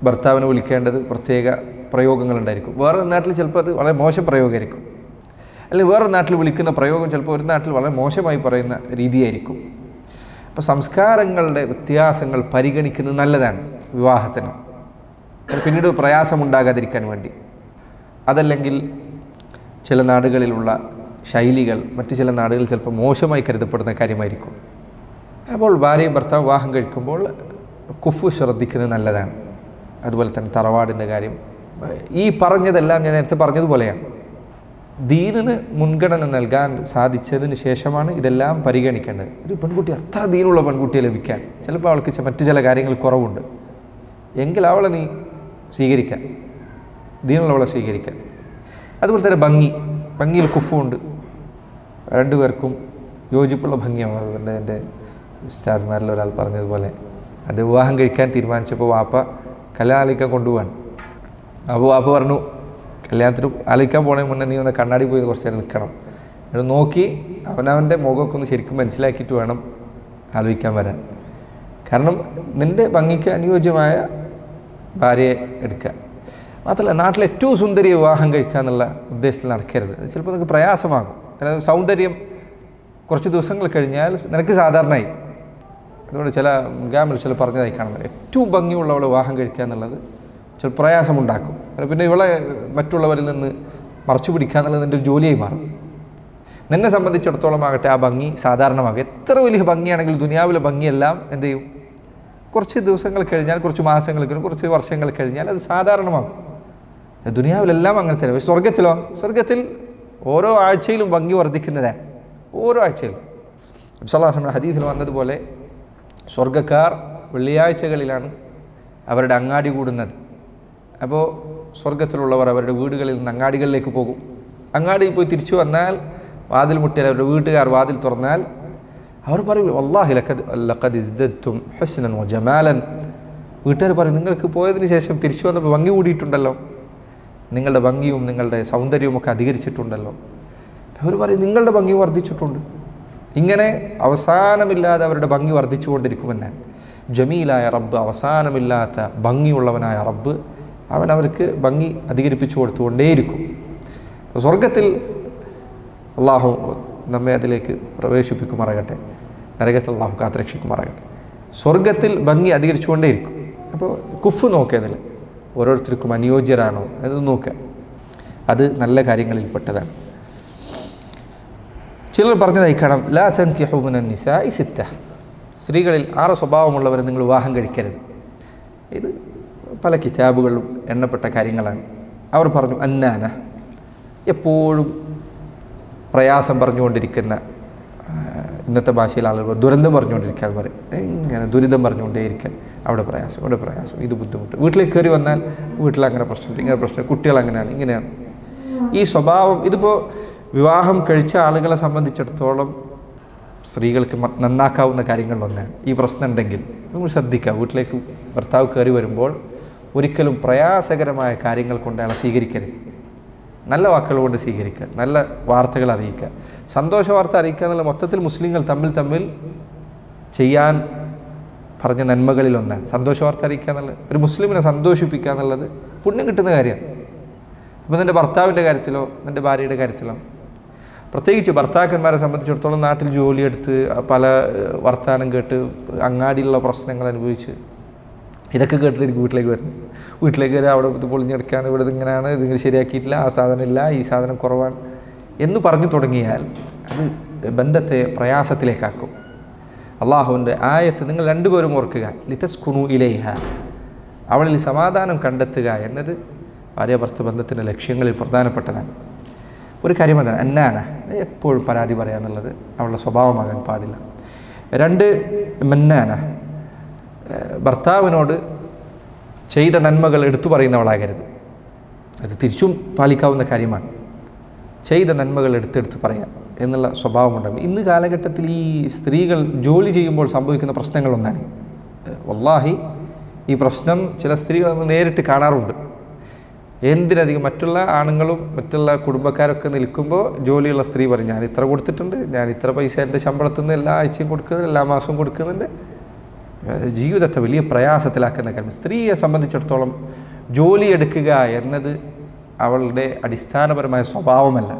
ഭർത്താവിനെ വിളിക്കേണ്ടത് പ്രത്യേക പ്രയോഗങ്ങളുണ്ടായിരിക്കും, വേറൊരു നാട്ടിൽ ചിലപ്പോൾ അത് വളരെ മോശം പ്രയോഗമായിരിക്കും. അല്ലെങ്കിൽ വേറൊരു നാട്ടിൽ വിളിക്കുന്ന പ്രയോഗം ചിലപ്പോൾ ഒരു നാട്ടിൽ വളരെ മോശമായി പറയുന്ന രീതിയായിരിക്കും. അപ്പോൾ സംസ്കാരങ്ങളുടെ വ്യത്യാസങ്ങൾ പരിഗണിക്കുന്നത് നല്ലതാണ് വിവാഹത്തിന്, പിന്നീട് പ്രയാസമുണ്ടാകാതിരിക്കാൻ വേണ്ടി. അതല്ലെങ്കിൽ ചില നാടുകളിലുള്ള ശൈലികൾ മറ്റു ചില നാടുകളിൽ ചിലപ്പോൾ മോശമായി കരുതപ്പെടുന്ന കാര്യമായിരിക്കും. അപ്പോൾ ഭാര്യയും ഭർത്താവ് വിവാഹം കഴിക്കുമ്പോൾ കുഫ് ശ്രദ്ധിക്കുന്നത് നല്ലതാണ്. അതുപോലെ തന്നെ തറവാടിൻ്റെ കാര്യം, ഈ പറഞ്ഞതെല്ലാം ഞാൻ നേരത്തെ പറഞ്ഞതുപോലെയാണ്. ദീനിന് മുൻഗണന നൽകാൻ സാധിച്ചതിന് ശേഷമാണ് ഇതെല്ലാം പരിഗണിക്കേണ്ടത്. ഒരു പെൺകുട്ടി അത്ര ദീനുള്ള പെൺകുട്ടിയെ ലഭിക്കാൻ ചിലപ്പോൾ അവൾക്ക് മറ്റു ചില കാര്യങ്ങൾ കുറവുണ്ട്, എങ്കിൽ അവളെ നീ സ്വീകരിക്കാൻ, ദീനുള്ളവളെ സ്വീകരിക്കാൻ. അതുപോലെ തന്നെ ഭംഗിയിൽ കുഫുണ്ട്, രണ്ടുപേർക്കും യോജിപ്പുള്ള ഭംഗിയാണ്. എൻ്റെ ഉസ്താദ്മാരിൽ ഒരാൾ പറഞ്ഞതുപോലെ, അത് വിവാഹം കഴിക്കാൻ തീരുമാനിച്ചപ്പോൾ വാപ്പ കല്യാണം ആലോചിക്കാൻ കൊണ്ടുപോകാൻ. അപ്പോൾ വാപ്പ പറഞ്ഞു, കല്യാണത്തിന് ആലോചിക്കാൻ പോണേ മുന്നേ നീ ഒന്ന് കണ്ണാടി പോയി കുറച്ച് നേരം നിൽക്കണം, അത് നോക്കി അവനവൻ്റെ മുഖമൊക്കെ ഒന്ന് ശരിക്കും മനസ്സിലാക്കിയിട്ട് വേണം ആലോചിക്കാൻ വരാൻ. കാരണം നിൻ്റെ ഭംഗിക്ക് അനുയോജ്യമായ ഭാര്യയെ എടുക്കുക. മാത്രമല്ല നാട്ടിലെ ഏറ്റവും സുന്ദരിയെ വിവാഹം കഴിക്കുക എന്നുള്ള ഉദ്ദേശത്തിൽ നടക്കരുത്. അത് ചിലപ്പോൾ നിങ്ങൾക്ക് പ്രയാസമാകും. കാരണം സൗന്ദര്യം കുറച്ച് ദിവസങ്ങൾ കഴിഞ്ഞാൽ നിനക്ക് സാധാരണയായി. അതുകൊണ്ട് ചില മുൻഗാമിൽ ചില പറഞ്ഞതായി കാണുന്നത് ഏറ്റവും ഭംഗിയുള്ളവളെ വിവാഹം കഴിക്കുക എന്നുള്ളത് ചില പ്രയാസമുണ്ടാക്കും. പിന്നെ ഇവളെ മറ്റുള്ളവരിൽ നിന്ന് മറച്ചു പിടിക്കുക എന്നുള്ളത് നിൻ്റെ ഒരു ജോലിയായി മാറും. നിന്നെ സംബന്ധിച്ചിടത്തോളം ആകട്ടെ ആ ഭംഗി സാധാരണമാകും. എത്ര വലിയ ഭംഗിയാണെങ്കിൽ ദുനിയാവിലെ ഭംഗിയെല്ലാം എന്ത് ചെയ്യും? കുറച്ച് ദിവസങ്ങൾ കഴിഞ്ഞാൽ, കുറച്ച് മാസങ്ങൾ കഴിഞ്ഞാൽ, കുറച്ച് വർഷങ്ങൾ കഴിഞ്ഞാൽ അത് സാധാരണമാകും. ദുനിയാവിലെല്ലാം അങ്ങനെ തന്നെ. സ്വർഗത്തിലോ? സ്വർഗത്തിൽ ഓരോ ആഴ്ചയിലും ഭംഗി വർദ്ധിക്കുന്നതാണ്. ഓരോ ആഴ്ചയിലും നമ്മുടെ ഹദീസിൽ വന്നതുപോലെ സ്വർഗ്ഗക്കാർ വെള്ളിയാഴ്ചകളിലാണ് അവരുടെ അങ്ങാടി കൂടുന്നത്. അപ്പോൾ സ്വർഗത്തിലുള്ളവർ അവരുടെ വീടുകളിൽ നിന്ന് അങ്ങാടികളിലേക്ക് പോകും. അങ്ങാടിയിൽ പോയി തിരിച്ചു വന്നാൽ വാതിൽ മുട്ടിയാൽ അവരുടെ വീട്ടുകാർ വാതിൽ തുറന്നാൽ അവർ പറയും വല്ലാഹി ലഖദ് ഇസ്ദദ്തും ഹുസ്നൻ വജമാലൻ. വീട്ടുകാർ പറയും നിങ്ങൾക്ക് പോയതിന് ശേഷം തിരിച്ചു വന്നപ്പോൾ ഭംഗി കൂടിയിട്ടുണ്ടല്ലോ, നിങ്ങളുടെ ഭംഗിയും നിങ്ങളുടെ സൗന്ദര്യവും ഒക്കെ അധികരിച്ചിട്ടുണ്ടല്ലോ. അവർ പറയും നിങ്ങളുടെ ഭംഗി വർദ്ധിച്ചിട്ടുണ്ട്. ഇങ്ങനെ അവസാനമില്ലാതെ അവരുടെ ഭംഗി വർദ്ധിച്ചുകൊണ്ടിരിക്കുമെന്നാണ്. ജമീലായ റബ്ബ്, അവസാനമില്ലാത്ത ഭംഗിയുള്ളവനായ റബ്ബ്, അവൻ അവർക്ക് ഭംഗി അധികരിപ്പിച്ചു കൊടുത്തുകൊണ്ടേയിരിക്കും. സ്വർഗത്തിൽ അള്ളാഹു നമ്മെ അതിലേക്ക് പ്രവേശിപ്പിക്കുമാറാകട്ടെ, നരകത്തിൽ അള്ളാഹു കാത്തുരക്ഷിക്കുമാറാകട്ടെ. സ്വർഗത്തിൽ ഭംഗി അധികരിച്ചുകൊണ്ടേയിരിക്കും. അപ്പോൾ കുഫ് നോക്കിയതിൽ ഓരോരുത്തർക്കും അനുയോജ്യരാണോ എന്ന് നോക്കുക. അത് നല്ല കാര്യങ്ങളിൽപ്പെട്ടതാണ്. ചിലർ പറഞ്ഞതായി കാണാം ലാ തൻകിഹു മിനൻ നിസാഇ സിത്ത, സ്ത്രീകളിൽ 6 സ്വഭാവമുള്ളവരെ നിങ്ങൾ വിവാഹം കഴിക്കരുത്. ഇത് പല കിതാബുകളിലും എണ്ണപ്പെട്ട കാര്യങ്ങളാണ്. അവർ പറഞ്ഞു അന്നാന, എപ്പോഴും പ്രയാസം പറഞ്ഞുകൊണ്ടിരിക്കുന്ന, ഇന്നത്തെ ഭാഷയിൽ ആളുകൾ ദുരന്തം പറഞ്ഞുകൊണ്ടിരിക്കുക എന്ന് പറയും. ഇങ്ങനെ ദുരിതം പറഞ്ഞുകൊണ്ടേയിരിക്കാൻ, അവിടെ പ്രയാസം, ഇവിടെ പ്രയാസം, ഇത് ബുദ്ധിമുട്ട്. വീട്ടിലേക്ക് കയറി വന്നാൽ വീട്ടിൽ അങ്ങനെ പ്രശ്നമുണ്ട്, ഇങ്ങനെ പ്രശ്നം, കുട്ടികൾ അങ്ങനെയാണ്, ഇങ്ങനെയാണ്. ഈ സ്വഭാവം ഇതിപ്പോൾ വിവാഹം കഴിച്ച ആളുകളെ സംബന്ധിച്ചിടത്തോളം സ്ത്രീകൾക്ക് നന്നാക്കാവുന്ന കാര്യങ്ങളിലൊന്നാണ്. ഈ പ്രശ്നം ഉണ്ടെങ്കിൽ നമ്മൾ ശ്രദ്ധിക്കുക. വീട്ടിലേക്ക് ഭർത്താവ് കയറി വരുമ്പോൾ ഒരിക്കലും പ്രയാസകരമായ കാര്യങ്ങൾ കൊണ്ട് അയാളെ സ്വീകരിക്കരുത്. നല്ല വാക്കുകൾ കൊണ്ട് സ്വീകരിക്കുക, നല്ല വാർത്തകൾ അറിയിക്കുക. സന്തോഷ വാർത്ത അറിയിക്കുക എന്നുള്ള മൊത്തത്തിൽ മുസ്ലിങ്ങൾ തമ്മിൽ ചെയ്യാൻ പറഞ്ഞ നന്മകളിലൊന്നാണ് സന്തോഷ വാർത്ത അറിയിക്കുക എന്നുള്ളത്. ഒരു മുസ്ലിമിനെ സന്തോഷിപ്പിക്കുക എന്നുള്ളത് പുണ്യം കിട്ടുന്ന കാര്യമാണ്. അപ്പോൾ നിൻ്റെ ഭർത്താവിൻ്റെ കാര്യത്തിലോ നിൻ്റെ ഭാര്യയുടെ കാര്യത്തിലോ, പ്രത്യേകിച്ച് ഭർത്താക്കന്മാരെ സംബന്ധിച്ചിടത്തോളം നാട്ടിൽ ജോലിയെടുത്ത് പല വർത്തമാനം കേട്ട് അങ്ങാടിയിലുള്ള പ്രശ്നങ്ങൾ അനുഭവിച്ച് ഇതൊക്കെ കേട്ടിട്ട് വീട്ടിലേക്ക് വരുന്നു. വീട്ടിലേക്ക് വരെ അവിടെ ഇത് പൊളിഞ്ഞെടുക്കുകയാണ്, ഇവിടെ ഇതിങ്ങനെയാണ്, ഇതിങ്ങനെ ശരിയാക്കിയിട്ടില്ല, ആ സാധനം ഇല്ല, ഈ സാധനം കുറവാണ് എന്ന് പറഞ്ഞു തുടങ്ങിയാൽ അത് ബന്ധത്തെ പ്രയാസത്തിലേക്കാക്കും. അള്ളാഹുവിൻ്റെ ആയത്ത് നിങ്ങൾ രണ്ടുപേരും ഓർക്കുക, ലിതസ്കുനു ഇലൈഹ, അവളിൽ സമാധാനം കണ്ടെത്തുക എന്നത് ഭാര്യ ഭർത്തൃ ബന്ധത്തിൻ്റെ ലക്ഷ്യങ്ങളിൽ പ്രധാനപ്പെട്ടതാണ്. ഒരു കാര്യം അതാണ് അന്നാന, എപ്പോഴും പരാതി പറയുക എന്നുള്ളത് അവളുടെ സ്വഭാവമാകാൻ പാടില്ല. 2 മന്നാന, ഭർത്താവിനോട് ചെയ്ത നന്മകൾ എടുത്തു പറയുന്നവളാകരുത്. അത് തിരിച്ചും പാലിക്കാവുന്ന കാര്യമാണ്. ചെയ്ത നന്മകൾ എടുത്തെടുത്ത് പറയാം എന്നുള്ള സ്വഭാവമുണ്ടാകും. ഇന്ന് കാലഘട്ടത്തിൽ ഈ സ്ത്രീകൾ ജോലി ചെയ്യുമ്പോൾ സംഭവിക്കുന്ന പ്രശ്നങ്ങളൊന്നാണ്. വല്ലാഹി ഈ പ്രശ്നം ചില സ്ത്രീകൾ നമ്മൾ നേരിട്ട് കാണാറുണ്ട്. എന്തിനധികം മറ്റുള്ള ആണുങ്ങളും മറ്റുള്ള കുടുംബക്കാരൊക്കെ നിൽക്കുമ്പോൾ ജോലിയുള്ള സ്ത്രീ പറയും ഞാൻ ഇത്ര കൊടുത്തിട്ടുണ്ട്, ഞാൻ ഇത്ര പൈസ എൻ്റെ ശമ്പളത്തിൽ നിന്ന് എല്ലാ ആഴ്ചയും കൊടുക്കുന്നുണ്ട്, എല്ലാ മാസവും കൊടുക്കുന്നുണ്ട്. ജീവിതത്തെ വലിയ പ്രയാസത്തിലാക്കുന്ന കാര്യം. സ്ത്രീയെ സംബന്ധിച്ചിടത്തോളം ജോലി എടുക്കുക എന്നത് അവളുടെ അടിസ്ഥാനപരമായ സ്വഭാവമല്ല.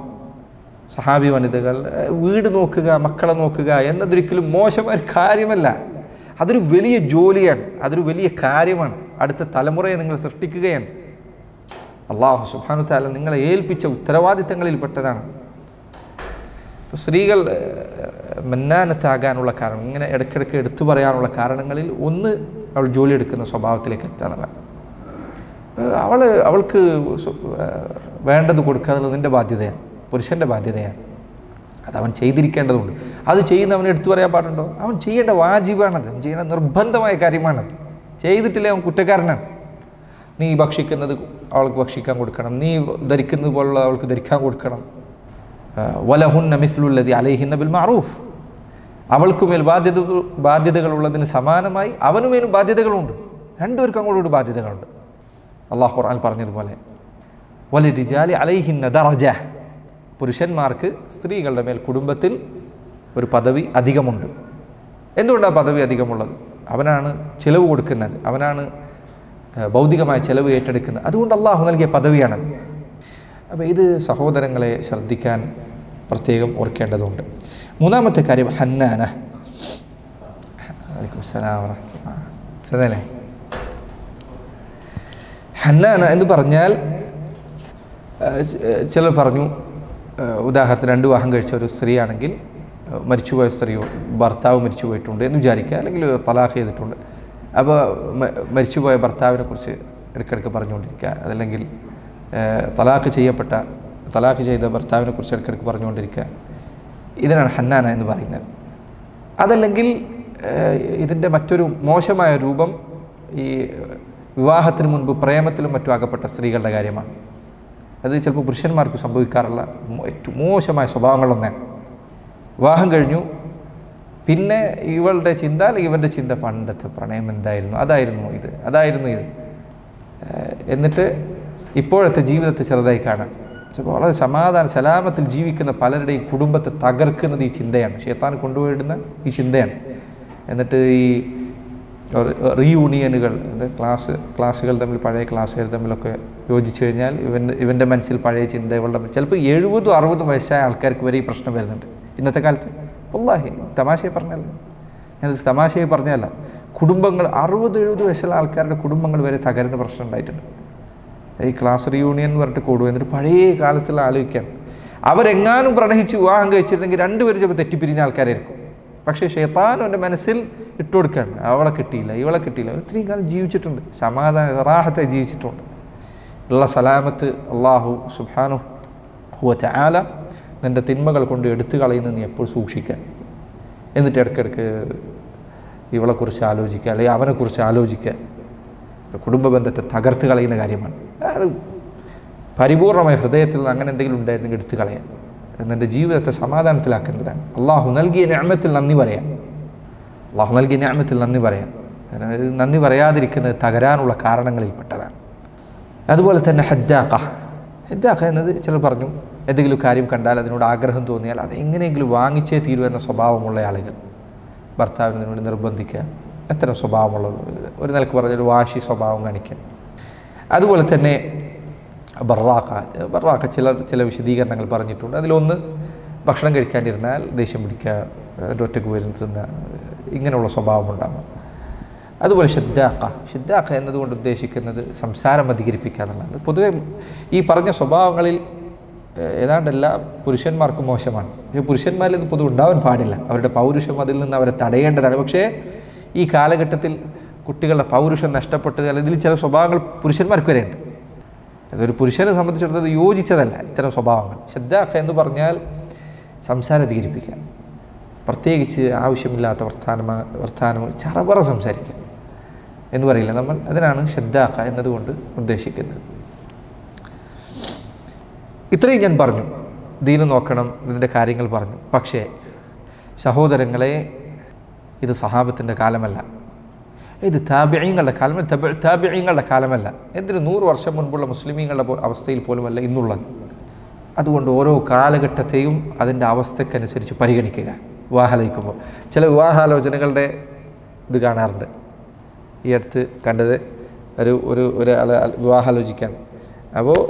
സഹാബി വനിതകൾ വീട് നോക്കുക, മക്കളെ നോക്കുക എന്നതൊരിക്കലും മോശമായ കാര്യമല്ല. അതൊരു വലിയ ജോലിയാണ്, അതൊരു വലിയ കാര്യമാണ്. അടുത്ത തലമുറയെ നിങ്ങൾ സൃഷ്ടിക്കുകയാണ്. അല്ലാഹു സുബ്ഹാനഹു തആല നിങ്ങളെ ഏൽപ്പിച്ച ഉത്തരവാദിത്തങ്ങളിൽപ്പെട്ടതാണ്. സ്ത്രീകൾ മന്നാനത്താകാനുള്ള കാരണം, ഇങ്ങനെ ഇടയ്ക്കിടയ്ക്ക് എടുത്തു പറയാനുള്ള കാരണങ്ങളിൽ ഒന്ന് അവൾ ജോലി എടുക്കുന്ന സ്വഭാവത്തിലേക്ക് എത്താന്നുള്ളതാണ്. അവൾക്ക് വേണ്ടത് കൊടുക്കുക എന്നുള്ളത് നിൻ്റെ ബാധ്യതയാണ്, പുരുഷൻ്റെ ബാധ്യതയാണ്. അത് അവൻ ചെയ്തിരിക്കേണ്ടതുണ്ട്. അത് ചെയ്യുന്നവനെ എടുത്തു പറയാൻ പാടുണ്ടോ? അവൻ ചെയ്യേണ്ട വാജിബാണത്, അവൻ ചെയ്യേണ്ട നിർബന്ധമായ കാര്യമാണത്. ചെയ്തിട്ടില്ലേ അവൻ കുറ്റക്കാരനാണ്. നീ ഭക്ഷിക്കുന്നത് അവൾക്ക് ഭക്ഷിക്കാൻ കൊടുക്കണം, നീ ധരിക്കുന്നത് പോലുള്ള അവൾക്ക് ധരിക്കാൻ കൊടുക്കണം. വലഹുന്ന മിസ്ലുല്ലദി അലൈഹിന്ന ബിൽ മഅറൂഫ്, അവൾക്കുമേൽ ബാധ്യതകളുള്ളതിന് സമാനമായി അവനുമേലും ബാധ്യതകളുണ്ട്. രണ്ടുപേർക്കും അങ്ങോട്ടോട് ബാധ്യതകളുണ്ട്. അല്ലാഹു ഖുർആനിൽ പറഞ്ഞതുപോലെ വലിരിജാലി അലൈഹിന്ന ദറജ, പുരുഷന്മാർക്ക് സ്ത്രീകളുടെ മേൽ കുടുംബത്തിൽ ഒരു പദവി അധികമുണ്ട്. എന്തുകൊണ്ടാണ് പദവി അധികമുള്ളത്? അവനാണ് ചിലവ് കൊടുക്കുന്നത്, അവനാണ് ഭൗതികമായ ചിലവ് ഏറ്റെടുക്കുന്നത്. അതുകൊണ്ട് അള്ളാഹു നൽകിയ പദവിയാണ്. അപ്പോൾ ഇത് സഹോദരങ്ങളെ ശ്രദ്ധിക്കാൻ പ്രത്യേകം ഓർക്കേണ്ടതുണ്ട്. മൂന്നാമത്തെ കാര്യം ഹന്നാന. അല്ലേ, ഹന്നാന എന്ന് പറഞ്ഞാൽ ചിലർ പറഞ്ഞു, ഉദാഹരണത്തിന് 2 വിവാഹം കഴിച്ച ഒരു സ്ത്രീയാണെങ്കിൽ, മരിച്ചുപോയ സ്ത്രീയോ ഭർത്താവ് മരിച്ചു പോയിട്ടുണ്ട് എന്ന് വിചാരിക്കുക, അല്ലെങ്കിൽ തലാഖ് ചെയ്തിട്ടുണ്ട്. അപ്പോൾ മരിച്ചുപോയ ഭർത്താവിനെ കുറിച്ച് ഇടയ്ക്കിടയ്ക്ക് പറഞ്ഞുകൊണ്ടിരിക്കുക, അതല്ലെങ്കിൽ തലാഖ് ചെയ്ത ഭർത്താവിനെ കുറിച്ച് ഇടയ്ക്കിടയ്ക്ക് പറഞ്ഞുകൊണ്ടിരിക്കുക. ഇതിനാണ് ഹന്നാന എന്ന് പറയുന്നത്. അതല്ലെങ്കിൽ ഇതിൻ്റെ മറ്റൊരു മോശമായ രൂപം ഈ വിവാഹത്തിന് മുൻപ് പ്രേമത്തിലും മറ്റും അകപ്പെട്ട സ്ത്രീകളുടെ കാര്യമാണ്. അത് ചിലപ്പോൾ പുരുഷന്മാർക്ക് സംഭവിക്കാറുള്ള ഏറ്റവും മോശമായ സ്വഭാവങ്ങളൊന്നാണ്. വിവാഹം കഴിഞ്ഞു, പിന്നെ ഇവളുടെ ചിന്ത അല്ലെങ്കിൽ ഇവൻ്റെ ചിന്ത പണ്ടത്തെ പ്രണയം എന്തായിരുന്നു, അതായിരുന്നു ഇത് എന്നിട്ട് ഇപ്പോഴത്തെ ജീവിതത്തെ ചെറുതായി കാണാം. വളരെ സലാമത്തിൽ ജീവിക്കുന്ന പലരുടെയും കുടുംബത്തെ തകർക്കുന്നത് ഈ ചിന്തയാണ്, ശൈത്താൻ കൊണ്ടുപോയിടുന്ന ഈ ചിന്തയാണ്. എന്നിട്ട് ഈ റീയൂണിയനുകൾ, ക്ലാസ്സുകൾ തമ്മിൽ, പഴയ ക്ലാസ്സുകൾ തമ്മിലൊക്കെ യോജിച്ചു കഴിഞ്ഞാൽ ഇവൻ്റെ മനസ്സിൽ പഴയ ചിന്ത, ഇവളുടെ ചിലപ്പോൾ 70-60 വയസ്സായ ആൾക്കാർക്ക് വരെ ഈ പ്രശ്നം വരുന്നുണ്ട് ഇന്നത്തെ കാലത്ത്. വല്ലാഹി തമാശയെ പറഞ്ഞല്ല, കുടുംബങ്ങൾ 60-70 വയസ്സുള്ള ആൾക്കാരുടെ കുടുംബങ്ങൾ വരെ തകരുന്ന പ്രശ്നം ഉണ്ടായിട്ടുണ്ട്. ഈ ക്ലാസ് റീയൂണിയൻ എന്ന് പറഞ്ഞിട്ട് കൂടുക, എന്നിട്ട് പഴയ കാലത്തുള്ള ആലോചിക്കാൻ. അവരെങ്ങാനും പ്രണയിച്ച് വിവാഹം കഴിച്ചിരുന്നെങ്കിൽ 2 പേരും ചിലപ്പോൾ തെറ്റിപ്പിരിഞ്ഞ ആൾക്കാരായിരിക്കും. പക്ഷേ ശൈത്താൻ അവൻ്റെ മനസ്സിൽ ഇട്ടുകൊടുക്കുകയാണ്, അവളെ കിട്ടിയില്ല, ഇവളെ കിട്ടിയില്ല. ഇത്രയും കാലം ജീവിച്ചിട്ടുണ്ട്, റാഹത്തെ ജീവിച്ചിട്ടുണ്ട്. ഉള്ള സലാമത്ത് അള്ളാഹു സുബ്ഹാനഹു വ തആല നിൻ്റെ തിന്മകൾ കൊണ്ട് എടുത്തു കളയുന്നത് നീ എപ്പോൾ സൂക്ഷിക്കുക. എന്നിട്ട് ഇടയ്ക്കിടയ്ക്ക് ഇവളെക്കുറിച്ച് ആലോചിക്കുക, അല്ലെങ്കിൽ അവനെക്കുറിച്ച് ആലോചിക്കുക. കുടുംബ ബന്ധത്തെ തകർത്ത് കളയുന്ന കാര്യമാണ്. പരിപൂർണമായ ഹൃദയത്തിൽ നിന്ന് അങ്ങനെ എന്തെങ്കിലും ഉണ്ടായിരുന്നെങ്കിൽ എടുത്തു കളയാൻ, നിൻ്റെ ജീവിതത്തെ സമാധാനത്തിലാക്കുന്നതാണ്. അള്ളാഹു നൽകിയ നിഅമത്തിൽ നന്ദി പറയാം. നന്ദി പറയാതിരിക്കുന്നത് തകരാനുള്ള കാരണങ്ങളിൽപ്പെട്ടതാണ്. അതുപോലെ തന്നെ ഹദ്ദാഖ എന്നത് ചിലർ പറഞ്ഞു, എന്തെങ്കിലും കാര്യം കണ്ടാൽ അതിനോട് ആഗ്രഹം തോന്നിയാൽ അത് എങ്ങനെയെങ്കിലും വാങ്ങിച്ചേ തീരൂ എന്ന സ്വഭാവമുള്ള ആളുകൾ, ഭർത്താവിനെ വേണ്ടി നിർബന്ധിക്കുക, അത്തരം സ്വഭാവമുള്ളത്, ഒരു നിലക്ക് പറഞ്ഞൊരു വാശി സ്വഭാവം കാണിക്കാൻ. അതുപോലെ തന്നെ ബറാഖ ചില വിശദീകരണങ്ങൾ പറഞ്ഞിട്ടുണ്ട്. അതിലൊന്ന്, ഭക്ഷണം കഴിക്കാനിരുന്നാൽ ദേഷ്യം പിടിക്കുക, ഒറ്റയ്ക്ക് വരുന്ന തിന്നുക, ഇങ്ങനെയുള്ള സ്വഭാവം ഉണ്ടാകും. അതുപോലെ ഷിദ്ദാഖ എന്നതുകൊണ്ട് ഉദ്ദേശിക്കുന്നത് സംസാരം അധികരിപ്പിക്കുക എന്നുള്ളത്. പൊതുവെ ഈ പറഞ്ഞ സ്വഭാവങ്ങളിൽ ഏതാണ്ടെല്ലാം പുരുഷന്മാർക്ക് മോശമാണ്. പക്ഷേ പുരുഷന്മാരിൽ ഇത് പൊതുവെ ഉണ്ടാവാൻ പാടില്ല. അവരുടെ പൗരുഷം അതിൽ നിന്ന് അവരെ തടയേണ്ടതാണ്. പക്ഷേ ഈ കാലഘട്ടത്തിൽ കുട്ടികളുടെ പൗരുഷം നഷ്ടപ്പെട്ടത്, അല്ലെങ്കിൽ ഇതിൽ ചില സ്വഭാവങ്ങൾ പുരുഷന്മാർക്ക് വരെയുണ്ട്. അതൊരു പുരുഷനെ സംബന്ധിച്ചിടത്തോളം യോജിച്ചതല്ല ഇത്തരം സ്വഭാവങ്ങൾ. ഷിദ്ദാഖ എന്ന് പറഞ്ഞാൽ സംസാരം അധികരിപ്പിക്കുക, പ്രത്യേകിച്ച് ആവശ്യമില്ലാത്ത വർത്തമാനം ചറപറ സംസാരിക്കുക എന്ന് പറയില്ല നമ്മൾ, അതിനാണ് ഷിദ്ദാഖ എന്നതുകൊണ്ട് ഉദ്ദേശിക്കുന്നത്. ഇത്രയും ഞാൻ പറഞ്ഞു, ദീന് നോക്കണം, ഇതിൻ്റെ കാര്യങ്ങൾ പറഞ്ഞു. പക്ഷേ സഹോദരങ്ങളെ, ഇത് സഹാബത്തിൻ്റെ കാലമല്ല, ഇത് താബിഈങ്ങളുടെ കാലമല്ല. എന്തിന് 100 വർഷം മുൻപുള്ള മുസ്ലിമീങ്ങളുടെ അവസ്ഥയിൽ പോലുമല്ല ഇന്നുള്ളത്. അതുകൊണ്ട് ഓരോ കാലഘട്ടത്തെയും അതിൻ്റെ അവസ്ഥക്കനുസരിച്ച് പരിഗണിക്കുക. വിവാഹാലോചിക്കുമ്പോൾ ചില വിവാഹാലോചനകളുടെ ഇത് കാണാറുണ്ട്. ഈ അടുത്ത് കണ്ടത്, ഒരു വിവാഹാലോചിക്കാൻ, അപ്പോൾ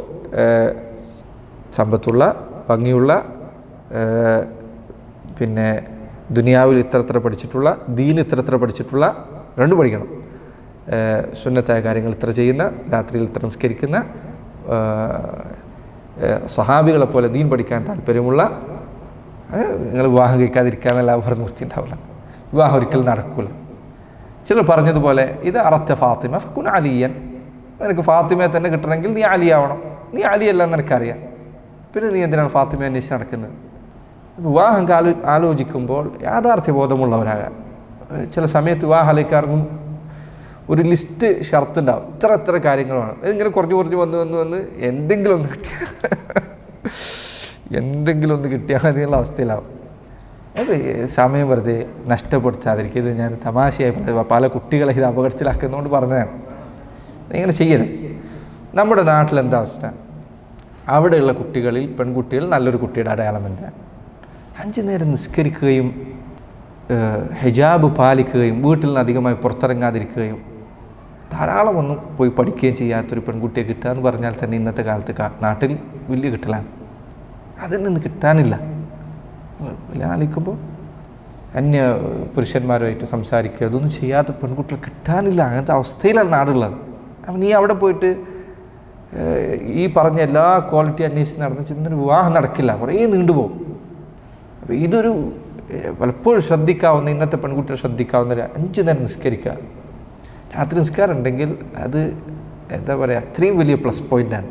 സമ്പത്തുള്ള, ഭംഗിയുള്ള, പിന്നെ ദുനിയാവിൽ ഇത്ര പഠിച്ചിട്ടുള്ള, ദീൻ ഇത്ര പഠിച്ചിട്ടുള്ള, 2 പഠിക്കണം, സുന്നത്തായ കാര്യങ്ങൾ ഇത്ര ചെയ്യുന്ന, രാത്രിയിൽ ഇത്ര നിസ്കരിക്കുന്ന, സഹാബികളെ പോലെ ദീൻ പഠിക്കാൻ താല്പര്യമുള്ള, നിങ്ങൾ വിവാഹം കഴിക്കാതിരിക്കാന്നല്ല പറഞ്ഞ് നിർത്തിയിട്ടുണ്ടാവില്ല. വിവാഹം ഒരിക്കലും നടക്കില്ല. ചിലർ പറഞ്ഞതുപോലെ, ഇത് അറത്ത ഫാത്തിമ ഫകുൻ അലിയൻ, നിനക്ക് ഫാത്തിമയെ തന്നെ കിട്ടണമെങ്കിൽ നീ അലിയാവണം, നീ അലിയല്ല നിനക്കറിയാം, പിന്നെ നീ എന്തിനാണ് ഫാത്തിമയെ അന്വേഷിച്ച് നടക്കുന്നത്? വിവാഹം ആലോചിക്കുമ്പോൾ യാഥാർത്ഥ്യബോധമുള്ളവരാകാം. ചില സമയത്ത് വിവാഹാലോചിക്കാർക്കും ഒരു ലിസ്റ്റ് ഷർത്ത് ഉണ്ടാവും, ഇത്ര കാര്യങ്ങളാണ്. ഇതിങ്ങനെ കുറഞ്ഞ് വന്ന് എന്തെങ്കിലും ഒന്ന് കിട്ടിയാൽ മതിയുള്ള അവസ്ഥയിലാവും. അപ്പോൾ സമയം വെറുതെ നഷ്ടപ്പെടുത്താതിരിക്കും. ഇത് ഞാൻ തമാശയായി പറഞ്ഞത്, പല കുട്ടികളെ ഇത് അപകടത്തിലാക്കുന്നതുകൊണ്ട് പറഞ്ഞതാണ്. ഇങ്ങനെ ചെയ്യരുത്. നമ്മുടെ നാട്ടിലെന്താ അവസ്ഥ? അവിടെയുള്ള കുട്ടികളിൽ പെൺകുട്ടികൾ നല്ലൊരു കുട്ടിയുടെ അടയാളം എന്താണ്? 5 നേരം നിസ്കരിക്കുകയും ഹിജാബ് പാലിക്കുകയും വീട്ടിൽ നിന്ന് അധികമായി പുറത്തിറങ്ങാതിരിക്കുകയും ധാരാളം ഒന്നും പോയി പഠിക്കുകയും ചെയ്യാത്തൊരു പെൺകുട്ടിയെ കിട്ടുക എന്ന് പറഞ്ഞാൽ തന്നെ ഇന്നത്തെ കാലത്ത് നാട്ടിൽ വലിയ കിട്ടലാണ്. അതിൽ കിട്ടാനില്ല. ആലോചിക്കുമ്പോൾ അന്യ പുരുഷന്മാരുമായിട്ട് സംസാരിക്കുക, അതൊന്നും ചെയ്യാത്ത പെൺകുട്ടികൾ കിട്ടാനില്ല. അങ്ങനത്തെ അവസ്ഥയിലാണ് നാടുള്ളത്. അപ്പം നീ അവിടെ പോയിട്ട് ഈ പറഞ്ഞ എല്ലാ ക്വാളിറ്റി അന്വേഷിച്ച് നടന്ന് ചെന്നൊരു വിവാഹം നടക്കില്ല, കുറേ നീണ്ടുപോകും. അപ്പോൾ ഇതൊരു പലപ്പോഴും ശ്രദ്ധിക്കാവുന്ന, ഇന്നത്തെ പെൺകുട്ടികൾ ശ്രദ്ധിക്കാവുന്ന 5 നേരം നിസ്കരിക്കുക. രാത്രി നിസ്കാരം ഉണ്ടെങ്കിൽ അത് എന്താ പറയുക, അത്രയും വലിയ പ്ലസ് പോയിൻ്റാണ്.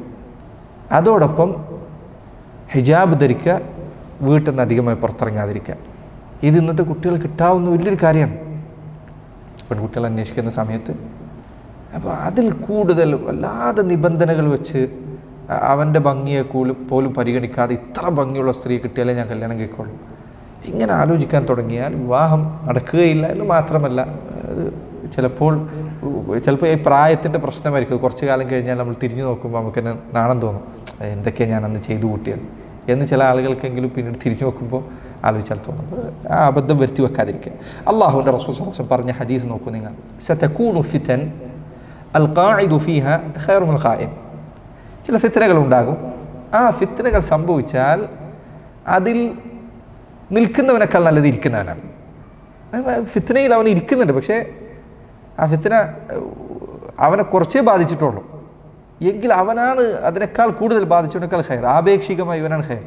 അതോടൊപ്പം ഹിജാബ് ധരിക്കുക, വീട്ടിൽ നിന്ന് അധികമായി പുറത്തിറങ്ങാതിരിക്കുക. ഇത് ഇന്നത്തെ കുട്ടികൾ കിട്ടാവുന്ന വലിയൊരു കാര്യമാണ് പെൺകുട്ടികൾ അന്വേഷിക്കുന്ന സമയത്ത്. അപ്പോൾ അതിൽ കൂടുതൽ വല്ലാതെ നിബന്ധനകൾ വെച്ച് അവൻ്റെ ഭംഗിയെ പോലും പരിഗണിക്കാതെ ഇത്ര ഭംഗിയുള്ള സ്ത്രീയെ കിട്ടിയാലേ ഞാൻ കല്യാണം കഴിക്കുള്ളൂ, ഇങ്ങനെ ആലോചിക്കാൻ തുടങ്ങിയാൽ വിവാഹം നടക്കുകയില്ല എന്ന് മാത്രമല്ല, അത് ചിലപ്പോൾ ഈ പ്രായത്തിൻ്റെ പ്രശ്നമായിരിക്കും. കുറച്ച് കാലം കഴിഞ്ഞാൽ നമ്മൾ തിരിഞ്ഞു നോക്കുമ്പോൾ നമുക്ക് തന്നെ നാണം തോന്നും, എന്തൊക്കെയാണ് ഞാൻ അന്ന് ചെയ്തു കൂട്ടിയത് എന്ന് ചില ആളുകൾക്കെങ്കിലും പിന്നീട് തിരിഞ്ഞു നോക്കുമ്പോൾ ആലോചിച്ചാൽ തോന്നും. ആ അബദ്ധം വരുത്തി വെക്കാതിരിക്കുക. അള്ളാഹുവിൻ്റെ റസൂൽ സല്ലല്ലാഹു അലൈഹി വസല്ലം പറഞ്ഞ ഹദീസ് നോക്കൂ നിങ്ങൾ. സതകൂനു ഫിതൻ അൽ ഖാഇദു ഫീഹ ഖൈറു മിനൽ ഖായിം. ചില ഫിത്നകൾ ഉണ്ടാകും. ആ ഫിത്നകൾ സംഭവിച്ചാൽ അതിൽ നിൽക്കുന്നവനേക്കാൾ നല്ലത് ഇരിക്കുന്നവനാണ്. ഫിത്നയിൽ അവൻ ഇരിക്കുന്നുണ്ട്, പക്ഷേ ആ ഫിത്ന അവനെ കുറച്ചേ ബാധിച്ചിട്ടുള്ളൂ. എങ്കിൽ അവനാണ് അതിനേക്കാൾ കൂടുതൽ ബാധിച്ചവനേക്കാൾ ഖൈർ, ആപേക്ഷികമായി ഇവനാണ് ഖൈർ.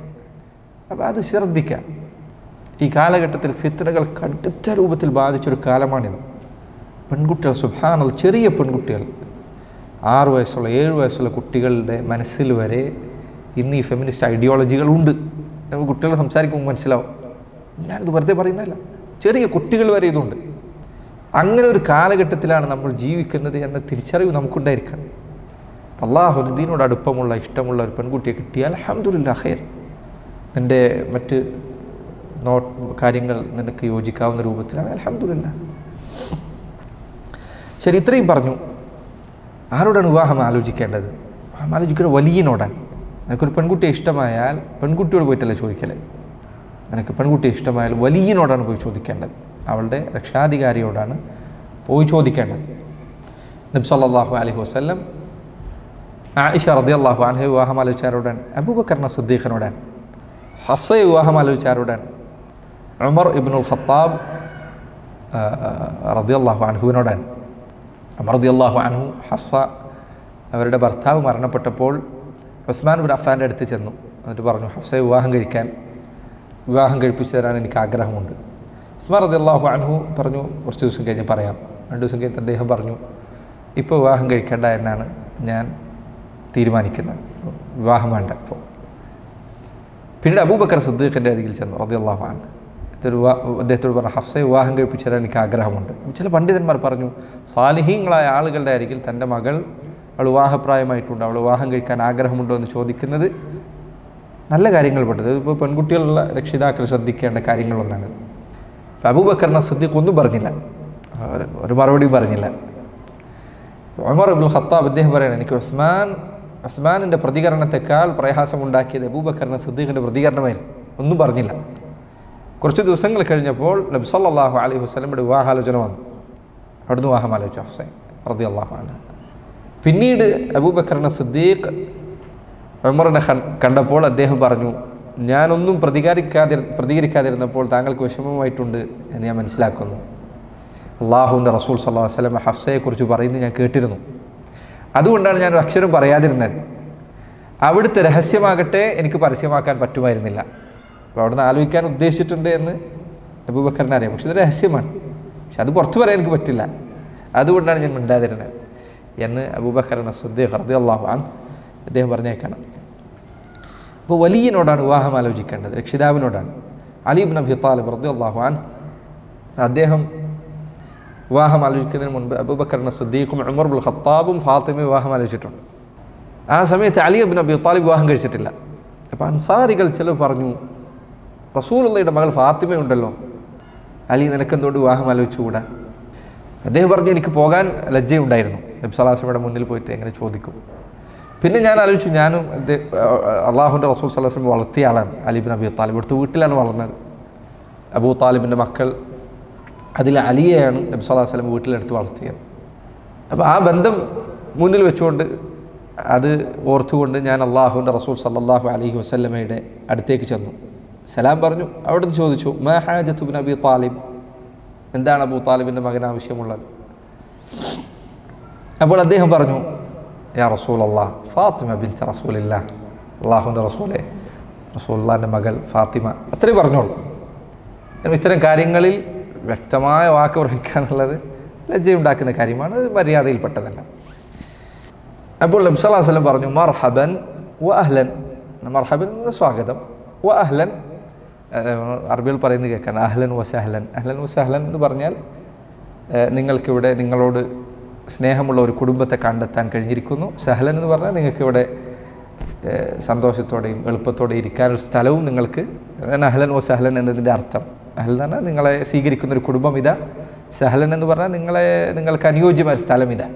അപ്പോൾ അത് ശ്രദ്ധിക്കാം. ഈ കാലഘട്ടത്തിൽ ഫിത്നകൾ കടുത്ത രൂപത്തിൽ ബാധിച്ചൊരു കാലമാണിത്. പെൺകുട്ടികൾ, സുബ്ഹാനല്ലാഹ്, ചെറിയ പെൺകുട്ടികൾ, 6 വയസ്സുള്ള 7 വയസ്സുള്ള കുട്ടികളുടെ മനസ്സിൽ വരെ ഇന്ന് ഈ ഫെമിനിസ്റ്റ് ഐഡിയോളജികളുണ്ട്. നമുക്ക് കുട്ടികളെ സംസാരിക്കുമ്പോൾ മനസ്സിലാവും. ഞാനിത് വെറുതെ പറയുന്നതല്ല, ചെറിയ കുട്ടികൾ വരെ ഇതുണ്ട്. അങ്ങനെ ഒരു കാലഘട്ടത്തിലാണ് നമ്മൾ ജീവിക്കുന്നത് എന്ന തിരിച്ചറിവ് നമുക്കുണ്ടായിരിക്കണം. അല്ലാഹുവിനോട് അടുപ്പമുള്ള, ഇഷ്ടമുള്ള ഒരു പെൺകുട്ടിയെ കിട്ടിയാൽ അൽഹംദുലില്ലാഹ് ഖൈർ. നിൻ്റെ മറ്റ് കാര്യങ്ങൾ നിനക്ക് യോജിക്കാവുന്ന രൂപത്തിലാണ്, അൽഹംദുലില്ലാഹ്. ശരി, ഇത്രയും പറഞ്ഞു. ആരോടാണ് വിവാഹം ആലോചിക്കേണ്ടത്? ആലോചിക്കേണ്ടത് വലിയനോടാണ്. നിനക്കൊരു പെൺകുട്ടിയെ ഇഷ്ടമായാൽ പെൺകുട്ടിയോട് പോയിട്ടല്ല ചോദിക്കല്. നിനക്ക് പെൺകുട്ടിയെ ഇഷ്ടമായാൽ വലിയനോടാണ് പോയി ചോദിക്കേണ്ടത്. അവളുടെ രക്ഷാധികാരിയോടാണ് പോയി ചോദിക്കേണ്ടത്. നബി സല്ലല്ലാഹു അലൈഹി വസല്ലം ആയിഷ റളിയല്ലാഹു അൻഹ വിവാഹം ആലോചിച്ചാരോടാണ്? അബൂബക്കർ സിദ്ദീഖിനോടാണ്. ഹഫ്സയെ വിവാഹം ആലോചിച്ചാരോടാണ്? ഉമർ ഇബ്നുൽ ഖത്താബ് റളിയല്ലാഹു അൻഹുവിനോടാണ്. ഉമർ റളിയല്ലാഹു അൻഹു ഹഫ്സ അവരുടെ ഭർത്താവ് മരണപ്പെട്ടപ്പോൾ ഉസ്മാൻ ബിൻ അഫ്ഫാൻ്റെ അടുത്ത് ചെന്നു. എന്നിട്ട് പറഞ്ഞു, ഹഫ്സയെ വിവാഹം കഴിപ്പിച്ചു തരാൻ എനിക്ക് ആഗ്രഹമുണ്ട്. ഉസ്മാൻ റളിയല്ലാഹു അൻഹു പറഞ്ഞു, കുറച്ച് ദിവസം കഴിഞ്ഞ് പറയാം. 2 ദിവസം കഴിഞ്ഞിട്ട് അദ്ദേഹം പറഞ്ഞു, ഇപ്പോൾ വിവാഹം കഴിക്കേണ്ട എന്നാണ് ഞാൻ തീരുമാനിക്കുന്നത്, വിവാഹം വേണ്ട ഇപ്പോൾ. പിന്നീട് അബൂബക്കർ സിദ്ദീഖിൻ്റെ അരികിൽ ചെന്നു റളിയല്ലാഹു അൻഹു. അദ്ദേഹത്തോട് പറഞ്ഞു, ഹഫ്സയെ വിവാഹം കഴിപ്പിച്ചു തരാൻ എനിക്ക് ആഗ്രഹമുണ്ട്. ചില പണ്ഡിതന്മാർ പറഞ്ഞു, സാലിഹീങ്ങളായ ആളുകളുടെ അരികിൽ തൻ്റെ മകൾ, അവൾ വിവാഹപ്രായമായിട്ടുണ്ട്, അവൾ വിവാഹം കഴിക്കാൻ ആഗ്രഹമുണ്ടോ എന്ന് ചോദിക്കുന്നത് നല്ല കാര്യങ്ങൾ പെട്ടത്. ഇപ്പോൾ പെൺകുട്ടികളുള്ള രക്ഷിതാക്കൾ ശ്രദ്ധിക്കേണ്ട കാര്യങ്ങളൊന്നാണ്. അബൂബക്കർ സിദ്ദീഖ് ഒന്നും പറഞ്ഞില്ല, ഒരു മറുപടിയും പറഞ്ഞില്ല. ഉമർ ഇബ്നുൽ ഖത്താബ് അദ്ദേഹം പറയുന്നത്, എനിക്ക് ഉസ്മാനിൻ്റെ പ്രതികരണത്തെക്കാൾ പ്രയാസമുണ്ടാക്കിയത് അബൂബക്കർ സിദ്ദീഖിൻ്റെ പ്രതികരണമായിരുന്നു. ഒന്നും പറഞ്ഞില്ല. കുറച്ച് ദിവസങ്ങൾ കഴിഞ്ഞപ്പോൾ നബി സല്ലല്ലാഹു അലൈഹി വസല്ലമയുടെ വിവാഹാലോചന വന്നു. അവിടുന്ന് വിവാഹം ആലോചിച്ചു ഹഫ്സ റളിയല്ലാഹു അൻഹ. പിന്നീട് അബൂബക്കർ സിദ്ദീഖ് ഉമറിനെ കണ്ടപ്പോൾ അദ്ദേഹം പറഞ്ഞു, ഞാനൊന്നും പ്രതികരിക്കാതിരുന്നപ്പോൾ താങ്കൾക്ക് വിഷമമായിട്ടുണ്ട് എന്ന് ഞാൻ മനസ്സിലാക്കുന്നു. അള്ളാഹുവിൻ്റെ റസൂൽ സല്ലല്ലാഹു അലൈഹി വസല്ലം ഹഫ്സയെക്കുറിച്ച് പറയുന്നത് ഞാൻ കേട്ടിരുന്നു. അതുകൊണ്ടാണ് ഞാനൊരു അക്ഷരം പറയാതിരുന്നത്. അവിടുത്തെ രഹസ്യമാകട്ടെ എനിക്ക് പരസ്യമാക്കാൻ പറ്റുമായിരുന്നില്ല. അപ്പോൾ അവിടുന്ന് ആലോചിക്കാൻ ഉദ്ദേശിച്ചിട്ടുണ്ട് എന്ന് അബൂബക്കറിനെ അറിയാം, പക്ഷെ ഇത് രഹസ്യമാണ്, പക്ഷെ അത് പുറത്തു പറയാൻ എനിക്ക് പറ്റില്ല, അതുകൊണ്ടാണ് ഞാൻ മിണ്ടാതിരുന്നത് എന്ന് അബൂബക്കർ സിദ്ദീഖ് റളിയല്ലാഹു അൻഹു അദ്ദേഹം പറഞ്ഞേക്കണം. അപ്പോൾ വലിയനോടാണ് വിവാഹം ആലോചിക്കേണ്ടത്, രക്ഷിതാവിനോടാണ്. അലി ഇബ്നു അബീ ത്വാലിബ് റളിയല്ലാഹു അൻഹു അദ്ദേഹം വിവാഹം ആലോചിക്കുന്നതിന് മുൻപ് അബൂബക്കർ സിദ്ദീഖും ഉമർ ഇബ്നുൽ ഖത്താബും ഫാത്തിമയും വിവാഹം ആലോചിച്ചിട്ടുണ്ട്. ആ സമയത്ത് അലി ഇബ്നു അബീ ത്വാലിബ് വിവാഹം കഴിച്ചിട്ടില്ല. അപ്പോൾ അൻസാരികൾ ചിലർ പറഞ്ഞു, റസൂലുള്ളാഹിയുടെ മകൾ ഫാത്തിമയുണ്ടല്ലോ, അലി നിനക്കെന്തുകൊണ്ട് വിവാഹം ആലോചിച്ചുകൂടാ? അദ്ദേഹം പറഞ്ഞു, എനിക്ക് പോകാൻ ലജ്ജയുണ്ടായിരുന്നു, നബി സല്ലല്ലാഹു അലൈഹി വസല്ലമയുടെ മുന്നിൽ പോയിട്ട് എങ്ങനെ ചോദിക്കും. പിന്നെ ഞാൻ ആലോചിച്ചു, ഞാനും അള്ളാഹുവിൻ്റെ റസൂൽ സല്ലല്ലാഹു അലൈഹി വസല്ലം വളർത്തിയ ആളാണ് അലി ഇബ്നു അബി താലിബ്. ഇവിടുത്തെ വീട്ടിലാണ് വളർന്നത്. അബൂ താലിബിൻ്റെ മക്കൾ അതിൽ അലിയെയാണ് നബി സല്ലല്ലാഹു അലൈഹി വസല്ലം വീട്ടിലെടുത്ത് വളർത്തിയത്. അപ്പോൾ ആ ബന്ധം മുന്നിൽ വെച്ചുകൊണ്ട് അത് ഓർത്തുകൊണ്ട് ഞാൻ അള്ളാഹുവിൻ്റെ റസൂൽ സല്ലല്ലാഹു അലൈഹി വസല്ലമയുടെ അടുത്തേക്ക് ചെന്നു, സലാം പറഞ്ഞു. അവിടെ നിന്ന് ചോദിച്ചു, മാ ഹാജത്തു ഇബ്നു അബി താലിബ്, എന്താണ് അബൂ താലിബിൻ്റെ മകന് ആവശ്യമുള്ളത്? അപ്പോൾ അദ്ദേഹം പറഞ്ഞു, യാ റസൂലല്ലാഹ് ഫാത്തിമ ബിൻത് റസൂലില്ലാഹ്, അള്ളാഹുവിൻ്റെ റസൂലുള്ളാഹിൻ്റെ മകൾ ഫാത്തിമ, അത്രയും പറഞ്ഞോളൂ. ഇത്തരം കാര്യങ്ങളിൽ വ്യക്തമായ വാക്ക് പ്രയോഗിക്കുക എന്നുള്ളത് ലജ്ജയുണ്ടാക്കുന്ന കാര്യമാണ്, അത് മര്യാദയിൽപ്പെട്ടതല്ല. അപ്പോൾ നബി സല്ലല്ലാഹു അലൈഹി വസല്ലം പറഞ്ഞു, മർഹബൻ വ അഹ്ലൻ, മർഹബൻ സ്വാഗതം, വ അഹ്ലൻ അറബിയിൽ പറയുന്നത് കേൾക്കാൻ, അഹ്ലൻ വ സഹ്ലൻ. അഹ്ലൻ വ സഹ്ലൻ എന്ന് പറഞ്ഞാൽ നിങ്ങൾക്കിവിടെ നിങ്ങളോട് സ്നേഹമുള്ള ഒരു കുടുംബത്തെ കണ്ടെത്താൻ കഴിഞ്ഞിരിക്കുന്നു. സഹ്ലൻ എന്ന് പറഞ്ഞാൽ നിങ്ങൾക്കിവിടെ സന്തോഷത്തോടെയും എളുപ്പത്തോടെയും ഇരിക്കാനൊരു സ്ഥലവും നിങ്ങൾക്ക്, അഹ്ലൻ വ സഹ്ലൻ എന്നതിൻ്റെ അർത്ഥം. അഹ്ലൻ എന്ന് പറഞ്ഞാൽ നിങ്ങളെ സ്വീകരിക്കുന്നൊരു കുടുംബം ഇതാ, സഹ്ലൻ എന്ന് പറഞ്ഞാൽ നിങ്ങൾക്ക് അനുയോജ്യമായ സ്ഥലം ഇതാ.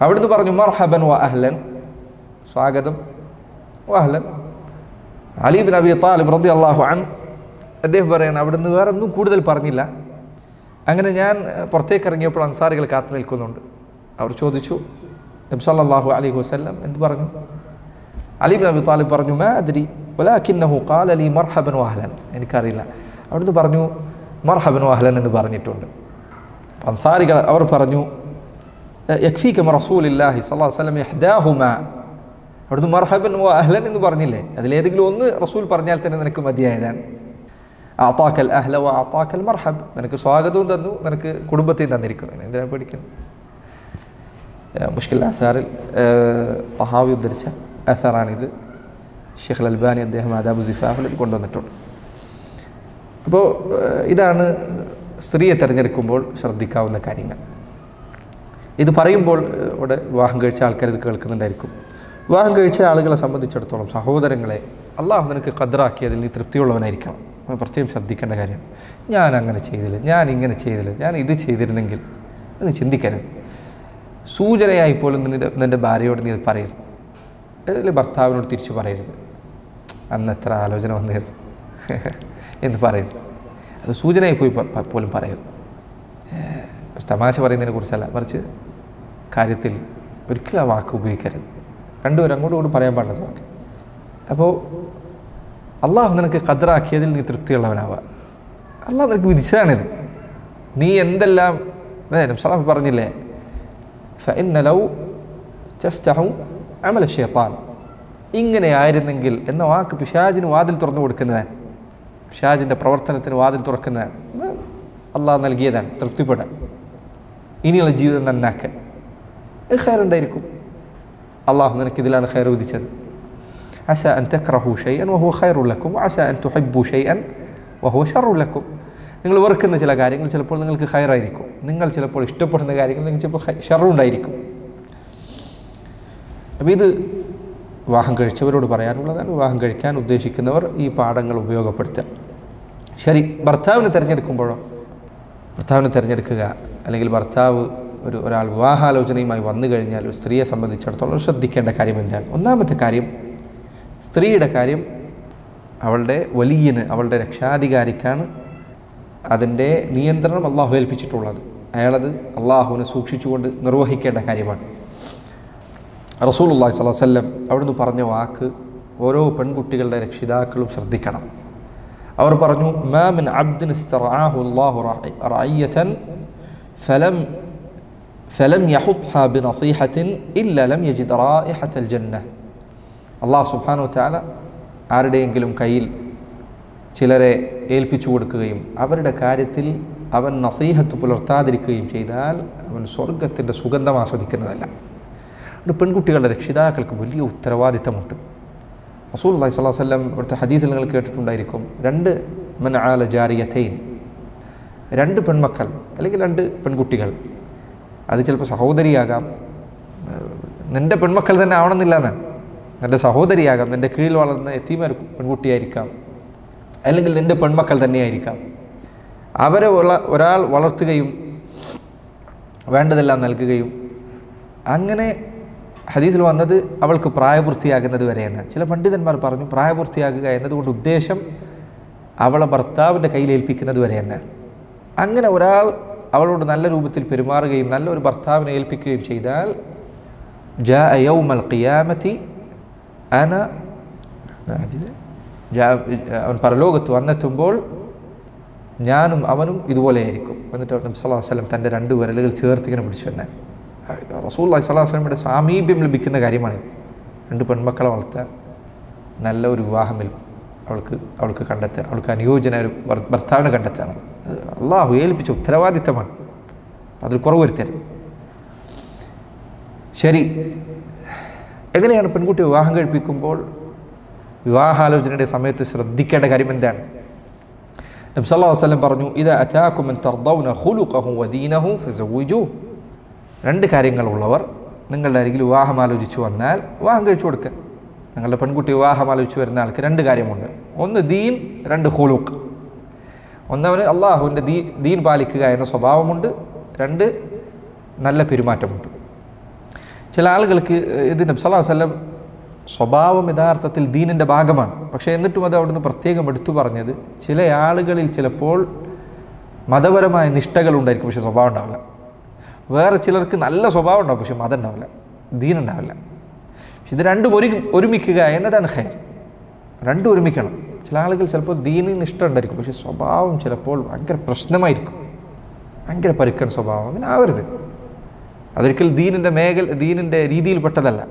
അവിടുന്ന് പറഞ്ഞു മർഹബൻ വ അഹ്ലൻ, സ്വാഗതം, വ അഹ്ലൻ. അലി ഇബ്നു അബി താലിബ് റളിയല്ലാഹു അൻഹു അദ്ദേഹം പറയാണ്, അവിടുന്ന് വേറെ ഒന്നും കൂടുതൽ പറഞ്ഞില്ല. അങ്ങനെ ഞാൻ പുറത്തേക്ക് ഇറങ്ങിയപ്പോൾ അൻസാരികൾ കാത്തു നിൽക്കുന്നുണ്ട്. അവർ ചോദിച്ചു, നബി സല്ലല്ലാഹു അലൈഹി വസല്ലം എന്ത് പറഞ്ഞു? അലി ഇബ്നു അബി താലിബ് പറഞ്ഞു, മാ അദ്രി വലാകിന്നഹു ഖാല ലി മർഹബൻ വ അഹ്ലൻ, എനിക്കറിയില്ല, അവിടുന്ന് പറഞ്ഞു മർഹബൻ വ അഹ്ലൻ എന്ന് പറഞ്ഞിട്ടുണ്ട്. അൻസാരികൾ അവർ പറഞ്ഞു, യക്ഫീക മിൻ റസൂലില്ലാഹി സ്വല്ലല്ലാഹു അലൈഹി വസല്ലം ഇഹ്ദാഹുമാ, അവിടുന്ന് മർഹബൻ വ അഹ്ലൻ എന്ന് പറഞ്ഞില്ലേ, അതിലേതെങ്കിലും ഒന്ന് റസൂൽ പറഞ്ഞാൽ തന്നെ നിനക്ക് മതിയായതാണ്. അഅതാക്കൽ അഹ്ല വ അഅതാക്കൽ മർഹബ്, നിനക്ക് സ്വാഗതവും തന്നു, നിനക്ക് കുടുംബത്തെയും തന്നിരിക്കുന്നു, എന്തിനാണ് പഠിക്കുന്നത്? മുഷ്കിൽ അസാറിൽ തഹാവി ഉദ്ധരിച്ച അസാറാണിത്. ഷെയ്ഖ് അൽബാനി അദ്ദേഹം ആദാബു സിഫാഹിൽ കൊണ്ടുവന്നിട്ടുണ്ട്. അപ്പോൾ ഇതാണ് സ്ത്രീയെ തിരഞ്ഞെടുക്കുമ്പോൾ ശ്രദ്ധിക്കാവുന്ന കാര്യങ്ങൾ. ഇത് പറയുമ്പോൾ ഇവിടെ വിവാഹം കഴിച്ച ആൾക്കാർ ഇത് കേൾക്കുന്നുണ്ടായിരിക്കും. വിവാഹം കഴിച്ച ആളുകളെ സംബന്ധിച്ചിടത്തോളം, സഹോദരങ്ങളെ, അള്ളാഹു നിനക്ക് ഖദ്റാക്കിയതിൽ നീ തൃപ്തിയുള്ളവനായിരിക്കണം. പ്രത്യേകം ശ്രദ്ധിക്കേണ്ട കാര്യമാണ്. ഞാൻ അങ്ങനെ ചെയ്തില്ല, ഞാൻ ഇങ്ങനെ ചെയ്തില്ല, ഞാൻ ഇത് ചെയ്തിരുന്നെങ്കിൽ എന്ന് ചിന്തിക്കരുത്. സൂചനയായി പോലും നിൻ്റെ ഭാര്യയോട് നീ അത് പറയരുത്. അതിൽ ഭർത്താവിനോട് തിരിച്ചു പറയരുത്, അന്ന് എത്ര ആലോചന വന്നിരുന്നു എന്ന് പറയരുത്. അത് സൂചനയായി പോലും പറയരുത്. തമാശ പറയുന്നതിനെ കുറിച്ചല്ല, മറിച്ച് കാര്യത്തിൽ ഒരിക്കലും ആ വാക്ക് ഉപയോഗിക്കരുത്. രണ്ടുപേരും അങ്ങോട്ടും ഇങ്ങോട്ടും പറയാൻ പാടുന്നത് വാക്ക്. അപ്പോൾ അള്ളാഹു നിനക്ക് ഖദ്റാക്കിയതിൽ നീ തൃപ്തിയുള്ളവനാവുക. അള്ളാഹു നിനക്ക് വിധിച്ചതാണിത്. നീ എന്തെല്ലാം നബി പറഞ്ഞില്ലേ, ഫഇന്ന ലൗ തഫ്തഹു അമല ശൈത്താൻ, ഇങ്ങനെ ആയിരുന്നെങ്കിൽ എന്ന വാക്ക് പിശാചിന് വാതിൽ തുറന്നു കൊടുക്കുന്നതാണ്, പിശാചിൻ്റെ പ്രവർത്തനത്തിന് വാതിൽ തുറക്കുന്നതാണ്. അള്ളാഹു നൽകിയതാണ് തൃപ്തിപ്പെടാൻ, ഇനിയുള്ള ജീവിതം നന്നാക്കാൻ. ഖൈറുണ്ടായിരിക്കും. അള്ളാഹു നിനക്കിതിലാണ് ഖൈർ വിധിച്ചത്. അസ അൻ തക്റഹു ഷൈഅൻ വഹുവ ഖൈറുൻ ലക്കും വഅസ അൻ തുഹിബ്ബു ഷൈഅൻ വഹുവ ശർറുൻ ലക്കും. നിങ്ങൾ വെറുക്കുന്ന ചില കാര്യങ്ങൾ ചിലപ്പോൾ നിങ്ങൾക്ക് ഖൈറായിരിക്കും, നിങ്ങൾ ചിലപ്പോൾ ഇഷ്ടപ്പെടുന്ന കാര്യങ്ങൾ നിങ്ങൾക്ക് ചിലപ്പോൾ ഷർറുണ്ടായിരിക്കും. അപ്പോൾ ഇത് വിവാഹം കഴിച്ചവരോട് പറയാനുള്ളതാണ്. വിവാഹം കഴിക്കാൻ ഉദ്ദേശിക്കുന്നവർ ഈ പാഠങ്ങൾ ഉപയോഗപ്പെടുത്തുക. ശരി, ഭർത്താവിനെ തിരഞ്ഞെടുക്കുമ്പോഴോ, ഭർത്താവിനെ തിരഞ്ഞെടുക്കുക അല്ലെങ്കിൽ ഭർത്താവ് ഒരാൾ വിവാഹാലോചനയുമായി വന്നു കഴിഞ്ഞാൽ ഒരു സ്ത്രീയെ സംബന്ധിച്ചിടത്തോളം ശ്രദ്ധിക്കേണ്ട കാര്യം എന്താണ്? ഒന്നാമത്തെ കാര്യം, സ്ത്രീയുടെ കാര്യം അവളുടെ വലിയന്, അവളുടെ രക്ഷാധികാരിക്കാണ് അതിൻ്റെ നിയന്ത്രണം അള്ളാഹു ഏൽപ്പിച്ചിട്ടുള്ളത്. അയാളത് അള്ളാഹുവിനെ സൂക്ഷിച്ചുകൊണ്ട് നിർവഹിക്കേണ്ട കാര്യമാണ്. റസൂലുള്ളാഹി സ്വല്ലല്ലാഹു അലൈഹി വസല്ലം അവിടുന്ന് പറഞ്ഞ വാക്ക് ഓരോ പെൺകുട്ടികളുടെ രക്ഷിതാക്കളും ശ്രദ്ധിക്കണം. അവർ പറഞ്ഞു, മാ മിൻ അബ്ദിൻ ഇസ്തറഅഹു അല്ലാഹു റഅയ്യതൻ ഫലം യഹുത്ഹാ ബിനസീഹത്തിൻ ഇല്ല ലം യജിദ് റായിഹത്തൽ ജന്ന. അല്ലാഹു സുബ്ഹാനഹു വതആല ആരുടെയെങ്കിലും കയ്യിൽ ചിലരെ ഏൽപ്പിച്ചു കൊടുക്കുകയും അവരുടെ കാര്യത്തിൽ അവൻ നസീഹത്ത് പുലർത്താതിരിക്കുകയും ചെയ്താൽ അവൻ സ്വർഗത്തിൻ്റെ സുഗന്ധം ആസ്വദിക്കുന്നതല്ല. ഒരു പെൺകുട്ടികളുടെ രക്ഷിതാക്കൾക്ക് വലിയ ഉത്തരവാദിത്തമുണ്ട്. റസൂലുള്ളാഹി സ്വല്ലല്ലാഹു അലൈഹി വസല്ലം ഇവിടുത്തെ ഹദീസിൽ നിങ്ങൾ കേട്ടിട്ടുണ്ടായിരിക്കും, 2 മൻ ആല ജാരിയതൈൻ, 2 പെൺമക്കൾ അല്ലെങ്കിൽ 2 പെൺകുട്ടികൾ. അത് ചിലപ്പോൾ സഹോദരിയാകാം, നിൻ്റെ പെൺമക്കൾ തന്നെ ആവണമെന്നില്ല എന്നാണ്. നിൻ്റെ സഹോദരിയാകാം, നിൻ്റെ കീഴിൽ വളർന്ന യതീമ പെൺകുട്ടിയായിരിക്കാം, അല്ലെങ്കിൽ നിൻ്റെ പെൺമക്കൾ തന്നെയായിരിക്കാം. അവരെ ഒരാൾ വളർത്തുകയും വേണ്ടതെല്ലാം നൽകുകയും അങ്ങനെ ഹദീസിൽ വന്നത് അവൾക്ക് പ്രായപൂർത്തിയാകുന്നത് വരെയെന്ന്. ചില പണ്ഡിതന്മാർ പറഞ്ഞു പ്രായപൂർത്തിയാകുക എന്നതുകൊണ്ട് ഉദ്ദേശം അവളെ ഭർത്താവിൻ്റെ കയ്യിലേൽപ്പിക്കുന്നത് വരെയെന്നാണ്. അങ്ങനെ ഒരാൾ അവളോട് നല്ല രൂപത്തിൽ പെരുമാറുകയും നല്ലൊരു ഭർത്താവിനെ ഏൽപ്പിക്കുകയും ചെയ്താൽ ജാഅ യൗമൽ ഖിയാമത്തി അന അവൻ പരലോകത്ത് വന്നെത്തുമ്പോൾ ഞാനും അവനും ഇതുപോലെയായിരിക്കും. എന്നിട്ട് നബി സല്ലല്ലാഹു അലൈഹി വസല്ലം തൻ്റെ 2 വിരലുകൾ ചേർത്തിങ്ങനെ പിടിച്ചു എന്നാൽ റസൂലുള്ളാഹി സ്വല്ലല്ലാഹു അലൈഹി വസല്ലമയുടെ സാമീപ്യം ലഭിക്കുന്ന കാര്യമാണിത്. 2 പെൺമക്കളെ വളർത്താൻ നല്ല ഒരു വിവാഹമിൽ അവൾക്ക് കണ്ടെത്തുക, അവൾക്ക് അനുയോജ്യനായ ഒരു ഭർത്താവിനെ കണ്ടെത്തുകയാണ്. അള്ളാഹു ഏൽപ്പിച്ച ഉത്തരവാദിത്തമാണ്. അതിൽ കുറവ് വരുത്തരുത്. ശരി, എങ്ങനെയാണ് പെൺകുട്ടി വിവാഹം കഴിപ്പിക്കുമ്പോൾ വിവാഹാലോചനയുടെ സമയത്ത് ശ്രദ്ധിക്കേണ്ട കാര്യം എന്താണ്? നബി സല്ലല്ലാഹു അലൈഹി വസല്ലം പറഞ്ഞു, ഇദാ അതാകും മൻ തർദൗന ഖുലുഖഹു വദീനഹു ഫസവ്വിജൂഹു. 2 കാര്യങ്ങളുള്ളവർ നിങ്ങളുടെ അരികിൽ വിവാഹം ആലോചിച്ച് വന്നാൽ വിവാഹം കഴിച്ചു കൊടുക്കുക. നിങ്ങളുടെ പെൺകുട്ടി വിവാഹം ആലോചിച്ച് വരുന്ന ആൾക്ക് 2 കാര്യമുണ്ട്. 1 ദീൻ, 2 ഖുലുഖ്. ഒന്നവന് അള്ളാഹുവിൻ്റെ ദീൻ പാലിക്കുക എന്ന സ്വഭാവമുണ്ട്, 2 നല്ല പെരുമാറ്റമുണ്ട്. ചില ആളുകൾക്ക് ഇത് നബി സല്ലല്ലാഹു അലൈഹി വസല്ലം സ്വഭാവം യഥാർത്ഥത്തിൽ ദീനിൻ്റെ ഭാഗമാണ്. പക്ഷേ എന്നിട്ടും അത് അവിടുന്ന് പ്രത്യേകം എടുത്തു പറഞ്ഞത് ചില ആളുകളിൽ ചിലപ്പോൾ മതപരമായ നിഷ്ഠകളുണ്ടായിരിക്കും, പക്ഷേ സ്വഭാവം ഉണ്ടാവില്ല. വേറെ ചിലർക്ക് നല്ല സ്വഭാവം ഉണ്ടാവും, പക്ഷെ മതം ഉണ്ടാവില്ല, ദീൻ ഉണ്ടാവില്ല. പക്ഷെ ഇത് 2 ഒരുമിക്കുക എന്നതാണ് ഖൈർ. 2 ഒരുമിക്കണം. ചില ആളുകൾ ചിലപ്പോൾ ദീനിൽ നിഷ്ഠ ഉണ്ടായിരിക്കും, പക്ഷെ സ്വഭാവം ചിലപ്പോൾ ഭയങ്കര പ്രശ്നമായിരിക്കും, ഭയങ്കര പരുക്കൻ സ്വഭാവം. അങ്ങനെ ആവരുത്. അതൊരിക്കൽ ദീനിൻ്റെ രീതിയിൽപ്പെട്ടതല്ല.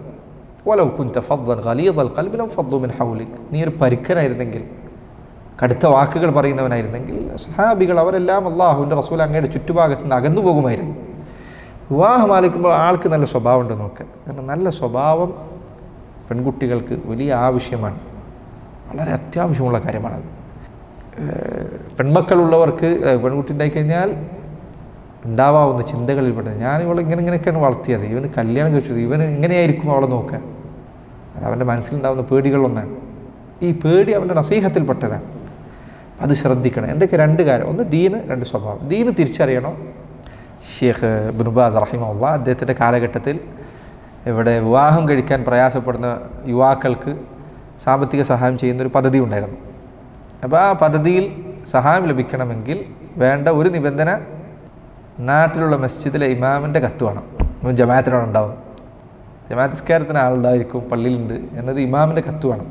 വലൗ കുൻത ഫദ്ദൻ ഗലീദൽ ഖൽബി ലൻഫദ്ദു മിൻ ഹൗലിക്. നീ ഒരു പരുക്കനായിരുന്നെങ്കിൽ, കടുത്ത വാക്കുകൾ പറയുന്നവനായിരുന്നെങ്കിൽ സഹാബികൾ അവരെല്ലാം അള്ളാഹുവിൻ്റെ റസൂൽ അങ്ങയുടെ ചുറ്റുഭാഗത്ത് നിന്ന് അകന്നു പോകുമായിരുന്നു. വിവാഹം ആലോചിക്കുമ്പോൾ ആൾക്ക് നല്ല സ്വഭാവം ഉണ്ടെന്ന് നോക്കുക. കാരണം നല്ല സ്വഭാവം പെൺകുട്ടികൾക്ക് വലിയ ആവശ്യമാണ്, വളരെ അത്യാവശ്യമുള്ള കാര്യമാണത്. പെൺമക്കളുള്ളവർക്ക് പെൺകുട്ടി ഉണ്ടായിക്കഴിഞ്ഞാൽ ഉണ്ടാവാവുന്ന ചിന്തകളിൽപ്പെട്ടത് ഞാൻ ഇവളെ ഇങ്ങനെയൊക്കെയാണ് വളർത്തിയത്, ഇവന് കല്യാണം കഴിച്ചത്, ഇവന് ഇങ്ങനെയായിരിക്കും അവളെ നോക്കുക. അത് അവൻ്റെ മനസ്സിലുണ്ടാകുന്ന പേടികളൊന്നാണ്. ഈ പേടി അവൻ്റെ നസീഹത്തിൽപ്പെട്ടതാണ്. അത് ശ്രദ്ധിക്കണം. എന്തൊക്കെ 2 കാര്യം? 1 ദീന്, 2 സ്വഭാവം. ദീന് തിരിച്ചറിയണം. ഷെയ്ഖ് ഇബ്നു ബാസ് റഹിമഹുല്ലാഹ് അദ്ദേഹത്തിൻ്റെ കാലഘട്ടത്തിൽ ഇവിടെ വിവാഹം കഴിക്കാൻ പ്രയാസപ്പെടുന്ന യുവാക്കൾക്ക് സാമ്പത്തിക സഹായം ചെയ്യുന്നൊരു പദ്ധതി ഉണ്ടായിരുന്നു. അപ്പോൾ ആ പദ്ധതിയിൽ സഹായം ലഭിക്കണമെങ്കിൽ വേണ്ട ഒരു നിബന്ധന, നാട്ടിലുള്ള മസ്ജിദിലെ ഇമാമിൻ്റെ കത്ത് വേണം. ജമാഅത്തിനോടുണ്ടാവും, ജമാഅത്തിസ്കാരത്തിന് ആളുണ്ടായിരിക്കും, പള്ളിയിലുണ്ട് എന്നത് ഇമാമിൻ്റെ കത്ത് വേണം,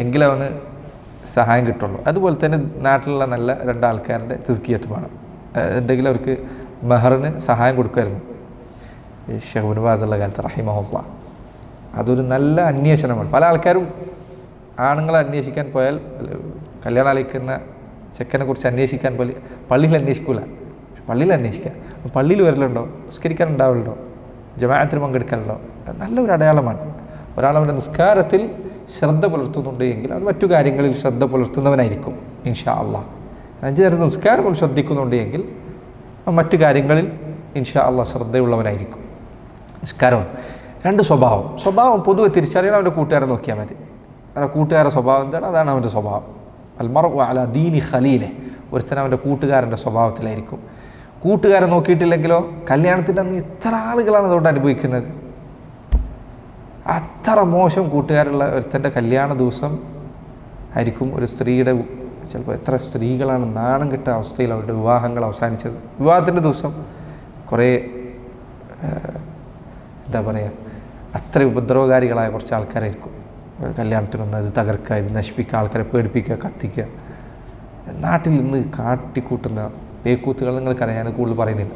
എങ്കിലവന് സഹായം കിട്ടുള്ളൂ. അതുപോലെ തന്നെ നാട്ടിലുള്ള നല്ല 2 ആൾക്കാരുടെ തസ്കിയത്ത് വേണം. എന്തെങ്കിലും അവർക്ക് മെഹറിന് സഹായം കൊടുക്കുമായിരുന്നു ഷെയ്ഖ് ഇബ്നു ബാസ് ഉള്ള കാലത്ത് റഹിമഹുല്ലാഹ്. അതൊരു നല്ല അന്വേഷണമാണ്. പല ആൾക്കാരും ആണുങ്ങളെ അന്വേഷിക്കാൻ പോയാൽ, കല്യാണം ആലോചിക്കുന്ന ചെക്കനെ കുറിച്ച് അന്വേഷിക്കാൻ പോലെ പള്ളിയിൽ അന്വേഷിക്കൂല, പള്ളിയിൽ അന്വേഷിക്കുക. പള്ളിയിൽ വരലുണ്ടോ, നിസ്കരിക്കാൻ ഉണ്ടാവലുണ്ടോ, ജമാഅത്തിന് പങ്കെടുക്കാനുണ്ടോ, നല്ലൊരു അടയാളമാണ്. ഒരാളവൻ്റെ നിസ്കാരത്തിൽ ശ്രദ്ധ പുലർത്തുന്നുണ്ട് എങ്കിൽ അവൻ മറ്റു കാര്യങ്ങളിൽ ശ്രദ്ധ പുലർത്തുന്നവനായിരിക്കും ഇൻഷാ അള്ളാഹ്. 5 നേരത്തെ നിസ്കാരം പോലും ശ്രദ്ധിക്കുന്നുണ്ട് എങ്കിൽ മറ്റു കാര്യങ്ങളിൽ ഇൻഷാ അള്ളാഹ് ശ്രദ്ധയുള്ളവനായിരിക്കും. നിസ്കാരം. 2 സ്വഭാവം പൊതുവെ തിരിച്ചറിയണം. അവൻ്റെ കൂട്ടുകാരെ നോക്കിയാൽ മതി. അവൻ്റെ കൂട്ടുകാരുടെ സ്വഭാവം എന്താണ്, അതാണ് അവൻ്റെ സ്വഭാവം. അൽമർഉ അലാ ദീനി ഖലീലിഹി. ഒരുത്തൻ അവൻ്റെ കൂട്ടുകാരൻ്റെ സ്വഭാവത്തിലായിരിക്കും. കൂട്ടുകാരെ നോക്കിയിട്ടില്ലെങ്കിലോ കല്യാണത്തിൻ്റെ അന്ന് എത്ര ആളുകളാണ് അതുകൊണ്ട് അനുഭവിക്കുന്നത്. അത്ര മോശം കൂട്ടുകാരുള്ള ഒരുത്തൻ്റെ കല്യാണ ദിവസം ആയിരിക്കും ഒരു സ്ത്രീയുടെ, ചിലപ്പോൾ എത്ര സ്ത്രീകളാണ് നാണം കെട്ട അവസ്ഥയിൽ അവരുടെ വിവാഹങ്ങൾ അവസാനിച്ചത്. വിവാഹത്തിൻ്റെ ദിവസം കുറേ എന്താ പറയുക, അത്ര ഉപദ്രവകാരികളായ കുറച്ച് ആൾക്കാരായിരിക്കും കല്യാണത്തിനൊന്ന് അത് തകർക്കുക, ഇത് നശിപ്പിക്കുക, ആൾക്കാരെ പേടിപ്പിക്കുക, കത്തിക്കുക. നാട്ടിൽ നിന്ന് കാട്ടിക്കൂട്ടുന്ന പേക്കൂത്തുകൾ നിങ്ങൾക്കറിയാം, ഞാൻ കൂടുതൽ പറയുന്നില്ല.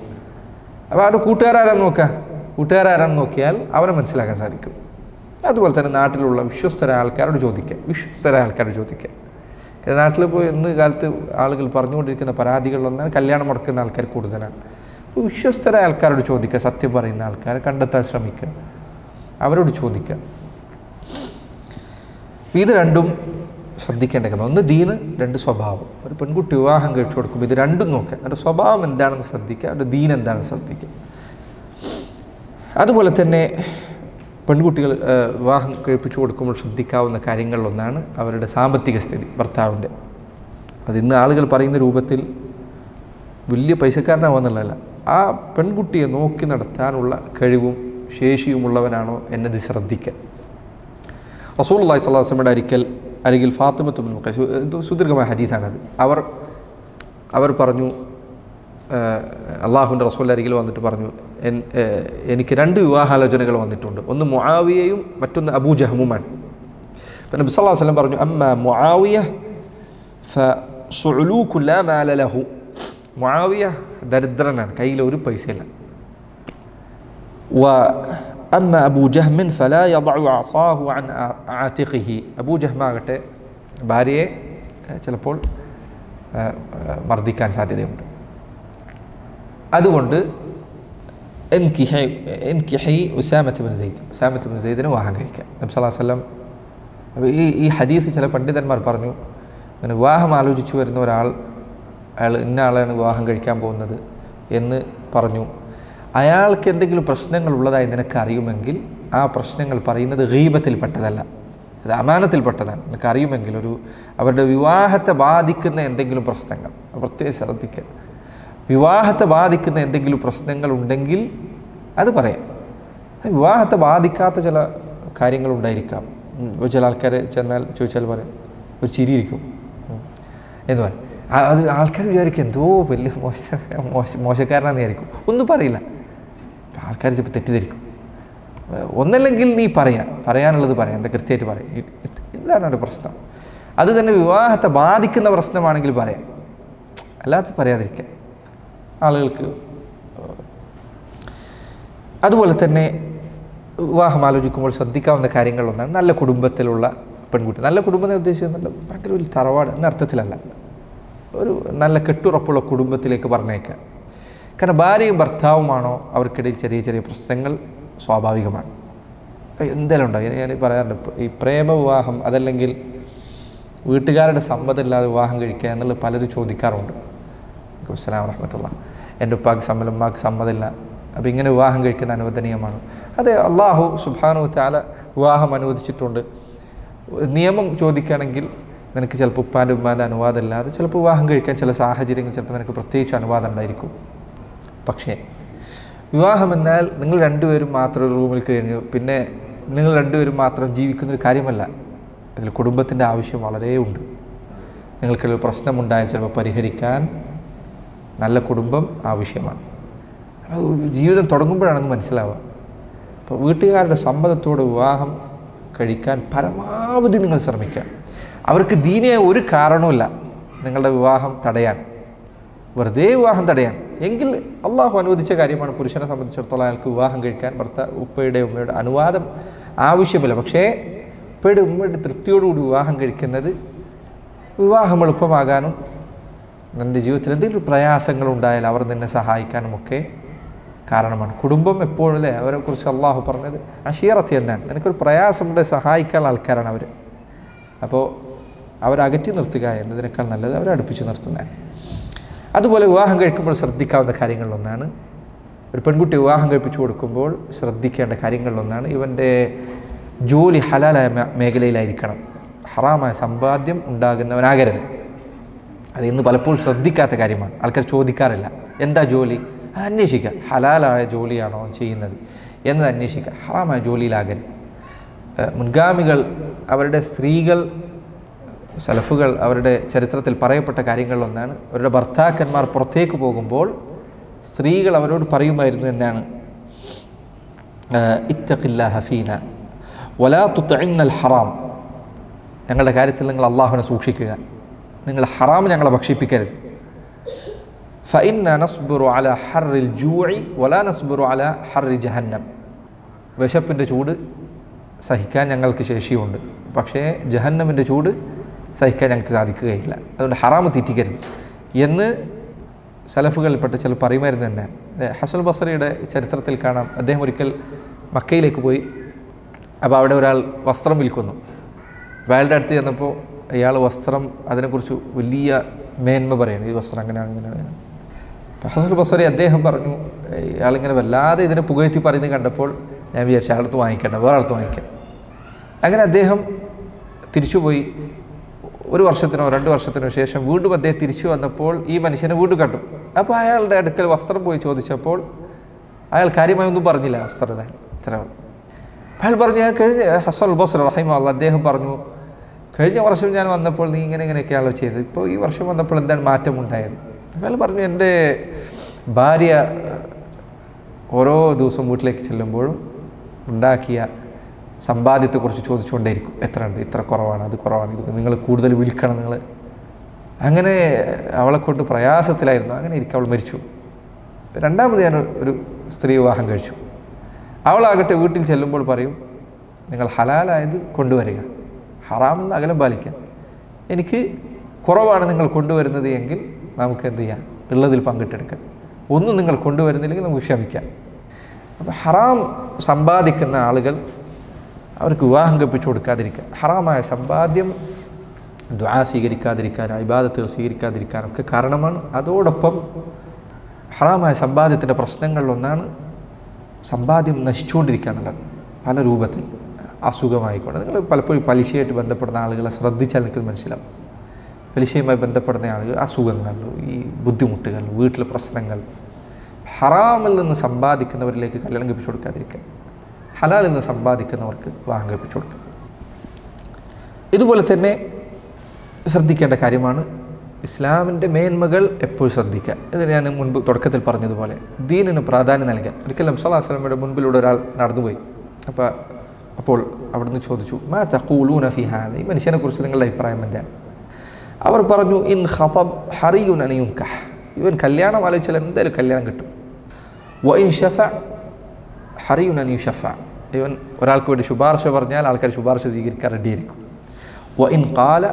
അപ്പോൾ അവരുടെ കൂട്ടുകാരാരാന്ന് നോക്കിയാൽ അവരെ മനസ്സിലാക്കാൻ സാധിക്കും. അതുപോലെ തന്നെ നാട്ടിലുള്ള വിശ്വസ്തരായ ആൾക്കാരോട് ചോദിക്കുക. നാട്ടിൽ പോയി ഇന്ന് കാലത്ത് ആളുകൾ പറഞ്ഞുകൊണ്ടിരിക്കുന്ന പരാതികളിലൊന്നാൽ കല്യാണം മുടക്കുന്ന ആൾക്കാർ കൂടുതലാണ്. അപ്പോൾ വിശ്വസ്തരായ ആൾക്കാരോട് ചോദിക്കുക, സത്യം പറയുന്ന ആൾക്കാരെ കണ്ടെത്താൻ ശ്രമിക്കുക, അവരോട് ചോദിക്കുക. ഇത് 2 ശ്രദ്ധിക്കേണ്ട കാര്യം. 1 ദീന്, 2 സ്വഭാവം. ഒരു പെൺകുട്ടി വിവാഹം കഴിച്ചു കൊടുക്കുമ്പോൾ ഇത് 2 നോക്കുക. അവരുടെ സ്വഭാവം എന്താണെന്ന് ശ്രദ്ധിക്കുക, അവരുടെ ദീൻ എന്താണെന്ന് ശ്രദ്ധിക്കുക. അതുപോലെ തന്നെ പെൺകുട്ടികൾ വിവാഹം കഴിപ്പിച്ചു കൊടുക്കുമ്പോൾ ശ്രദ്ധിക്കാവുന്ന കാര്യങ്ങളിലൊന്നാണ് അവരുടെ സാമ്പത്തിക സ്ഥിതി, ഭർത്താവിൻ്റെ. അത് ഇന്ന് ആളുകൾ പറയുന്ന രൂപത്തിൽ വലിയ പൈസക്കാരനാവുന്നുള്ളതല്ല, ആ പെൺകുട്ടിയെ നോക്കി നടത്താനുള്ള കഴിവും ശേഷിയുമുള്ളവനാണോ എന്നത് ശ്രദ്ധിക്കുക. റസൂലുള്ളാഹി സ്വല്ലല്ലാഹു അലൈഹി വസല്ലമയുടെ അരികിൽ ഫാത്തിമത്ത് ബിൻത് ഖൈസ്, സുദീർഘമായ ഹദീസാണത്, അവർ പറഞ്ഞു, അള്ളാഹുവിൻ്റെ റസൂലിൻ്റെ അരികിൽ വന്നിട്ട് പറഞ്ഞു, എനിക്ക് 2 വിവാഹാലോചനകൾ വന്നിട്ടുണ്ട്, ഒന്ന് മുആവിയയും മറ്റൊന്ന് അബൂ ജഹ്മുമാണ്. അപ്പോൾ നബി സല്ലല്ലാഹു അലൈഹി വസല്ലം പറഞ്ഞു, അമ്മ മുആവിയ ഫസുഉലൂകു ലാ മാല ലഹു, മുആവിയ ദരിദ്രനാണ്, കയ്യിൽ ഒരു പൈസയില്ല. വ അമ്മ അബൂ ജഹ്മിൻ ഫലാ യദഉ അസാഹു അൻ ആതിഖിഹി, അബൂ ജഹ്മാകട്ടെ ഭാര്യയെ ചിലപ്പോൾ മർദ്ദിക്കാൻ സാധ്യതയുണ്ട്. അതുകൊണ്ട് എൻകിഹി ഉസാമത്ത് ബിൻ സെയ്ദിനെ വിവാഹം കഴിക്കാം. നബി സല്ലല്ലാഹു അലൈഹി വസല്ലം ഈ ഹദീസ് ചില പണ്ഡിതന്മാർ പറഞ്ഞു, അങ്ങനെ വിവാഹം ആലോചിച്ചു വരുന്ന അയാൾ ഇന്ന ആളാണ് വിവാഹം കഴിക്കാൻ പോകുന്നത് എന്ന് പറഞ്ഞു. അയാൾക്ക് എന്തെങ്കിലും പ്രശ്നങ്ങൾ ഉള്ളതായി നിനക്കറിയുമെങ്കിൽ ആ പ്രശ്നങ്ങൾ പറയുന്നത് ഗീബത്തിൽപ്പെട്ടതല്ല, അത് അമാനത്തിൽപ്പെട്ടതാണ്. നിനക്കറിയുമെങ്കിൽ അവരുടെ വിവാഹത്തെ ബാധിക്കുന്ന എന്തെങ്കിലും പ്രശ്നങ്ങൾ പ്രത്യേകം ശ്രദ്ധിക്കുക. വിവാഹത്തെ ബാധിക്കുന്ന എന്തെങ്കിലും പ്രശ്നങ്ങൾ ഉണ്ടെങ്കിൽ അത് പറയാം. വിവാഹത്തെ ബാധിക്കാത്ത ചില കാര്യങ്ങളുണ്ടായിരിക്കാം. ചില ആൾക്കാർ ചെന്നാൽ ചോദിച്ചാൽ പറയും, ഒരു ചിരിയിരിക്കും എന്ന് പറയും. അത് ആൾക്കാർ വിചാരിക്കും എന്തോ വലിയ മോശക്കാരനാണെന്ന് വിചാരിക്കും, ഒന്നും പറയില്ല. ആൾക്കാർ ചിലപ്പോൾ തെറ്റിദ്ധരിക്കും. ഒന്നല്ലെങ്കിൽ നീ പറയാനുള്ളത് പറയാം, എന്താ കൃത്യമായിട്ട് പറയാം, ഇതാണ് ഒരു പ്രശ്നം. അത് തന്നെ വിവാഹത്തെ ബാധിക്കുന്ന പ്രശ്നമാണെങ്കിൽ പറയാം, അല്ലാത്ത പറയാതിരിക്കാം ആളുകൾക്ക്. അതുപോലെ തന്നെ വിവാഹം ആലോചിക്കുമ്പോൾ ശ്രദ്ധിക്കാവുന്ന കാര്യങ്ങളൊന്നാണ് നല്ല കുടുംബത്തിലുള്ള പെൺകുട്ടി. നല്ല കുടുംബം എന്ന് ഉദ്ദേശിച്ചത് നല്ല ഭയങ്കര ഒരു തറവാട് എന്ന അർത്ഥത്തിലല്ല, ഒരു നല്ല കെട്ടുറപ്പുള്ള കുടുംബത്തിലേക്ക് പറഞ്ഞേക്കാം. കാരണം ഭാര്യയും ഭർത്താവുമാണോ അവർക്കിടയിൽ ചെറിയ ചെറിയ പ്രശ്നങ്ങൾ സ്വാഭാവികമാണ്, എന്തെങ്കിലും ഉണ്ടാവും. ഞാൻ പറയാറുണ്ട്, ഈ പ്രേമ വിവാഹം അതല്ലെങ്കിൽ വീട്ടുകാരുടെ സമ്മതമില്ലാതെ വിവാഹം കഴിക്കുക എന്നുള്ളത് പലരും ചോദിക്കാറുണ്ട്. അസ്സലാമു റഹ്മത്തുള്ളാഹി, എൻ്റെ ഉപ്പാക്ക് സമ്മതം, ഉമ്മാക്ക് സമ്മതമില്ല, അപ്പോൾ ഇങ്ങനെ വിവാഹം കഴിക്കുന്ന അനുവദനീയമാണ്. അതെ, അള്ളാഹു സുബ്ഹാനഹു വതആല വിവാഹം അനുവദിച്ചിട്ടുണ്ട്. നിയമം ചോദിക്കുകയാണെങ്കിൽ നിനക്ക് ചിലപ്പോൾ ഉപ്പാൻ്റെ ഉമ്മാൻ്റെ അനുവാദം ഇല്ലാതെ ചിലപ്പോൾ വിവാഹം കഴിക്കാൻ ചില സാഹചര്യങ്ങൾ ചിലപ്പോൾ നിനക്ക് പ്രത്യേകിച്ച് അനുവാദം ഉണ്ടായിരിക്കും. പക്ഷേ വിവാഹം എന്നാൽ നിങ്ങൾ രണ്ടുപേരും മാത്രം ഒരു റൂമിൽ കഴിഞ്ഞു പിന്നെ നിങ്ങൾ രണ്ടുപേരും മാത്രം ജീവിക്കുന്നൊരു കാര്യമല്ല. അതിൽ കുടുംബത്തിൻ്റെ ആവശ്യം വളരെ ഉണ്ട്. നിങ്ങൾക്കൊരു പ്രശ്നമുണ്ടായാൽ ചിലപ്പോൾ പരിഹരിക്കാൻ നല്ല കുടുംബം ആവശ്യമാണ്. ജീവിതം തുടങ്ങുമ്പോഴാണെന്ന് മനസ്സിലാവുക. അപ്പോൾ വീട്ടുകാരുടെ സമ്മതത്തോടെ വിവാഹം കഴിക്കാൻ പരമാവധി നിങ്ങൾ ശ്രമിക്കുക. അവർക്ക് ദീനിയായ ഒരു കാരണവുമില്ല നിങ്ങളുടെ വിവാഹം തടയാൻ, വെറുതെ വിവാഹം തടയാൻ. എങ്കിൽ അള്ളാഹു അനുവദിച്ച കാര്യമാണ്. പുരുഷനെ സംബന്ധിച്ചിടത്തോളം അയാൾക്ക് വിവാഹം കഴിക്കാൻ ഉപ്പയുടെ ഉമ്മയുടെ അനുവാദം ആവശ്യമില്ല. പക്ഷേ ഉപ്പയുടെ ഉമ്മയുടെ തൃപ്തിയോടുകൂടി വിവാഹം കഴിക്കുന്നത് വിവാഹം എളുപ്പമാകാനും നിൻ്റെ ജീവിതത്തിൽ എന്തെങ്കിലും പ്രയാസങ്ങളുണ്ടായാൽ അവർ നിന്നെ സഹായിക്കാനുമൊക്കെ കാരണമാണ്. കുടുംബം എപ്പോഴും അല്ലേ, അവരെക്കുറിച്ച് അള്ളാഹു പറഞ്ഞത് അഷീറത്തി എന്നാണ്. നിനക്കൊരു പ്രയാസമുണ്ട് സഹായിക്കാനുള്ള ആൾക്കാരാണ് അവർ. അപ്പോൾ അവരകറ്റി നിർത്തുക എന്നതിനേക്കാൾ നല്ലത് അവരെ അടുപ്പിച്ച് നിർത്തുന്നതാണ്. അതുപോലെ വിവാഹം കഴിക്കുമ്പോൾ ശ്രദ്ധിക്കാവുന്ന കാര്യങ്ങളിലൊന്നാണ്, ഒരു പെൺകുട്ടി വിവാഹം കഴിപ്പിച്ചു കൊടുക്കുമ്പോൾ ശ്രദ്ധിക്കേണ്ട കാര്യങ്ങളിലൊന്നാണ് ഇവൻ്റെ ജോലി ഹലാലായ മേഖലയിലായിരിക്കണം. ഹറാമായ സമ്പാദ്യം ഉണ്ടാകുന്നവനാകരുത്. അത് ഇന്ന് പലപ്പോഴും ശ്രദ്ധിക്കാത്ത കാര്യമാണ്. ആൾക്കാർ ചോദിക്കാറില്ല എന്താ ജോലി, അത് അന്വേഷിക്കുക. ഹലാലായ ജോലിയാണോ ചെയ്യുന്നത് എന്നത് അന്വേഷിക്കുക. ഹറാമായ ജോലിയിലാകരുത്. മുൻഗാമികൾ അവരുടെ സ്ത്രീകൾ സലഫുകൾ അവരുടെ ചരിത്രത്തിൽ പറയപ്പെട്ട കാര്യങ്ങളിലൊന്നാണ്, അവരുടെ ഭർത്താക്കന്മാർ പുറത്തേക്ക് പോകുമ്പോൾ സ്ത്രീകൾ അവരോട് പറയുമായിരുന്നു എന്നാണ്, ഇത്തഖില്ലാഹ ഫീന വലാ തുത്ഇംനൽ ഹറാം, ഞങ്ങളുടെ കാര്യത്തിൽ നിങ്ങൾ അള്ളാഹുവിനെ സൂക്ഷിക്കുക, നിങ്ങൾ ഹറാം ഞങ്ങളെ ഭക്ഷിപ്പിക്കരുത്. ഫഇന്നാ നസ്ബിറു അലാ ഹർറിൽ ജൂഇ വലാ നസ്ബിറു അലാ ഹർരി ജഹന്നം, വിശപ്പിൻ്റെ ചൂട് സഹിക്കാൻ ഞങ്ങൾക്ക് ശേഷിയുണ്ട്, പക്ഷേ ജഹന്നമിൻ്റെ ചൂട് സഹിക്കാൻ ഞങ്ങൾക്ക് സാധിക്കുകയില്ല. അതുകൊണ്ട് ഹറാമ് തെറ്റിക്കരുത് എന്ന് സലഫുകളിൽപ്പെട്ട് ചില പറയുമായിരുന്നു എന്നാണ്. ഹസൻ ബസറിയുടെ ചരിത്രത്തിൽ കാണാം, അദ്ദേഹം ഒരിക്കൽ മക്കയിലേക്ക് പോയി. അപ്പോൾ അവിടെ ഒരാൾ വസ്ത്രം വിൽക്കുന്നു. അയാളുടെ അടുത്ത് ചെന്നപ്പോൾ അയാൾ വസ്ത്രം അതിനെക്കുറിച്ച് വലിയ മേന്മ പറയുന്നു, ഈ വസ്ത്രം അങ്ങനെയാണ് ഇങ്ങനെയാണ്. ഹസൻ ബസറി അദ്ദേഹം പറഞ്ഞു, അയാളിങ്ങനെ വല്ലാതെ ഇതിനെ പുകഴ്ത്തി പറയുന്നത് കണ്ടപ്പോൾ ഞാൻ വിചാരിച്ചു അയാളടുത്ത് വാങ്ങിക്കേണ്ട, വേറെ അടുത്ത് വാങ്ങിക്കാം. അങ്ങനെ അദ്ദേഹം തിരിച്ചുപോയി. 1 വർഷത്തിനോ 2 വർഷത്തിനോ ശേഷം വീണ്ടും അദ്ദേഹം തിരിച്ചു വന്നപ്പോൾ ഈ മനുഷ്യനെ വീണ്ടും കണ്ടു. അപ്പോൾ അയാളുടെ അടുക്കൽ വസ്ത്രം പോയി ചോദിച്ചപ്പോൾ അയാൾ കാര്യമായി ഒന്നും പറഞ്ഞില്ല വസ്ത്രധാൻ. ഇത്ര. അയാൾ പറഞ്ഞു, ഞാൻ കഴിഞ്ഞ ഹസൻ ബസ്രി റഹിമഹുല്ലാഹ് അദ്ദേഹം പറഞ്ഞു, കഴിഞ്ഞ വർഷം ഞാൻ വന്നപ്പോൾ നീ ഇങ്ങനെയൊക്കെയാണല്ലോ ചെയ്തത്, ഇപ്പോൾ ഈ വർഷം വന്നപ്പോൾ എന്താണ് മാറ്റമുണ്ടായത്? അയാൾ പറഞ്ഞു, എൻ്റെ ഭാര്യ ഓരോ ദിവസവും വീട്ടിലേക്ക് ചെല്ലുമ്പോഴും ഉണ്ടാക്കിയ സമ്പാദ്യത്തെക്കുറിച്ച് ചോദിച്ചുകൊണ്ടേയിരിക്കും. എത്ര ഉണ്ട്, ഇത്ര കുറവാണ്, അത് കുറവാണ്, ഇത് നിങ്ങൾ കൂടുതൽ വിൽക്കണം, നിങ്ങൾ. അങ്ങനെ അവളെ കൊണ്ട് പ്രയാസത്തിലായിരുന്നു. അങ്ങനെ ഇരിക്കും. അവൾ മരിച്ചു. രണ്ടാമത് ഞാൻ ഒരു സ്ത്രീ വിവാഹം കഴിച്ചു. അവളാകട്ടെ വീട്ടിൽ ചെല്ലുമ്പോൾ പറയും, നിങ്ങൾ ഹലാലായത് കൊണ്ടുവരിക, ഹറാമെന്ന് അകലം പാലിക്കുക. എനിക്ക് കുറവാണ് നിങ്ങൾ കൊണ്ടുവരുന്നത് എങ്കിൽ നമുക്ക് എന്ത് ചെയ്യാം, ഉള്ളതിൽ പങ്കിട്ടെടുക്കാം. ഒന്നും നിങ്ങൾ കൊണ്ടുവരുന്നില്ലെങ്കിൽ നമുക്ക് ക്ഷമിക്കാം. അപ്പോൾ ഹറാം സമ്പാദിക്കുന്ന ആളുകൾ അവർക്ക് വിവാഹം കഴിപ്പിച്ചു കൊടുക്കാതിരിക്കുക. ഹറാമായ സമ്പാദ്യം ദുആ സ്വീകരിക്കാതിരിക്കാൻ, ഇബാദത്തുകൾ സ്വീകരിക്കാതിരിക്കാനൊക്കെ കാരണമാണ്. അതോടൊപ്പം ഹറാമായ സമ്പാദ്യത്തിൻ്റെ പ്രശ്നങ്ങളിലൊന്നാണ് സമ്പാദ്യം നശിച്ചുകൊണ്ടിരിക്കുക എന്നുള്ളത്. പല രൂപത്തിൽ അസുഖമായിക്കൊണ്ട് നിങ്ങൾ പലപ്പോഴും പലിശയായിട്ട് ബന്ധപ്പെടുന്ന ആളുകളെ ശ്രദ്ധിച്ചാൽ നിങ്ങൾക്ക് മനസ്സിലാവും. പലിശയുമായി ബന്ധപ്പെടുന്ന ആളുകൾ അസുഖങ്ങൾ, ഈ ബുദ്ധിമുട്ടുകൾ, വീട്ടിലെ പ്രശ്നങ്ങൾ. ഹറാമിൽ നിന്ന് സമ്പാദിക്കുന്നവരിലേക്ക് കല്യാണം കഴിപ്പിച്ചു കൊടുക്കാതിരിക്കുക, ഹലാലിൽ നിന്ന് സമ്പാദിക്കുന്നവർക്ക് വിവാഹം കഴിപ്പിച്ചു കൊടുക്കുക. ഇതുപോലെ തന്നെ ശ്രദ്ധിക്കേണ്ട കാര്യമാണ് ഇസ്ലാമിൻ്റെ മേന്മകൾ എപ്പോഴും ശ്രദ്ധിക്കുക. ഇത് ഞാൻ മുൻപ് തുടക്കത്തിൽ പറഞ്ഞതുപോലെ ദീനിന് പ്രാധാന്യം നൽകുക. ഒരിക്കലും നബി സല്ലല്ലാഹു അലൈഹി വസല്ലമയുടെ മുൻപിലൂടെ ഒരാൾ നടന്നുപോയി. അപ്പോൾ അവിടുന്ന് ചോദിച്ചു, മാ തഖൂലൂന ഫീ ഹാദ, ഈ മനുഷ്യനെക്കുറിച്ച് നിങ്ങളുടെ അഭിപ്രായം എന്താണ്? അവർ പറഞ്ഞു, ഇൻ ഖതബ് ഹറിയുൻ അൻ യുൻകഹ്, ഇവൻ കല്യാണം ആലോചിച്ചാൽ എന്തായാലും കല്യാണം കിട്ടും. വ ഇൻ ശഫഅ ഹറിയുൻ അൻ യുശഫഅ, ഇവൻ ഒരാൾക്ക് വേണ്ടി ശുപാർശ പറഞ്ഞാൽ ആൾക്കാർ ശുപാർശ സ്വീകരിക്കാൻ റെഡിയായിരിക്കും. വ ഇൻ ഖാല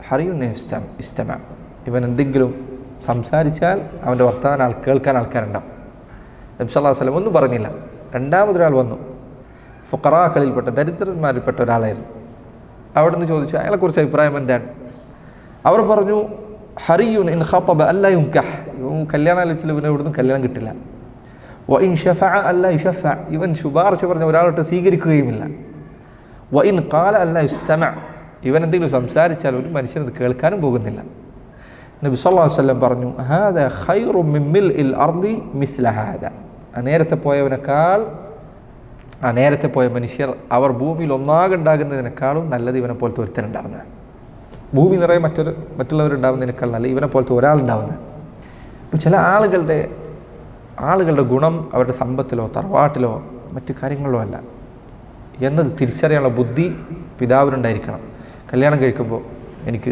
ഹറിയുൻ ഇസ്തമഅ, ഇവൻ എന്തെങ്കിലും സംസാരിച്ചാൽ അവൻ്റെ വർത്തമാനം കേൾക്കാൻ ആൾക്കാരുണ്ടാവും. നബി സല്ലല്ലാഹു അലൈഹി വസല്ലം ഒന്നും പറഞ്ഞില്ല. രണ്ടാമതൊരാൾ വന്നു, ഫുഖറാക്കളിൽപ്പെട്ട ദരിദ്രന്മാരിൽപ്പെട്ട ഒരാളായിരുന്നു. അവിടെ നിന്ന് ചോദിച്ചു, അയാളെക്കുറിച്ച് അഭിപ്രായം എന്താണ്? അവർ പറഞ്ഞു, ഹറിയുൻ ഇൻ ഖതബ അല്ലാ യുൻകഹ്, കല്യാണം ആലോചിച്ചാൽ ഇവനെ ഇവിടുന്ന് കല്യാണം കിട്ടില്ല. വ ഇൻ ശഫഅ അല്ലാ യുശഫഅ, ഇവൻ ശുപാർശ പറഞ്ഞ ഒരാളോട്ട് സ്വീകരിക്കുകയുമില്ല. വ ഇൻ ഖാല അല്ലാ യുസ്തമഅ, ഇവൻ എന്തെങ്കിലും സംസാരിച്ചാൽ ഒരു മനുഷ്യനത് കേൾക്കാനും പോകുന്നില്ല. നബി സല്ലല്ലാഹു അലൈഹി വസല്ലം പറഞ്ഞു, ഹാദാ ഖൈറു മിൻ മിൽഇൽ അർളി മിസ്ല ഹാദാ, നേരത്തെ പോയ മനുഷ്യർ അവർ ഭൂമിയിൽ ഒന്നാകെ ഉണ്ടാകുന്നതിനേക്കാളും നല്ലത് ഇവനെ പോലത്തെ ഒരുത്തനുണ്ടാവുന്നത്. ഭൂമി നിറയെ മറ്റുള്ളവരുണ്ടാവുന്നതിനേക്കാൾ നല്ല ഇവനെ പോലത്തെ ഒരാളുണ്ടാവുന്നത്. ഇപ്പോൾ ചില ആളുകളുടെ ഗുണം അവരുടെ സമ്പത്തിലോ തറവാട്ടിലോ മറ്റു കാര്യങ്ങളിലോ അല്ല എന്നത് തിരിച്ചറിയാനുള്ള ബുദ്ധി പിതാവിനുണ്ടായിരിക്കണം. കല്യാണം കഴിക്കുമ്പോൾ എനിക്ക്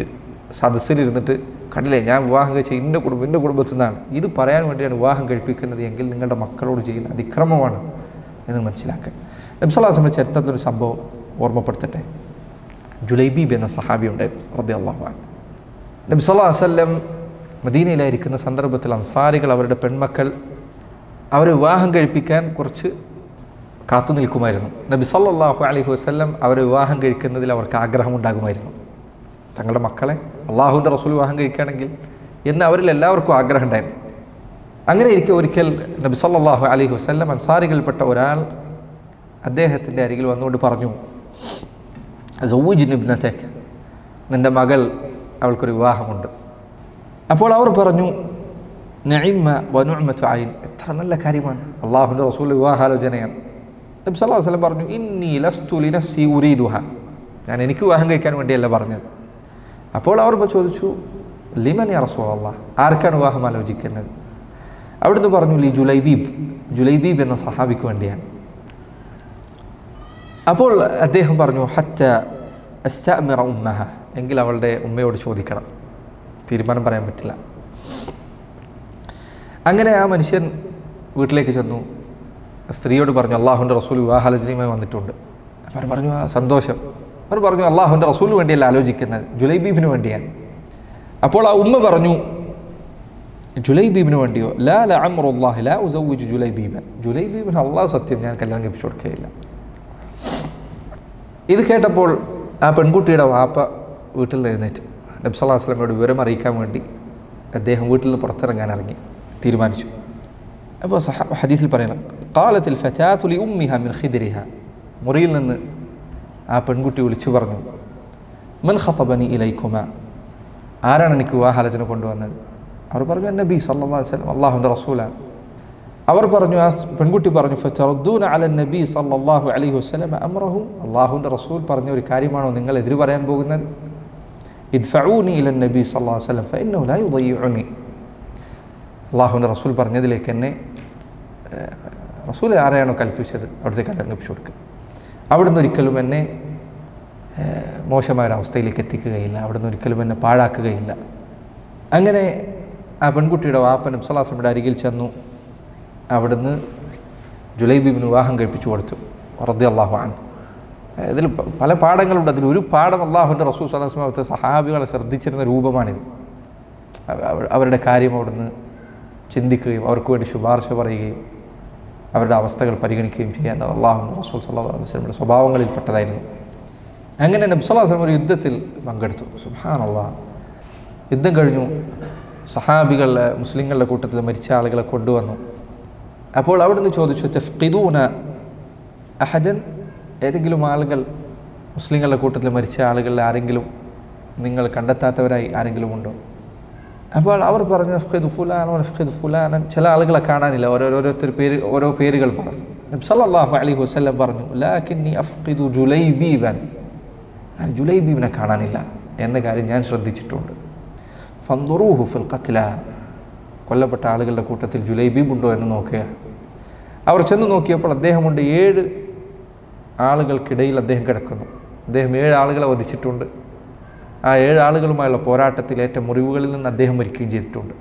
സദസ്സിലിരുന്നിട്ട് കണ്ടില്ലേ, ഞാൻ വിവാഹം കഴിച്ച എൻ്റെ കുടുംബത്തിൽ നിന്നാണ്, ഇത് പറയാൻ വേണ്ടിയാണ് വിവാഹം കഴിപ്പിക്കുന്നത് എങ്കിൽ നിങ്ങളുടെ മക്കളോട് ചെയ്യുന്ന അതിക്രമമാണ് എന്ന് മനസ്സിലാക്കുക. നബി സല്ലല്ലാഹു അലൈഹി വസല്ലം ചരിത്രത്തിലൊരു സംഭവം ഓർമ്മപ്പെടുത്തട്ടെ. ജുലൈബീബ് എന്ന സഹാബി ഉണ്ടായിരുന്നു റളിയല്ലാഹു അൻഹു. നബി സല്ലല്ലാഹു അലൈഹി വസല്ലം മദീനയിലായിരിക്കുന്ന സന്ദർഭത്തിൽ അൻസാരികൾ അവരുടെ പെൺമക്കൾ അവരെ വിവാഹം കഴിപ്പിക്കാൻ കുറച്ച് കാത്തു നിൽക്കുമായിരുന്നു. നബി സല്ലല്ലാഹു അലൈഹി വസല്ലം അവരെ വിവാഹം കഴിക്കുന്നതിൽ അവർക്ക് ആഗ്രഹമുണ്ടാകുമായിരുന്നു. തങ്ങളുടെ മക്കളെ അള്ളാഹുവിൻ്റെ റസൂൽ വിവാഹം കഴിക്കുകയാണെങ്കിൽ എന്ന് അവരിൽ എല്ലാവർക്കും ആഗ്രഹം ഉണ്ടായിരുന്നു. അങ്ങനെ ഇരിക്കെ ഒരിക്കൽ നബി സല്ലല്ലാഹു അലൈഹി വസല്ലം അൻസാരികളിൽപ്പെട്ട ഒരാൾ അദ്ദേഹത്തിൻ്റെ അരികിൽ വന്നുകൊണ്ട് പറഞ്ഞു, സൗജിനി ഇബ്നതക്, നിൻ്റെ മകൾ അവൾക്കൊരു വിവാഹമുണ്ട്. അപ്പോൾ അവർ പറഞ്ഞു, നഇമ വനുഅമതു ഐൻ, എത്ര നല്ല കാര്യമാണ്, അള്ളാഹുവിൻ്റെ റസൂൽ വിവാഹാലോചനയാണ്. നബി സല്ലല്ലാഹു അലൈഹി വസല്ലം പറഞ്ഞു, ഇന്നി ലസ്തു ലിനഫ്സി ഉരീദുഹ, ഞാൻ എനിക്ക് വിവാഹം കഴിക്കാൻ വേണ്ടിയല്ല പറഞ്ഞത്. അപ്പോൾ അവർ ചോദിച്ചു, ലിമൻ യാ റസൂലല്ലാഹ്, ആർക്കാണ് വിവാഹം ആലോചിക്കുന്നത്? അവിടുന്ന് പറഞ്ഞു, ലി ജുലൈബീബ് എന്ന സഹാബിക്ക് വേണ്ടിയാണ്. അപ്പോൾ അദ്ദേഹം പറഞ്ഞു, ഹത്ത അസ്തഅ്മിറ ഉമ്മഹ, എങ്കിൽ അവളുടെ ഉമ്മയോട് ചോദിക്കണം, തീരുമാനം പറയാൻ പറ്റില്ല. അങ്ങനെ ആ മനുഷ്യൻ വീട്ടിലേക്ക് ചെന്നു, സ്ത്രീയോട് പറഞ്ഞു, അള്ളാഹുവിൻ്റെ റസൂൽ വിവാഹാലോചനയുമായി വന്നിട്ടുണ്ട്. അവർ പറഞ്ഞു, ആ സന്തോഷം. അവർ പറഞ്ഞു, അള്ളാഹുവിൻ്റെ റസൂലിന് വേണ്ടിയല്ല ആലോചിക്കുന്നത്, ജുലൈബീബിന് വേണ്ടിയാണ്. അപ്പോൾ ആ ഉമ്മ പറഞ്ഞു, ജുലൈബീബിന് വേണ്ടിയോ? ലാ ലഅംറുല്ലാഹി ലാ ഉസവ്വിജു ജുലൈബീബിന് അള്ളാഹു സത്യം, ഞാൻ കല്യാണം കഴിപ്പിച്ചു കൊടുക്കുകയില്ല. ഇത് കേട്ടപ്പോൾ ആ പെൺകുട്ടിയുടെ വാപ്പ വീട്ടിൽ നിന്ന് എഴുന്നേറ്റ് നബി സല്ലല്ലാഹു അലൈഹി വസല്ലമയോട് വിവരം അറിയിക്കാൻ വേണ്ടി അദ്ദേഹം വീട്ടിൽ നിന്ന് പുറത്തിറങ്ങാൻ തീരുമാനിച്ചു. അപ്പോൾ ഹദീസിൽ പറയണം, ഖാലത്തിൽ ഫതാതു ലി ഉമ്മിഹ മിൻ ഖിദ്രിഹ, മുറിയിൽ നിന്ന് ആ പെൺകുട്ടി വിളിച്ചു പറഞ്ഞു, മൻ ഖതബനി ഇലൈക്കുമ, ആരാണ് എനിക്ക് വിവാഹാലോചന കൊണ്ടുവന്നത്? അവർ പറഞ്ഞു, നബി സല്ലല്ലാഹു അലൈഹി വസല്ലം, അള്ളാഹുവിൻ്റെ റസൂലാണ്. അവർ പറഞ്ഞു, ആ പെൺകുട്ടി പറഞ്ഞു, ഫതറദ്ദൂന അല നബി സല്ലല്ലാഹു അലൈഹി വസല്ലം അംറഹു, അല്ലാഹുവിൻ്റെ റസൂൽ പറഞ്ഞ ഒരു കാര്യമാണോ നിങ്ങൾ എതിര് പറയാൻ പോകുന്നത്? ഇദ്ഫഊനി ഇല നബി സല്ലല്ലാഹു അലൈഹി വസല്ലം ഫഇന്നഹു ലാ യുദയ്യിഉനി, അല്ലാഹുവിൻ്റെ റസൂൽ പറഞ്ഞതിലേക്ക് എന്നെ റസൂൽ ആരെയാണോ കൽപ്പിച്ചത് അവിടുത്തെ കൽപ്പിച്ചു കൊടുക്കുക. അവിടുന്ന് ഒരിക്കലും എന്നെ മോശമായൊരവസ്ഥയിലേക്ക് എത്തിക്കുകയില്ല, അവിടുന്ന് ഒരിക്കലും എന്നെ പാഴാക്കുകയില്ല. അങ്ങനെ ആ പെൺകുട്ടിയുടെ വാപ്പ നബി സല്ലല്ലാഹു അലൈഹി വസല്ലമയുടെ അരികിൽ ചെന്നു. അവിടുന്ന് ജുലൈബിബിന് വിവാഹം കഴിപ്പിച്ചു കൊടുത്തു റളിയല്ലാഹു അൻഹു. ഇതിൽ പല പാഠങ്ങളുണ്ട്. അതിലൊരു പാഠം അല്ലാഹുവിൻ്റെ റസൂൽ സ്വല്ലല്ലാഹു അലൈഹി വസല്ലം സഹാബികളെ ശ്രദ്ധിച്ചിരുന്ന രൂപമാണിത്. അവരുടെ കാര്യം അവിടുന്ന് ചിന്തിക്കുകയും അവർക്ക് വേണ്ടി ശുപാർശ പറയുകയും അവരുടെ അവസ്ഥകൾ പരിഗണിക്കുകയും ചെയ്യാൻ അല്ലാഹുവിൻ്റെ റസൂൽ സ്വല്ലല്ലാഹു അലൈഹി വസല്ലമയുടെ സ്വഭാവങ്ങളിൽപ്പെട്ടതായിരുന്നു. അങ്ങനെ നബി സല്ലല്ലാഹു അലൈഹി വസല്ലം ഒരു യുദ്ധത്തിൽ പങ്കെടുത്തു. സുബ്ഹാനല്ലാഹ്. യുദ്ധം കഴിഞ്ഞു. സഹാബികൾ മുസ്ലിങ്ങളുടെ കൂട്ടത്തിൽ മരിച്ച ആളുകളെ കൊണ്ടുവന്നു. അപ്പോൾ അവിടുന്ന് ചോദിച്ചു, തഫ്ഖിദൂന അഹദൻ, ഏതെങ്കിലും ആളുകൾ മുസ്ലിങ്ങളുടെ കൂട്ടത്തിൽ മരിച്ച ആളുകളിൽ ആരെങ്കിലും നിങ്ങൾ കണ്ടെത്താത്തവരായി ആരെങ്കിലും ഉണ്ടോ? അപ്പോൾ അവർ പറഞ്ഞു, അഫ്ഖിദു ഫുലാനോ അഫ്ഖിദു ഫുലാനൻ. ചില ആളുകളെ കാണാനില്ല, ഓരോ പേരുകൾ പറഞ്ഞു. നബി സല്ലല്ലാഹു അലൈഹി വസല്ലം പറഞ്ഞു, ലാകിന്നി അഫ്ഖിദു ജുലൈബീബൻ, ജുലൈബീബിനെ കാണാനില്ല എന്ന കാര്യം ഞാൻ ശ്രദ്ധിച്ചിട്ടുണ്ട്. ഫൻദുറൂഹു ഫിൽ ഖത്ല, കൊല്ലപ്പെട്ട ആളുകളുടെ കൂട്ടത്തിൽ ജുലൈബീബ് ഉണ്ടോ എന്ന് നോക്കുക. അവർ ചെന്ന് നോക്കിയപ്പോൾ അദ്ദേഹമുണ്ട്. 7 ആളുകൾക്കിടയിൽ അദ്ദേഹം കിടക്കുന്നു. അദ്ദേഹം 7 ആളുകളെ വധിച്ചിട്ടുണ്ട്. ആ 7 ആളുകളുമായുള്ള പോരാട്ടത്തിൽ ഏറ്റ മുറിവുകളിൽ നിന്ന് അദ്ദേഹം മരിക്കുകയും ചെയ്തിട്ടുണ്ട്.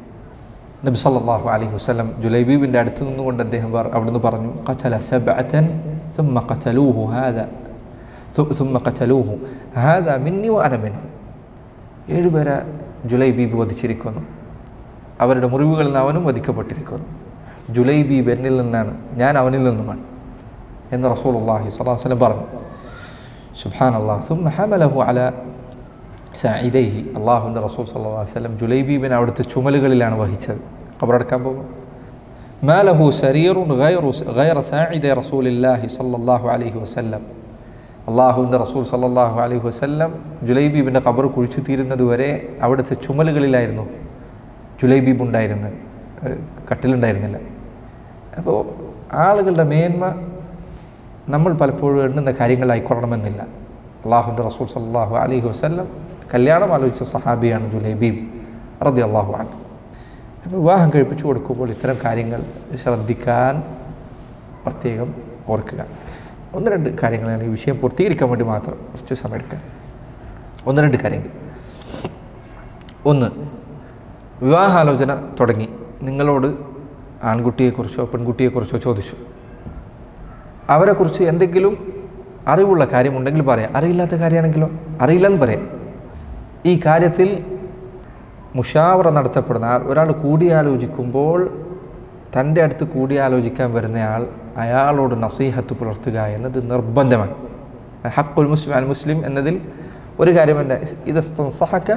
നബി സല്ലല്ലാഹു അലൈഹി വസല്ലം ജുലൈബീബിൻ്റെ അടുത്ത് നിന്നുകൊണ്ട് അദ്ദേഹം അവിടുന്ന് പറഞ്ഞു, ഖതല സബ്അതൻ ثم قتلوه هذا ثم قتلوه هذا مني وانا منه. 7 പേരെ ജുലൈബീബ് വധിച്ചിരിക്കുന്നു. അവരുടെ മുറിവുകളിൽ നിന്ന് അവനും വധിക്കപ്പെട്ടിരിക്കുന്നു. ജുലൈബീബ് എന്നിൽ നിന്നാണ്, ഞാൻ അവനിൽ നിന്നുമാണ് എന്ന് റസൂലുള്ളാഹി സ്വല്ലല്ലാഹു അലൈഹി വസല്ലം പറഞ്ഞു. സുബ്ഹാനല്ലാഹ്. ثم حمله على സാഇദൈഹി, അല്ലാഹുവിൻ്റെ റസൂൽ സ്വല്ലല്ലാഹു അലൈഹി വസല്ലം ജുലൈബീബിനെ അവിടുത്തെ ചുമലുകളിലാണ് വഹിച്ചത്. ഖബറടക്കാൻ പോകും. മാ ലഹു സരീറുൻ ഗൈറ സാഇദി റസൂലില്ലാഹി സ്വല്ലല്ലാഹു അലൈഹി വസല്ലം, അല്ലാഹുവിൻ്റെ റസൂൽ സ്വല്ലല്ലാഹു അലൈഹി വസല്ലം ജുലൈബീബിൻ്റെ ഖബർ കുഴിച്ചു തീരുന്നത് വരെ അവിടുത്തെ ചുമലുകളിലായിരുന്നു ജുലൈബീബ് ഉണ്ടായിരുന്നത്, കട്ടിലുണ്ടായിരുന്നില്ല. അപ്പോൾ ആളുകളുടെ മേന്മ നമ്മൾ പലപ്പോഴും എണ്ണുന്ന കാര്യങ്ങളായിക്കൊള്ളണമെന്നില്ല. അല്ലാഹുവിൻ്റെ റസൂൽ സ്വല്ലല്ലാഹു അലൈഹി വസല്ലം കല്യാണം ആലോചിച്ച സഹാബിയാണ് ജുലൈബീബ് റളിയല്ലാഹു അൻഹു. അപ്പോൾ വിവാഹം കഴിപ്പിച്ചു കൊടുക്കുമ്പോൾ ഇത്തരം കാര്യങ്ങൾ ശ്രദ്ധിക്കാൻ പ്രത്യേകം ഓർക്കുക. 1-2 കാര്യങ്ങളാണ് ഈ വിഷയം പൂർത്തീകരിക്കാൻ വേണ്ടി മാത്രം കുറച്ച് സമയം എടുക്കാൻ. 1-2 കാര്യങ്ങൾ. 1, വിവാഹാലോചന തുടങ്ങി. നിങ്ങളോട് ആൺകുട്ടിയെക്കുറിച്ചോ പെൺകുട്ടിയെക്കുറിച്ചോ ചോദിച്ചു. അവരെക്കുറിച്ച് എന്തെങ്കിലും അറിവുള്ള കാര്യമുണ്ടെങ്കിൽ പറയാം. അറിയില്ലാത്ത കാര്യമാണെങ്കിലോ അറിയില്ലെന്ന് പറയാം. ഈ കാര്യത്തിൽ മുഷാവറ നടത്തപ്പെടുന്ന ഒരാൾ കൂടിയാലോചിക്കുമ്പോൾ തൻ്റെ അടുത്ത് കൂടിയാലോചിക്കാൻ വരുന്നയാൾ അയാളോട് നസീഹത്ത് പുലർത്തുക എന്നത് നിർബന്ധമാണ്. ഹഖുൽ മുസ്ലിം അൽ മുസ്ലിം എന്നതിൽ ഒരു കാര്യം എന്താ, ഇദസ്തൻസഹക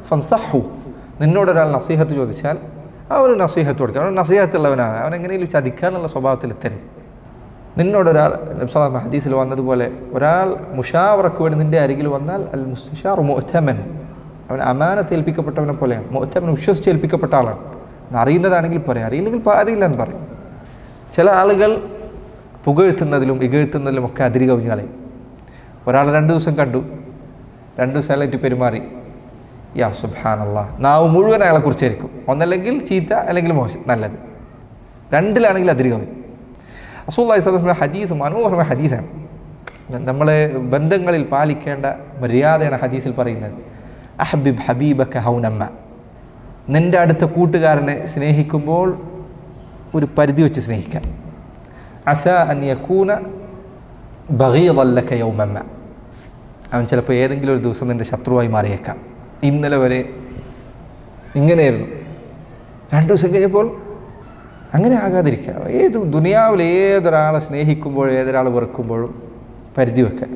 ഫൻസഹു, നിന്നോടൊരാൾ നസീഹത്ത് ചോദിച്ചാൽ അവർ നസീഹത്ത് കൊടുക്കുക. അവൻ നസീഹത്തുള്ളവനാണ്, അവൻ എങ്ങനെയും ചതിക്കാനുള്ള സ്വഭാവത്തിൽ എത്തരും. നിന്നോടൊരാൾ ഹദീസിൽ വന്നതുപോലെ ഒരാൾ മുഷാവറക്ക് വേണ്ടി നിൻ്റെ അരികിൽ വന്നാൽ അൽ മുസ്തശാർ മുഅ്തമൻ, അവൻ അമാനത്ത് ഏൽപ്പിക്കപ്പെട്ടവനെ പോലെയാണ്. മുഅ്തമൻ വിശ്വസിച്ച് ഏൽപ്പിക്കപ്പെട്ട ആളാണ്. അറിയുന്നതാണെങ്കിൽ പറയാം, അറിയില്ലെങ്കിൽ അറിയില്ല എന്ന് പറയും. ചില ആളുകൾ പുകഴ്ത്തുന്നതിലും ഇകഴ്ത്തുന്നതിലും ഒക്കെ അതിരി കവിഞ്ഞ് കളയും. ഒരാൾ 2 ദിവസം കണ്ടു, 2 ദിവസമായിട്ട് പെരുമാറി, യാ സുബ്ഹാനല്ലാഹ്, നാവ് മുഴുവൻ അയാളെക്കുറിച്ചായിരിക്കും. ഒന്നല്ലെങ്കിൽ ചീത്ത, അല്ലെങ്കിൽ മോശം, നല്ലത്. 2ലാണെങ്കിൽ അതിരി കവിഞ്ഞു. റസൂലുള്ളാഹി സ്വല്ലല്ലാഹു അലൈഹി വസല്ലം ഹദീസ് മനോഹരമായ ഹദീസാണ്. നമ്മളെ ബന്ധങ്ങളിൽ പാലിക്കേണ്ട മര്യാദയാണ് ഹദീസിൽ പറയുന്നത്. അഹ്ബിബ് ഹബീബക ഹൗനമ്മ, നിൻ്റെ അടുത്ത കൂട്ടുകാരനെ സ്നേഹിക്കുമ്പോൾ ഒരു പരിധി വെച്ച് സ്നേഹിക്കാം. അസാ അൻ യകൂന ബഗീദൻ ലക യൗമമ്മ, അവൻ ചിലപ്പോൾ ഏതെങ്കിലും ഒരു ദിവസം നിൻ്റെ ശത്രുവായി മാറിയേക്കാം. ഇന്നലെ വരെ ഇങ്ങനെയായിരുന്നു, 2 ദിവസം കഴിഞ്ഞപ്പോൾ അങ്ങനെ ആകാതിരിക്കുക. ദുനിയാവിൽ ഏതൊരാളെ സ്നേഹിക്കുമ്പോഴും ഏതൊരാൾ വെറുക്കുമ്പോഴും പരിധി വെക്കുക.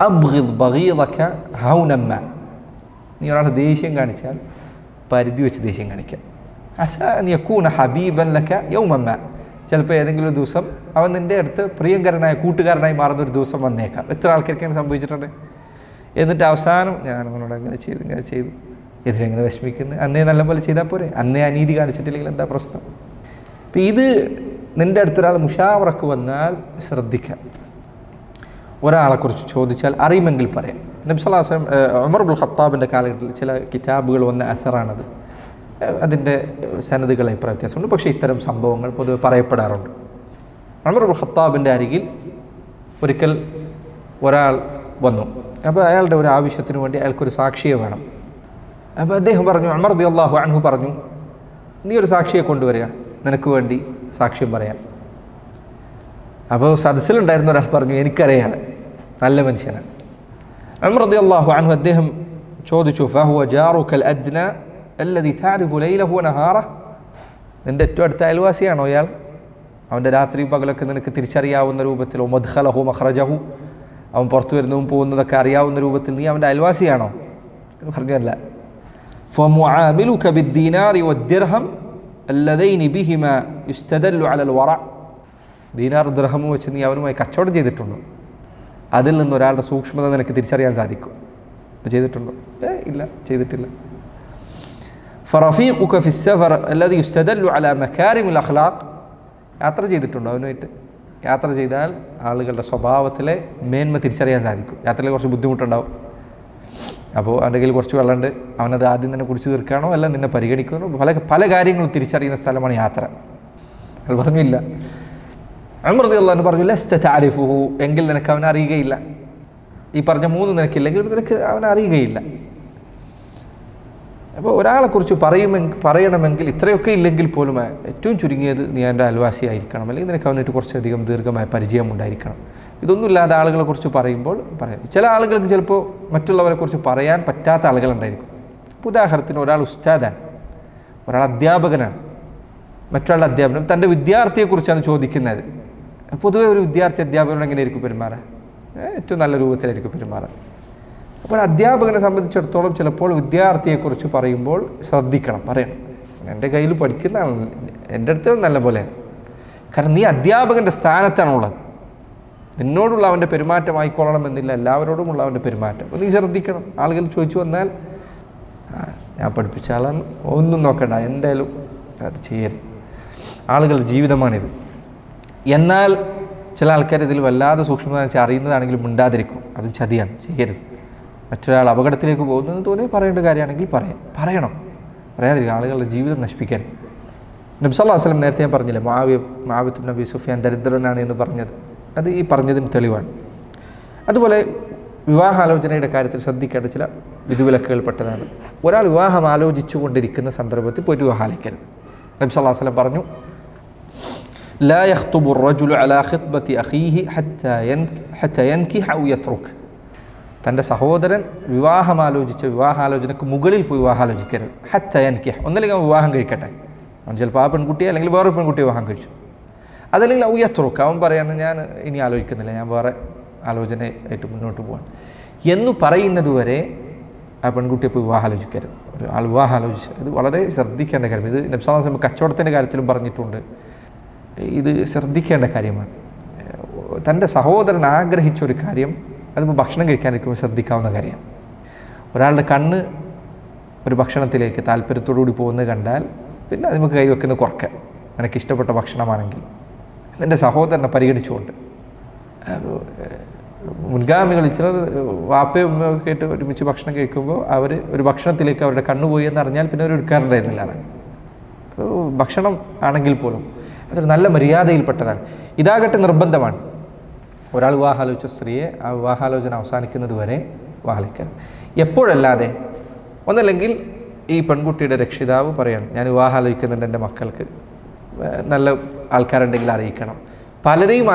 അബ്ഗിദ് ബഗീദക ഹൗനമ്മ, നീ ഒരാളെ ദേഷ്യം കാണിച്ചാൽ പരിധി വെച്ച് ദേഷ്യം കാണിക്കുക. അസാ അൻ യകൂന ഹബീബൻ ലക യൗമമ്മ, ചിലപ്പോൾ ഏതെങ്കിലും ഒരു ദിവസം അവൻ നിൻ്റെ അടുത്ത് പ്രിയങ്കരനായ കൂട്ടുകാരനായി മാറുന്നൊരു ദിവസം വന്നേക്കാം. എത്ര ആൾക്കാർക്കാണ് സംഭവിച്ചിട്ടുണ്ട്. എന്നിട്ട് അവസാനം ഞാൻ അവനോട് അങ്ങനെ ചെയ്തു ഇതിലെങ്ങനെ വിഷമിക്കുന്നത്, അന്നേ നല്ലപോലെ ചെയ്താൽ പോരെ, അന്നേ അനീതി കാണിച്ചിട്ടില്ലെങ്കിൽ എന്താ പ്രശ്നം. അപ്പം ഇത് നിൻ്റെ അടുത്തൊരാൾ മുഷാവറക്ക് വന്നാൽ ശ്രദ്ധിക്കാം. ഒരാളെക്കുറിച്ച് ചോദിച്ചാൽ അറിയുമെങ്കിൽ പറയാം. നബി സല്ലല്ലാഹു അലൈഹി വസല്ലം ഉമർ ഇബ്നുൽ ഖത്താബിൻ്റെ കാലഘട്ടത്തിൽ ചില കിതാബുകൾ വന്ന അസറാണത്. അതിൻ്റെ സനദുകൾ അഭിപ്രായ വ്യത്യാസമുണ്ട്. പക്ഷേ ഇത്തരം സംഭവങ്ങൾ പൊതുവെ പറയപ്പെടാറുണ്ട്. ഉമർ ഇബ്നുൽ ഖത്താബിൻ്റെ അരികിൽ ഒരിക്കൽ ഒരാൾ വന്നു. അപ്പോൾ അയാളുടെ ഒരു ആവശ്യത്തിന് വേണ്ടി അയാൾക്കൊരു സാക്ഷിയെ വേണം. അപ്പോൾ അദ്ദേഹം പറഞ്ഞു, ഉമർ റളിയല്ലാഹു അൻഹു പറഞ്ഞു, നീ ഒരു സാക്ഷിയെ കൊണ്ടുവരിക, നിനക്ക് വേണ്ടി സാക്ഷ്യം പറയാം. അപ്പോൾ സദസ്സിലുണ്ടായിരുന്ന ഒരാൾ പറഞ്ഞു, എനിക്കറിയാം, നല്ല മനുഷ്യനാണ്. ഉമർ റളിയല്ലാഹു അൻഹു അദ്ദേഹം ചോദിച്ചു, ഫഹുവ ജാറുകൽ അദ്ന അല്ലദി തഅരിഫു ലൈലഹു വനഹാറഹു, നിൻ്റെ ഏറ്റവും അടുത്ത അയൽവാസിയാണോ അയാൾ? അവൻ്റെ രാത്രി പകലൊക്കെ നിനക്ക് തിരിച്ചറിയാവുന്ന രൂപത്തിൽ, മദ്ഖലഹു മഖ്റജഹു, അവൻ പുറത്തു വരുന്നതും പോകുന്നതൊക്കെ അറിയാവുന്ന രൂപത്തിൽ നീ അവൻ്റെ അയൽവാസിയാണോ? പറഞ്ഞല്ല. ഫമുആമിലുക ബിദ്ദീനാരി വദ്ദിർഹം അല്ലദൈനി ബിഹിമാ യുസ്തദല്ലു അലൽ വറ, ദീനാർ ദിർഹമും വെച്ച് നീ അവനുമായി കച്ചവടം ചെയ്തിട്ടുണ്ടോ? അതിൽ നിന്ന് ഒരാളുടെ സൂക്ഷ്മത നിനക്ക് തിരിച്ചറിയാൻ സാധിക്കും. ചെയ്തിട്ടുണ്ടോ? ഇല്ല, ചെയ്തിട്ടില്ല. ഫറഫീഖുക ഫിസ്സഫർ അല്ലദി യുസ്തദല്ലു അലാ മകാരിമിൽ അഖ്ലാഖ്, യാത്ര ചെയ്തിട്ടുണ്ടോ അവനുമായിട്ട്? യാത്ര ചെയ്താൽ ആളുകളുടെ സ്വഭാവത്തിലെ മേന്മ തിരിച്ചറിയാൻ സാധിക്കും. യാത്രയിൽ കുറച്ച് ബുദ്ധിമുട്ടുണ്ടാവും. അപ്പോൾ അവൻ്റെ കയ്യിൽ കുറച്ച് വെള്ളമുണ്ട്, അവനത് ആദ്യം തന്നെ കുടിച്ച് തീർക്കാനോ അല്ല നിന്നെ പരിഗണിക്കണോ, പല കാര്യങ്ങളും തിരിച്ചറിയുന്ന സ്ഥലമാണ് യാത്ര. അയാൾ പറഞ്ഞില്ല. ഉമർ റളിയല്ലാഹു അൻഹു പറഞ്ഞു, ലസ്ത തഅരിഫുഹു, എങ്കിൽ നിനക്ക് അവനെ അറിയുകയില്ല. ഈ പറഞ്ഞ മൂന്ന് നിനക്കില്ലെങ്കിൽ നിനക്ക് അവനെ അറിയുകയില്ല. അപ്പോൾ ഒരാളെക്കുറിച്ച് പറയണമെങ്കിൽ ഇത്രയൊക്കെ ഇല്ലെങ്കിൽ പോലും ഏറ്റവും ചുരുങ്ങിയത് നീ എൻ്റെ അയൽവാസിയായിരിക്കണം, അല്ലെങ്കിൽ നിനക്ക് അവനായിട്ട് കുറച്ചധികം ദീർഘമായ പരിചയം ഉണ്ടായിരിക്കണം. ഇതൊന്നുമില്ലാതെ ആളുകളെക്കുറിച്ച് പറയുമ്പോൾ പറയാം. ചില ആളുകൾക്ക് ചിലപ്പോൾ മറ്റുള്ളവരെക്കുറിച്ച് പറയാൻ പറ്റാത്ത ആളുകളുണ്ടായിരിക്കും. ഇപ്പോൾ ഉദാഹരണത്തിന് ഒരാൾ ഉസ്താദാണ്, ഒരാൾ അധ്യാപകനാണ്, മറ്റൊരാളുടെ അധ്യാപനം തൻ്റെ വിദ്യാർത്ഥിയെക്കുറിച്ചാണ് ചോദിക്കുന്നത്. പൊതുവെ ഒരു വിദ്യാർത്ഥി അധ്യാപകനോട് എങ്ങനെയായിരിക്കും പെരുമാറുക? ഏറ്റവും നല്ല രൂപത്തിലായിരിക്കും പെരുമാറുക. അപ്പോൾ അധ്യാപകനെ സംബന്ധിച്ചിടത്തോളം ചിലപ്പോൾ വിദ്യാർത്ഥിയെക്കുറിച്ച് പറയുമ്പോൾ ശ്രദ്ധിക്കണം, പറയണം. എൻ്റെ കയ്യിൽ പഠിക്കുന്ന ആൾ എൻ്റെ അടുത്ത് നല്ല പോലെയാണ്. കാരണം നീ അധ്യാപകൻ്റെ സ്ഥാനത്താണുള്ളത്. നിന്നോടുള്ള അവൻ്റെ പെരുമാറ്റമായിക്കൊള്ളണമെന്നില്ല, എല്ലാവരോടുമുള്ള അവൻ്റെ പെരുമാറ്റം. അപ്പോൾ നീ ശ്രദ്ധിക്കണം. ആളുകൾ ചോദിച്ചു വന്നാൽ ഞാൻ പഠിപ്പിച്ച ആളാണ്, ഒന്നും നോക്കണ്ട, എന്തായാലും അത് ചെയ്യരുത്. ആളുകളുടെ ജീവിതമാണിത്. എന്നാൽ ചില ആൾക്കാർ ഇതിൽ വല്ലാതെ സൂക്ഷ്മത അറിയുന്നതാണെങ്കിലും മിണ്ടാതിരിക്കും. അതും ചതിയാണ്, ചെയ്യരുത്. മറ്റൊരാൾ അപകടത്തിലേക്ക് പോകുന്നതെന്ന് തോന്നി പറയേണ്ട കാര്യമാണെങ്കിൽ പറയണം, പറയാതിരിക്കും. ആളുകളുടെ ജീവിതം നശിപ്പിക്കാൻ. നബി സല്ലല്ലാഹു അലൈഹി വസല്ലം നേരത്തെ ഞാൻ പറഞ്ഞില്ലേ, മുആവിയ ഇബ്നു അബീ സുഫിയാൻ ദരിദ്രനാണ് എന്ന് പറഞ്ഞത്, അത് ഈ പറഞ്ഞതിന് തെളിവാണ്. അതുപോലെ വിവാഹാലോചനയുടെ കാര്യത്തിൽ ശ്രദ്ധിക്കേണ്ട ചില വിധിവിലക്കുകൾപ്പെട്ടതാണ്. ഒരാൾ വിവാഹം ആലോചിച്ചു കൊണ്ടിരിക്കുന്ന സന്ദർഭത്തിൽ പോയിട്ട് വിവാഹാലിക്കരുത്. നബി സല്ലല്ലാഹു അലൈഹി വസല്ലം പറഞ്ഞു, ലാ യഖ്തുബു റജുലു അലാ ഖിത്ബത്തി അഖീഹി ഹത്താ യൻകിഹ ഔ യത്റുക്, തൻ്റെ സഹോദരൻ വിവാഹാലോചനക്ക് മുകളിൽ പോയി വിവാഹാലോചിക്കരുത്. ഹത്താ യൻകിഹ, ഒന്നല്ലെങ്കിൽ അവൻ വിവാഹം കഴിക്കട്ടെ. അവൻ ചിലപ്പോൾ ആ പെൺകുട്ടിയെ അല്ലെങ്കിൽ വേറൊരു പെൺകുട്ടിയെ വിവാഹം കഴിച്ചു. അതല്ലെങ്കിൽ ഔ യത്റുക്, അവൻ പറയാണ് ഞാൻ ഇനി ആലോചിക്കുന്നില്ല, ഞാൻ വേറെ ആലോചനയായിട്ട് മുന്നോട്ട് പോകാൻ എന്ന് പറയുന്നത് വരെ ആ പെൺകുട്ടിയെ പോയി വിവാഹാലോചിക്കരുത്. ഒരു ആൾ വിവാഹാലോചിച്ച് ഇത് വളരെ ശ്രദ്ധിക്കേണ്ട കാര്യം. ഇത് നബി സല്ലല്ലാഹു അലൈഹി വസല്ലം കച്ചവടത്തിൻ്റെ കാര്യത്തിലും പറഞ്ഞിട്ടുണ്ട്. ഇത് ശ്രദ്ധിക്കേണ്ട കാര്യമാണ്. തൻ്റെ സഹോദരൻ ആഗ്രഹിച്ചൊരു കാര്യം, അതിപ്പോൾ ഭക്ഷണം കഴിക്കാനിരിക്കുമ്പോൾ ശ്രദ്ധിക്കാവുന്ന കാര്യമാണ്. ഒരാളുടെ കണ്ണ് ഒരു ഭക്ഷണത്തിലേക്ക് താല്പര്യത്തോടുകൂടി പോകുന്നത് കണ്ടാൽ പിന്നെ അത് നമുക്ക് കൈവെക്കുന്നത് കുറയ്ക്കുക. എനിക്ക് ഇഷ്ടപ്പെട്ട ഭക്ഷണമാണെങ്കിൽ എൻ്റെ സഹോദരനെ പരിഗണിച്ചുകൊണ്ട്. മുൻഗാമികളിൽ ചിലർ വാപ്പയും ഉമ്മയൊക്കെ ആയിട്ട് ഒരുമിച്ച് ഭക്ഷണം കഴിക്കുമ്പോൾ അവർ ഒരു ഭക്ഷണത്തിലേക്ക് അവരുടെ കണ്ണുപോയി എന്നറിഞ്ഞാൽ പിന്നെ അവർ എടുക്കാറുണ്ടായിരുന്നില്ല. ഭക്ഷണം ആണെങ്കിൽ പോലും അതൊരു നല്ല മര്യാദയിൽപ്പെട്ടതാണ്. ഇതാകട്ടെ നിർബന്ധമാണ്. ഒരാൾ വിവാഹാലോചിച്ച സ്ത്രീയെ ആ വിവാഹാലോചന അവസാനിക്കുന്നത് വരെ വിവാഹിക്കാൻ. എപ്പോഴല്ലാതെ ഒന്നല്ലെങ്കിൽ ഈ പെൺകുട്ടിയുടെ രക്ഷിതാവ് പറയണം, ഞാൻ വിവാഹാലോചിക്കുന്നുണ്ട്, എൻ്റെ മക്കൾക്ക് നല്ല ആൾക്കാരുണ്ടെങ്കിൽ അറിയിക്കണം. പലരെയും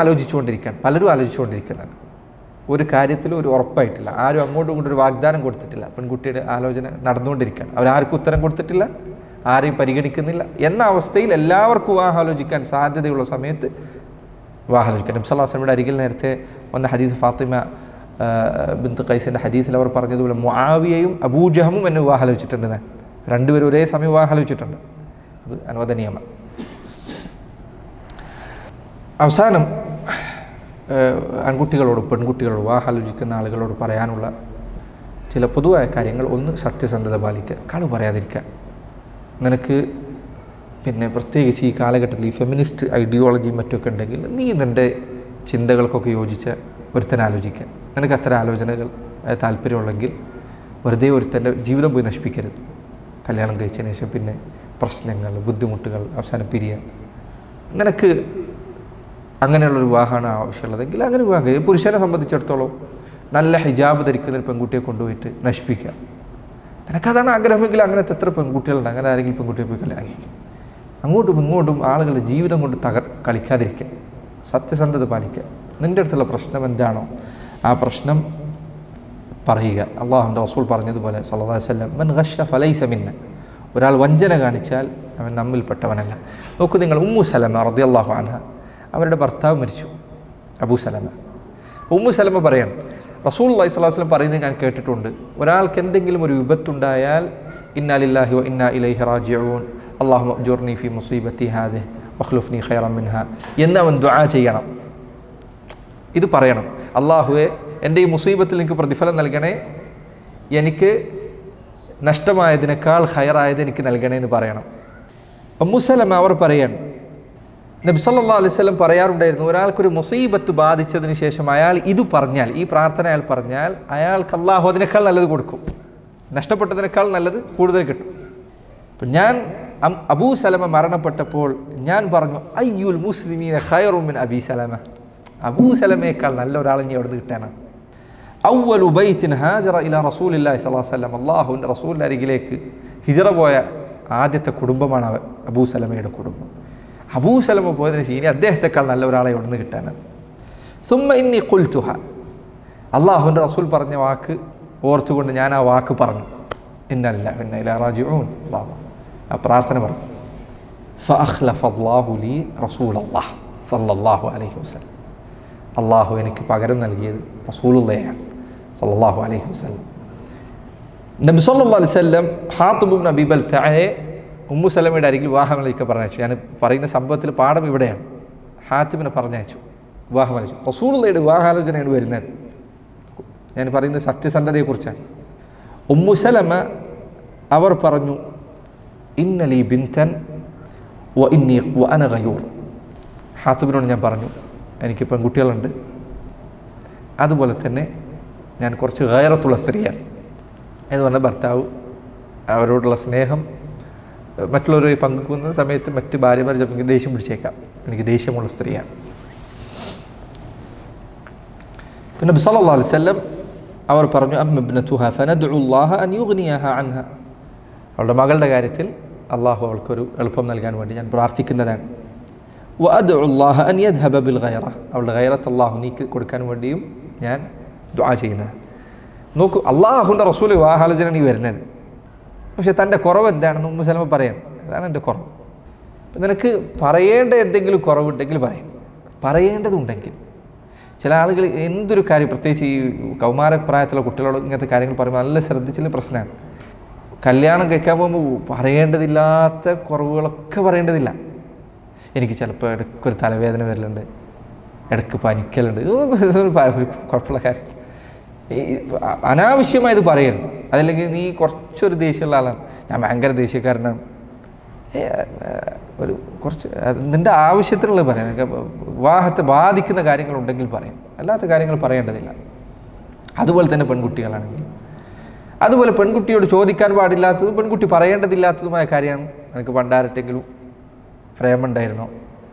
പലരും ആലോചിച്ചുകൊണ്ടിരിക്കുന്നതാണ്. ഒരു കാര്യത്തിലും ഒരു ഉറപ്പായിട്ടില്ല. ആരും അങ്ങോട്ടും ഇങ്ങോട്ടും ഒരു വാഗ്ദാനം കൊടുത്തിട്ടില്ല. പെൺകുട്ടിയുടെ ആലോചന നടന്നുകൊണ്ടിരിക്കുകയാണ്. അവരാർക്കും ഉത്തരം കൊടുത്തിട്ടില്ല, ആരെയും പരിഗണിക്കുന്നില്ല എന്ന അവസ്ഥയിൽ എല്ലാവർക്കും വിവാഹാലോചിക്കാൻ സാധ്യതയുള്ള സമയത്ത് വിവാഹാലോചിക്കാൻ. നബി സല്ലല്ലാഹു അലൈഹി വസല്ലമയുടെ അരികിൽ നേരത്തെ വന്ന ഹദീസ് ഫാത്തിമ ബിൻത് ഖൈസിൻ്റെ ഹദീസിൽ അവർ പറഞ്ഞതുപോലെ മുആവിയയും അബൂജഹമും എന്നെ വിവാഹാലോചിച്ചിട്ടുണ്ട്. രണ്ടുപേരും ഒരേ സമയം വിവാഹാലോചിച്ചിട്ടുണ്ട്. അത് അനുവദനീയമാണ്. അവസാനം ആൺകുട്ടികളോടും പെൺകുട്ടികളോടും വിവാഹാലോചിക്കുന്ന ആളുകളോട് പറയാനുള്ള ചില പൊതുവായ കാര്യങ്ങൾ. ഒന്ന്, സത്യസന്ധത പാലിക്കുക, കളവ് പറയാതിരിക്കുക. നിനക്ക് പിന്നെ പ്രത്യേകിച്ച് ഈ കാലഘട്ടത്തിൽ ഈ ഫെമിനിസ്റ്റ് ഐഡിയോളജിയും മറ്റൊക്കെ ഉണ്ടെങ്കിൽ നീ നിൻ്റെ ചിന്തകൾക്കൊക്കെ യോജിച്ച ഒരുത്തനെ ആലോചിക്കുക. നിനക്ക് അത്തരം ആലോചനകൾ താല്പര്യമുള്ളെങ്കിൽ വെറുതെ ഒരുത്തൻ്റെ ജീവിതം പോയി നശിപ്പിക്കരുത്. കല്യാണം കഴിച്ചതിന് ശേഷം പിന്നെ പ്രശ്നങ്ങൾ, ബുദ്ധിമുട്ടുകൾ, അവസാനം പിരിയുക. നിനക്ക് അങ്ങനെയുള്ളൊരു വിവാഹമാണ് ആവശ്യമുള്ളതെങ്കിൽ അങ്ങനെ വിവാഹം കഴിയും. പുരുഷനെ സംബന്ധിച്ചിടത്തോളം നല്ല ഹിജാബ് ധരിക്കുന്ന ഒരു പെൺകുട്ടിയെ കൊണ്ടുപോയിട്ട് നശിപ്പിക്കുക. നിനക്കതാണ് ആഗ്രഹമെങ്കിൽ അങ്ങനത്തെ എത്ര പെൺകുട്ടികളുണ്ട്. അങ്ങനെ ആരെങ്കിലും പെൺകുട്ടിയെ പോയി കല്യാണം കഴിക്കുക. അങ്ങോട്ടും ഇങ്ങോട്ടും ആളുകളുടെ ജീവിതം കൊണ്ട് കളിക്കാതിരിക്കുക, സത്യസന്ധത പാലിക്കുക. നിൻ്റെ അടുത്തുള്ള പ്രശ്നം എന്താണോ ആ പ്രശ്നം പറയുക. അള്ളാഹുവിൻ്റെ റസൂൽ പറഞ്ഞതുപോലെ സല്ലല്ലാഹു അലൈഹി വസല്ലം, മൻ ഗശ്ശ ഫലൈസ മിന്ന, ഒരാൾ വഞ്ചന കാണിച്ചാൽ അവൻ നമ്മിൽപ്പെട്ടവനല്ല. നോക്കൂ നിങ്ങൾ, ഉമ്മു സലമ റളിയല്ലാഹു അൻഹ, അവരുടെ ഭർത്താവ് മരിച്ചു, അബൂ സലമ. ഉമ്മു സലമ പറയാണ്, റസൂലുള്ളാഹി സ്വല്ലല്ലാഹു അലൈഹി വസല്ലം പറയുന്നത് ഞാൻ കേട്ടിട്ടുണ്ട്, ഒരാൾക്ക് എന്തെങ്കിലും ഒരു വിപത്തുണ്ടായാൽ ഇന്നാ ലില്ലാഹി വ ഇന്നാ ഇലൈഹി റാജിഊൻ, അല്ലാഹുമ്മ അജ്റുനി ഫീ മുസീബത്തി ഹാദിഹി വഖ്ലുഫ്നി ഖൈറൻ മിൻഹാ എന്ന് അവൻ ദുആ ചെയ്യണം. ഇത് പറയണം, അല്ലാഹുവേ എൻ്റെ ഈ മുസീബത്തിൽ എനിക്ക് പ്രതിഫലം നൽകണേ, എനിക്ക് നഷ്ടമായതിനേക്കാൾ ഖൈറായത് എനിക്ക് നൽകണേ എന്ന് പറയണം. ഉമ്മു സലമ അവർ പറയാണ്, നബി സല്ലല്ലാഹു അലൈഹി വസല്ലം പറയാറുണ്ടായിരുന്നു, ഒരാൾക്കൊരു മുസീബത്ത് ബാധിച്ചതിന് ശേഷം അയാൾ ഇത് പറഞ്ഞാൽ, ഈ പ്രാർത്ഥന അയാൾ പറഞ്ഞാൽ, അയാൾക്ക് അല്ലാഹു അതിനേക്കാൾ നല്ലത് കൊടുക്കും, നഷ്ടപ്പെട്ടതിനേക്കാൾ നല്ലത് കൂടുതൽ കിട്ടും. അപ്പം ഞാൻ അബൂ സലമ മരണപ്പെട്ടപ്പോൾ ഞാൻ പറഞ്ഞു, അയ്യുൽ മുസ്ലിമീന ഖൈറുൻ മിൻ അബീ സലമ, അബൂ സലമയേക്കാൾ നല്ല ഒരാളെ ഇനി അവിടെ കിട്ടാനാണ്. അവ്വലു ബൈത്തിൻ ഹാജറ ഇലാ റസൂലില്ലാഹി സ്വല്ലല്ലാഹു അലൈഹി വസല്ലം, അല്ലാഹുവിൻ്റെ റസൂലിൻ്റെ അരികിലേക്ക് ഹിജറ പോയ ആദ്യത്തെ കുടുംബമാണ് അബൂ സലമയുടെ കുടുംബം. അബൂ സലമ പോയതിന് ശേഷം ഇനി അദ്ദേഹത്തെക്കാൾ നല്ല ഒരാളെ അവിടെ നിന്ന് കിട്ടാനാണ്. സുമ്മ ഇന്നി ഖുൽതുഹ, അല്ലാഹുവിൻ്റെ റസൂൽ പറഞ്ഞ വാക്ക് ഓർത്തുകൊണ്ട് ഞാൻ ആ വാക്ക് പറഞ്ഞു, ഇന്നാ ലില്ലാഹി വ ഇന്നാ ഇലൈഹി റാജിഊൻ, ആ പ്രാർത്ഥന പറഞ്ഞു. ഫഅഖ്ലഫ അല്ലാഹു ലി റസൂലല്ലാഹ് സല്ലല്ലാഹു അലൈഹി വസല്ലം, അല്ലാഹു എനിക്ക് പകരം നൽകിയത് റസൂലുള്ളാഹിയാണ് സല്ലല്ലാഹു അലൈഹി വസല്ലം. നബി സല്ലല്ലാഹു അലൈഹി വസല്ലം ഹാത്തിബ് ഇബ്നു അബീ ബൽതഅയെ ഉമ്മു സലമയുടെ അരികിൽ വിവാഹമലയ്ക്ക് പറഞ്ഞയച്ചു. ഞാൻ പറയുന്ന സംഭവത്തിൽ പാഠം ഇവിടെയാണ്. ഹാത്തിബിനെ പറഞ്ഞയച്ചു, വിവാഹമലച്ചു. റസൂലുള്ളാഹിയുടെ വിവാഹാലോചനയാണ് വരുന്നത്. ഞാൻ പറയുന്നത് സത്യസന്ധതയെക്കുറിച്ചാണ്. ഉമ്മു സലമ അവർ പറഞ്ഞു, ഇന്നലി ബിൻതൻ വ ഇന്നി വ അന ഗയൂർ, ഹാത്തിബിനോട് ഞാൻ പറഞ്ഞു, എനിക്ക് പെൺകുട്ടികളുണ്ട്, അതുപോലെ തന്നെ ഞാൻ കുറച്ച് ഗൈറത്തുള്ള സ്ത്രീയാണ് എന്ന് പറഞ്ഞ ഭർത്താവ് അവരോടുള്ള സ്നേഹം മറ്റുള്ളവരെ പങ്കുവെക്കുന്ന സമയത്ത് മറ്റ് ഭാര്യമാർ ചിലപ്പോൾ ദേഷ്യം പിടിച്ചേക്കാം, എനിക്ക് ദേഷ്യമുള്ള സ്ത്രീയാണ്. പിന്നെ നബി സല്ലല്ലാഹു അലൈഹി വസല്ലം അവർ പറഞ്ഞു, അമ്മ ഇബ്നതുഹാ ഫനദ്ഉ അല്ലാഹ അൻ യുഗ്നിയഹ അൻഹ, അവളുടെ മകളുടെ കാര്യത്തിൽ അള്ളാഹു അവൾക്കൊരു എളുപ്പം നൽകാൻ വേണ്ടി ഞാൻ പ്രാർത്ഥിക്കുന്നതാണ്. വ അദ്ഉ അല്ലാഹ അൻ യദ്ഹബ ബിൽ ഗൈറ, അവളുടെ ഗൈറത്ത് അള്ളാഹു നീക്കി കൊടുക്കാൻ വേണ്ടിയും ഞാൻ ദുആ ചെയ്യുന്നത്. നോക്കൂ, അള്ളാഹുവിൻ്റെ റസൂൽ വിവാഹാലോചന നീ വരുന്നത്, പക്ഷെ തൻ്റെ കുറവ് എന്താണെന്ന് ഉമ്മു സലമ പറയണം, അതാണ് എൻ്റെ കുറവ്. നിനക്ക് പറയേണ്ട എന്തെങ്കിലും കുറവുണ്ടെങ്കിൽ പറയും, പറയേണ്ടതുണ്ടെങ്കിൽ. ചില ആളുകൾ എന്തൊരു കാര്യം, പ്രത്യേകിച്ച് ഈ കൗമാരപ്രായത്തിലുള്ള കുട്ടികളോട് ഇങ്ങനത്തെ കാര്യങ്ങൾ പറയുമ്പോൾ നല്ല ശ്രദ്ധിച്ചുള്ള പ്രശ്നമാണ്. കല്യാണം കഴിക്കാൻ പോകുമ്പോൾ പറയേണ്ടതില്ലാത്ത കുറവുകളൊക്കെ പറയേണ്ടതില്ല. എനിക്ക് ചിലപ്പോൾ ഇടയ്ക്കൊരു തലവേദന വരലുണ്ട്, ഇടയ്ക്ക് പനിക്കലുണ്ട്, ഇതൊന്നും കുഴപ്പമുള്ള കാര്യം. അനാവശ്യമായത് പറയരുത്. അതല്ലെങ്കിൽ നീ കുറച്ചൊരു ദേഷ്യമുള്ള ആളാണ്, ഞാൻ ഭയങ്കര ദേഷ്യക്കാരനാണ്, ഒരു കുറച്ച് നിൻ്റെ ആവശ്യത്തിനുള്ളത് പറയാം. വിവാഹത്തെ ബാധിക്കുന്ന കാര്യങ്ങളുണ്ടെങ്കിൽ പറയും, അല്ലാത്ത കാര്യങ്ങൾ പറയേണ്ടതില്ല. അതുപോലെ തന്നെ പെൺകുട്ടികളാണെങ്കിൽ അതുപോലെ പെൺകുട്ടിയോട് ചോദിക്കാൻ പാടില്ലാത്തതും പെൺകുട്ടി പറയേണ്ടതില്ലാത്തതുമായ കാര്യമാണ്. എനിക്ക് പണ്ടാരട്ടെങ്കിലും പ്രേമുണ്ടായിരുന്നോ,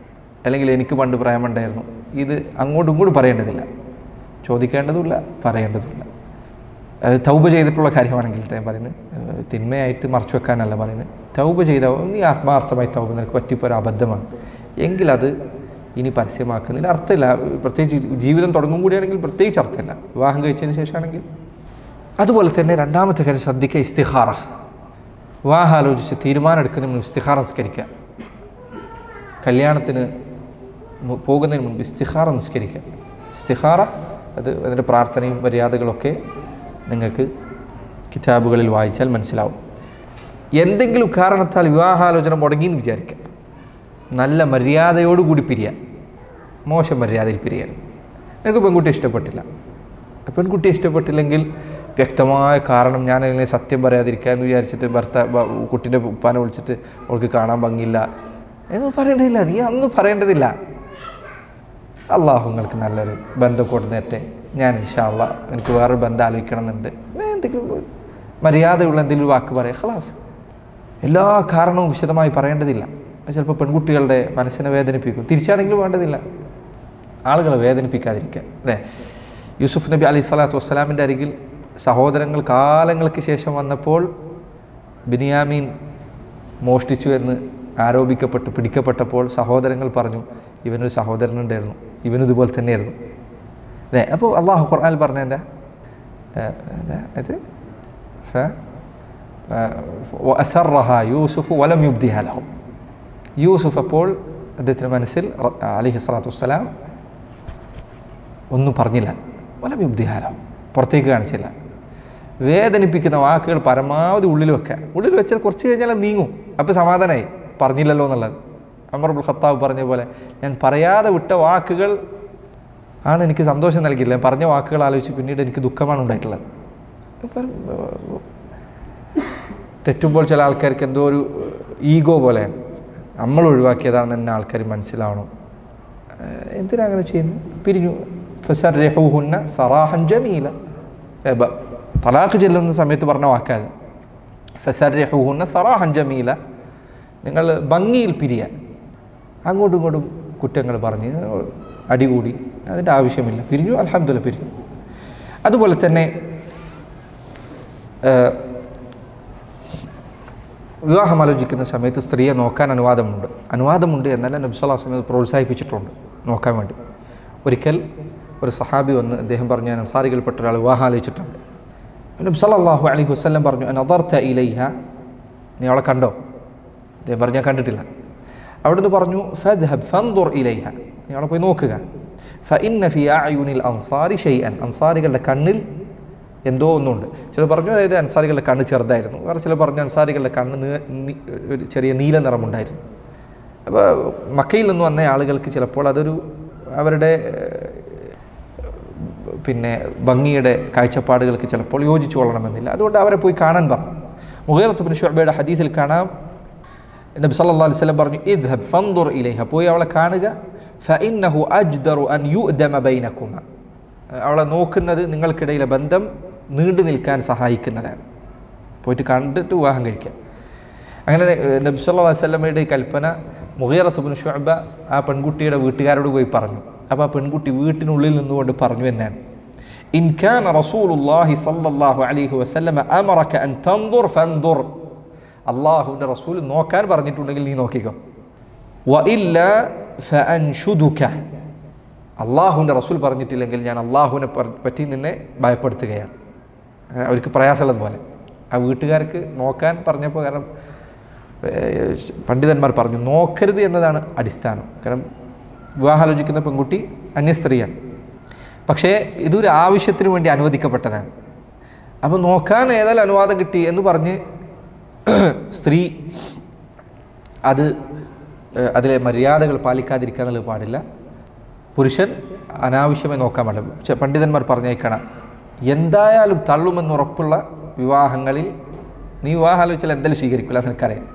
അല്ലെങ്കിൽ എനിക്ക് പണ്ട് പ്രേമുണ്ടായിരുന്നു, ഇത് അങ്ങോട്ടും ഇങ്ങോട്ടും പറയേണ്ടതില്ല, ചോദിക്കേണ്ടതുമില്ല, പറയേണ്ടതുമില്ല. തൗബ ചെയ്തിട്ടുള്ള കാര്യമാണെങ്കിൽ ഞാൻ പറയുന്നത്, തിന്മയായിട്ട് മറച്ചു വെക്കാനല്ല പറയുന്നത്. തൗബ ചെയ്താൽ നീ ആത്മാർത്ഥമായി തൗബ, നിനക്ക് പറ്റിപ്പോയൊരു അബദ്ധമാണ് എങ്കിൽ അത് ഇനി പരസ്യമാക്കുന്നതിൽ അർത്ഥമില്ല. പ്രത്യേകിച്ച് ജീവിതം തുടങ്ങും കൂടിയാണെങ്കിൽ പ്രത്യേകിച്ച് അർത്ഥമില്ല, വിവാഹം കഴിച്ചതിന് ശേഷമാണെങ്കിൽ. അതുപോലെ തന്നെ രണ്ടാമത്തെ കാര്യം ശ്രദ്ധിക്കുക, ഇസ്തിഖാറ. വിവാഹം ആലോചിച്ച് തീരുമാനം എടുക്കുന്നതിന് മുമ്പ് ഇസ്തിഖാറ നിസ്കരിക്കുക. കല്യാണത്തിന് പോകുന്നതിന് മുമ്പ് ഇസ്തിഖാറ നിസ്കരിക്കുക. ഇസ്തിഖാറ അത് അതിൻ്റെ പ്രാർത്ഥനയും മര്യാദകളൊക്കെ നിങ്ങൾക്ക് കിതാബുകളിൽ വായിച്ചാൽ മനസ്സിലാവും. എന്തെങ്കിലും കാരണത്താൽ വിവാഹാലോചന മുടങ്ങിയെന്ന് വിചാരിക്കാം, നല്ല മര്യാദയോടുകൂടി പിരിയാം, മോശം മര്യാദയിൽ പിരിയരുത്. എനിക്ക് പെൺകുട്ടിയെ ഇഷ്ടപ്പെട്ടില്ല, പെൺകുട്ടിയെ ഇഷ്ടപ്പെട്ടില്ലെങ്കിൽ വ്യക്തമായ കാരണം ഞാൻ അതിനെ സത്യം പറയാതിരിക്കുക എന്ന് വിചാരിച്ചിട്ട് കുട്ടീൻ്റെ ഉപ്പാനെ വിളിച്ചിട്ട് അവൾക്ക് കാണാൻ ഭംഗിയില്ല എന്ന് പറയേണ്ടതില്ല. നീ അന്ന് പറയേണ്ടതില്ല. അള്ളാഹു നിങ്ങൾക്ക് നല്ലൊരു ബന്ധം കൊടുന്നേറ്റെ, ഞാൻ ഇൻഷാ അള്ളാ എനിക്ക് വേറൊരു ബന്ധം ആലോചിക്കണം എന്നുണ്ട്, എന്തെങ്കിലും മര്യാദയുള്ള എന്തെങ്കിലും വാക്ക് പറയാം, ഖലാസ്. എല്ലാ കാരണവും വിശദമായി പറയേണ്ടതില്ല. ചിലപ്പോൾ പെൺകുട്ടികളുടെ മനസ്സിനെ വേദനിപ്പിക്കും. തിരിച്ചാണെങ്കിലും വേണ്ടതില്ല, ആളുകളെ വേദനിപ്പിക്കാതിരിക്കുക അല്ലേ. യൂസുഫ് നബി അലൈഹി സ്വലാത്തു വസ്സലാമിൻ്റെ അരികിൽ സഹോദരങ്ങൾ കാലങ്ങൾക്ക് ശേഷം വന്നപ്പോൾ ബിനിയാമീൻ മോഷ്ടിച്ചു എന്ന് ആരോപിക്കപ്പെട്ട് പിടിക്കപ്പെട്ടപ്പോൾ സഹോദരങ്ങൾ പറഞ്ഞു, ഇവനൊരു സഹോദരനുണ്ടായിരുന്നു, ഇവനിതുപോലെ തന്നെയായിരുന്നു അല്ലേ. അപ്പോൾ അള്ളാഹു ഖുർആനിൽ പറഞ്ഞ എന്താ ഇത് യൂസുഫ് വലം യുബ്ദിഹ ലഹു. യൂസുഫ് അപ്പോൾ അദ്ദേഹത്തിൻ്റെ മനസ്സിൽ അലൈഹി സ്വലാത്തു വസ്സലാം ഒന്നും പറഞ്ഞില്ല. വലം യുബ്ദിഹ ലഹു, പുറത്തേക്ക് കാണിച്ചില്ല. വേദനിപ്പിക്കുന്ന വാക്കുകൾ പരമാവധി ഉള്ളിൽ വെക്കുക. ഉള്ളിൽ വെച്ചാൽ കുറച്ച് കഴിഞ്ഞാൽ നീങ്ങും. അപ്പോൾ സമാധാനമായി, പറഞ്ഞില്ലല്ലോ എന്നുള്ളത്. ഉമർ ഇബ്നുൽ ഖത്താബ് പറഞ്ഞ പോലെ ഞാൻ പറയാതെ വിട്ട വാക്കുകൾ ആണ് എനിക്ക് സന്തോഷം നൽകിയില്ല. പറഞ്ഞ വാക്കുകൾ ആലോചിച്ച് പിന്നീട് എനിക്ക് ദുഃഖമാണ് ഉണ്ടായിട്ടുള്ളത്. തെറ്റുമ്പോൾ ചില ആൾക്കാർക്ക് എന്തോ ഒരു ഈഗോ പോലെ നമ്മൾ ഒഴിവാക്കിയതാണെന്ന് തന്നെ ആൾക്കാർ മനസ്സിലാവണം. എന്തിനാ അങ്ങനെ ചെയ്യുന്നു? പിരിഞ്ഞു. ഫസർരിഹൂഹുന്ന സറാഹൻ ജമീല, തലാഖ് ചെല്ലുന്ന സമയത്ത് പറഞ്ഞ വാക്കാത്. ഫസർരിഹൂഹുന്ന സറാഹൻ ജമീല, നിങ്ങൾ ഭംഗിയിൽ പിരിയാൻ. അങ്ങോട്ടും ഇങ്ങോട്ടും കുറ്റങ്ങൾ പറഞ്ഞ് അടികൂടി അതിൻ്റെ ആവശ്യമില്ല. പിരിഞ്ഞു, അൽഹംദുലില്ലാഹ് പിരിഞ്ഞു. അതുപോലെ തന്നെ വിവാഹം ആലോചിക്കുന്ന സമയത്ത് സ്ത്രീയെ നോക്കാൻ അനുവാദമുണ്ട് എന്നല്ല നബി സല്ലല്ലാഹു അലൈഹി വസല്ലം പ്രോത്സാഹിപ്പിച്ചിട്ടുണ്ട് നോക്കാൻ വേണ്ടി. ഒരിക്കൽ ഒരു സഹാബി വന്ന് അദ്ദേഹം പറഞ്ഞു, ഞാൻ അൻസാരികൾപ്പെട്ട ഒരാൾ വിവാഹം ആലോചിച്ചിട്ടുണ്ട്. നബി സല്ലല്ലാഹു അലൈഹി വസല്ലം പറഞ്ഞു, നദർത ഇലൈഹ, നീ അവളെ കണ്ടോ? അദ്ദേഹം പറഞ്ഞു, ഞാൻ കണ്ടിട്ടില്ല. അവിടുന്ന് പറഞ്ഞു, ഫദ്ഹബ് ഫൻദുർ ഇലൈഹ, നീ അവളെ പോയി നോക്കുക. ഫഇന്ന ഫി അഅയുനിൽ അൻസാരി ഷൈഅൻ, അൻസാരികളുടെ കണ്ണിൽ എന്തോ ഒന്നുണ്ട്. ചിലർ പറഞ്ഞു അതായത് അൻസാരികളുടെ കണ്ണ് ചെറുതായിരുന്നു, വേറെ ചിലർ പറഞ്ഞു അൻസാരികളുടെ കണ്ണ് ഒരു ചെറിയ നീല നിറമുണ്ടായിരുന്നു. അപ്പോൾ മക്കയിൽ നിന്ന് വന്ന ആളുകൾക്ക് ചിലപ്പോൾ അതൊരു അവരുടെ ഭംഗിയുടെ കാഴ്ചപ്പാടുകൾക്ക് ചിലപ്പോൾ യോജിച്ചു കൊള്ളണമെന്നില്ല. അതുകൊണ്ട് അവരെ പോയി കാണാൻ പറഞ്ഞു. മുഗീറത്ത് ഇബ്നു ശുഅബയുടെ ഹദീസിൽ കാണാം, നബി സല്ലല്ലാഹു അലൈഹി വസല്ലം പറഞ്ഞു, ഇദ്ഹബ് ഫൻദുർ ഇലൈഹ, പോയി അവളെ കാണുക. ഫഇന്നഹു അജ്ദറു അൻ യുഅദമ ബൈനകുമ, അവളെ നോക്കുന്നത് നിങ്ങൾക്കിടയിലെ ബന്ധം നീണ്ടു നിൽക്കാൻ സഹായിക്കുന്നതാണ്. പോയിട്ട് കണ്ടിട്ട് വിവാഹം കഴിക്കാം. അങ്ങനെ നബി സല്ലല്ലാഹു അലൈഹി വസല്ലമയുടെ കൽപ്പന മുഗീറത്ത് ഇബ്നു ശുഅബ ആ പെൺകുട്ടിയുടെ വീട്ടുകാരോട് പോയി പറഞ്ഞു. അപ്പോൾ ആ പെൺകുട്ടി വീട്ടിനുള്ളിൽ നിന്നുകൊണ്ട് പറഞ്ഞു എന്നാണ്, ഇൻ കാന റസൂലുള്ളാഹി സല്ലല്ലാഹു അലൈഹി വസല്ലമ അമറക അൻ തൻദുർ ഫൻദുർ, അല്ലാഹുവിൻ്റെ റസൂൽ നോക്കാൻ പറഞ്ഞിട്ടുണ്ടെങ്കിൽ നീ നോക്കിക്കോ. വഇല്ല ഫഅൻഷുദുക, അള്ളാഹുവിൻ്റെ റസൂൽ പറഞ്ഞിട്ടില്ലെങ്കിൽ ഞാൻ അള്ളാഹുവിനെ പറ്റി നിന്നെ ഭയപ്പെടുത്തുകയാണ്. അവർക്ക് പ്രയാസമുള്ളതുപോലെ ആ വീട്ടുകാർക്ക് നോക്കാൻ പറഞ്ഞപ്പോൾ, കാരണം പണ്ഡിതന്മാർ പറഞ്ഞു നോക്കരുത് എന്നതാണ് അടിസ്ഥാനം. കാരണം വിവാഹാലോചിക്കുന്ന പെൺകുട്ടി അന്യസ്ത്രീയാണ്, പക്ഷേ ഇതൊരു ആവശ്യത്തിന് വേണ്ടി അനുവദിക്കപ്പെട്ടതാണ്. അപ്പോൾ നോക്കാൻ ഏതായാലും അനുവാദം കിട്ടി എന്ന് പറഞ്ഞ് സ്ത്രീ അതിലെ മര്യാദകൾ പാലിക്കാതിരിക്കുക എന്നുള്ളത് പാടില്ല. പുരുഷൻ അനാവശ്യമായി നോക്കാൻ പാടില്ല. പണ്ഡിതന്മാർ പറഞ്ഞേക്കണം, എന്തായാലും തള്ളുമെന്നുറപ്പുള്ള വിവാഹങ്ങളിൽ നീ വിവാഹാലോചിച്ചാൽ എന്തായാലും സ്വീകരിക്കില്ല, അത് നിനക്കറിയാം.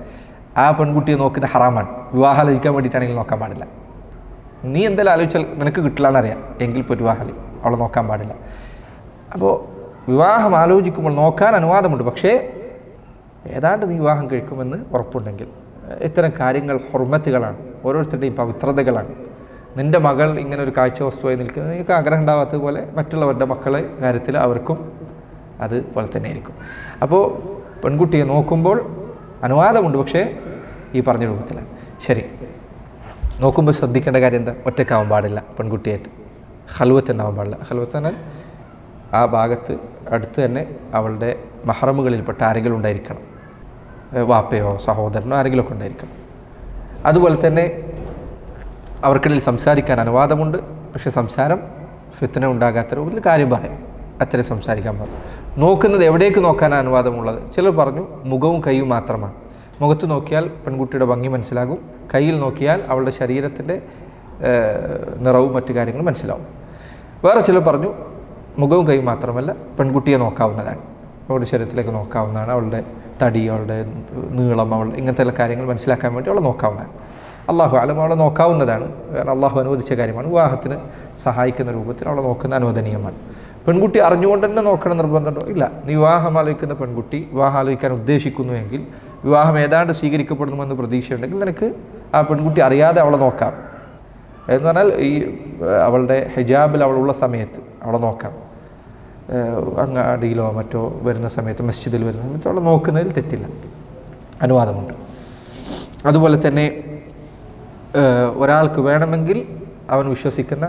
ആ പെൺകുട്ടിയെ നോക്കുന്നത് ഹറാമാണ്. വിവാഹാലോചിക്കാൻ വേണ്ടിയിട്ടാണെങ്കിൽ നോക്കാൻ പാടില്ല. നീ എന്തായാലും ആലോചിച്ചാൽ നിനക്ക് കിട്ടില്ല എന്നറിയാം, എങ്കിൽ ഇപ്പോൾ വിവാഹം അവളെ നോക്കാൻ പാടില്ല. അപ്പോൾ വിവാഹം ആലോചിക്കുമ്പോൾ നോക്കാൻ അനുവാദമുണ്ട്, പക്ഷേ ഏതാണ്ട് നീ വിവാഹം കഴിക്കുമെന്ന് ഉറപ്പുണ്ടെങ്കിൽ. ഇത്തരം കാര്യങ്ങൾ ഹുർമത്തുകളാണ്, ഓരോരുത്തരുടെയും പവിത്രതകളാണ്. നിൻ്റെ മകൾ ഇങ്ങനെ ഒരു കാഴ്ച വസ്തുവായി നിൽക്കുന്നത് നിങ്ങൾക്ക് ആഗ്രഹം ഉണ്ടാവാത്തതുപോലെ മറ്റുള്ളവരുടെ മക്കളെ കാര്യത്തിൽ അവർക്കും അതുപോലെ തന്നെ ആയിരിക്കും. അപ്പോൾ പെൺകുട്ടിയെ നോക്കുമ്പോൾ അനുവാദമുണ്ട്, പക്ഷേ ഈ പറഞ്ഞ രൂപത്തിലാണ്. ശരി, നോക്കുമ്പോൾ ശ്രദ്ധിക്കേണ്ട കാര്യം എന്താ? ഒറ്റക്കാവാൻ പാടില്ല, പെൺകുട്ടിയായിട്ട് ഖൽവത്ത് ഉണ്ടാവാൻ പാടില്ല. ഖൽവത്ത് എന്നാൽ ആ ഭാഗത്ത് അടുത്ത് തന്നെ അവളുടെ മഹ്റമുകളിൽപ്പെട്ട ആരെങ്കിലും ഉണ്ടായിരിക്കണം, വാപ്പയോ സഹോദരനോ ആരെങ്കിലുമൊക്കെ ഉണ്ടായിരിക്കണം. അതുപോലെ തന്നെ അവർക്കിടയിൽ സംസാരിക്കാൻ അനുവാദമുണ്ട്, പക്ഷേ സംസാരം ഫിത്ന ഉണ്ടാകാത്ത രൂപത്തിൽ കാര്യം പറയാം, അത്രയും സംസാരിക്കാൻ പറഞ്ഞു. നോക്കുന്നത് എവിടേക്ക് നോക്കാനാണ് അനുവാദമുള്ളത്? ചിലർ പറഞ്ഞു മുഖവും കൈയും മാത്രമാണ്. മുഖത്ത് നോക്കിയാൽ പെൺകുട്ടിയുടെ ഭംഗി മനസ്സിലാകും, കയ്യിൽ നോക്കിയാൽ അവളുടെ ശരീരത്തിൻ്റെ നിറവും മറ്റു കാര്യങ്ങളും മനസ്സിലാവും. വേറെ ചിലർ പറഞ്ഞു മുഖവും കൈയും മാത്രമല്ല പെൺകുട്ടിയെ നോക്കാവുന്നതാണ്, അവളുടെ ശരീരത്തിലേക്ക് നോക്കാവുന്നതാണ്, അവളുടെ തടി, അവളുടെ നീളം, അവളുടെ ഇങ്ങനത്തെ എല്ലാ കാര്യങ്ങൾ മനസ്സിലാക്കാൻ വേണ്ടി അവളെ നോക്കാവുന്നതാണ്. അള്ളാഹു അലം അവളെ നോക്കാവുന്നതാണ്. കാരണം അള്ളാഹു അനുവദിച്ച കാര്യമാണ്. വിവാഹത്തിന് സഹായിക്കുന്ന രൂപത്തിൽ അവളെ നോക്കുന്ന അനുവദനീയമാണ്. പെൺകുട്ടി അറിഞ്ഞുകൊണ്ട് തന്നെ നോക്കണം നിർബന്ധമുണ്ടോ? ഇല്ല. നീ വിവാഹം ആലോചിക്കുന്ന പെൺകുട്ടി വിവാഹം ആലോചിക്കാൻ ഉദ്ദേശിക്കുന്നുവെങ്കിൽ, വിവാഹം ഏതാണ്ട് സ്വീകരിക്കപ്പെടുന്നുവെന്ന് പ്രതീക്ഷയുണ്ടെങ്കിൽ നിനക്ക് ആ പെൺകുട്ടി അറിയാതെ അവളെ നോക്കാം. എന്ന് പറഞ്ഞാൽ ഈ അവളുടെ ഹിജാബിൽ അവളുള്ള സമയത്ത് അവളെ നോക്കാം. അങ്ങാടിയിലോ മറ്റോ വരുന്ന സമയത്ത്, മസ്ജിദിൽ വരുന്ന സമയത്ത് അവളെ നോക്കുന്നതിൽ തെറ്റില്ല, അനുവാദമുണ്ട്. അതുപോലെ തന്നെ ഒരാൾക്ക് വേണമെങ്കിൽ അവൻ വിശ്വസിക്കുന്ന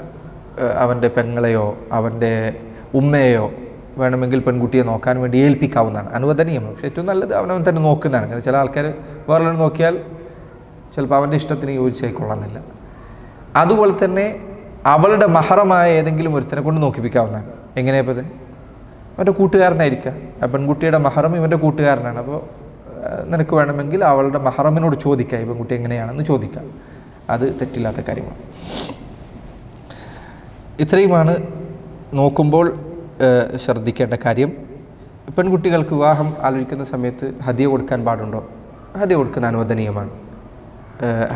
അവൻ്റെ പെങ്ങളെയോ അവൻ്റെ ഉമ്മയെയോ വേണമെങ്കിൽ പെൺകുട്ടിയെ നോക്കാൻ വേണ്ടി ഏൽപ്പിക്കാവുന്നതാണ്, അനുവദനീയമാണ്. പക്ഷേ ഏറ്റവും നല്ലത് അവനവൻ തന്നെ നോക്കുന്നതാണ്. കാരണം ചില ആൾക്കാർ വേറെ നോക്കിയാൽ ചിലപ്പോൾ അവൻ്റെ ഇഷ്ടത്തിന് യോജിച്ചായിക്കൊള്ളുന്നില്ല. അതുപോലെ തന്നെ അവളുടെ മഹറമായ ഏതെങ്കിലും ഒരുത്തനെ കൊണ്ട് നോക്കിപ്പിക്കാവുന്നതാണ്. എങ്ങനെയപ്പോൾ അവൻ്റെ കൂട്ടുകാരനായിരിക്കാം. ആ പെൺകുട്ടിയുടെ മഹറം ഇവൻ്റെ കൂട്ടുകാരനാണ്. അപ്പോൾ നിനക്ക് വേണമെങ്കിൽ അവളുടെ മഹറമിനോട് ചോദിക്കാം, ഈ പെൺകുട്ടി എങ്ങനെയാണെന്ന് ചോദിക്കാം. അത് തെറ്റില്ലാത്ത കാര്യമാണ്. ഇത്രയുമാണ് നോക്കുമ്പോൾ ശ്രദ്ധിക്കേണ്ട കാര്യം. പെൺകുട്ടികൾക്ക് വിവാഹം ആലോചിക്കുന്ന സമയത്ത് ഹദിയ കൊടുക്കാൻ പാടുണ്ടോ? ഹദിയ കൊടുക്കുന്ന അനുവദനീയമാണ്.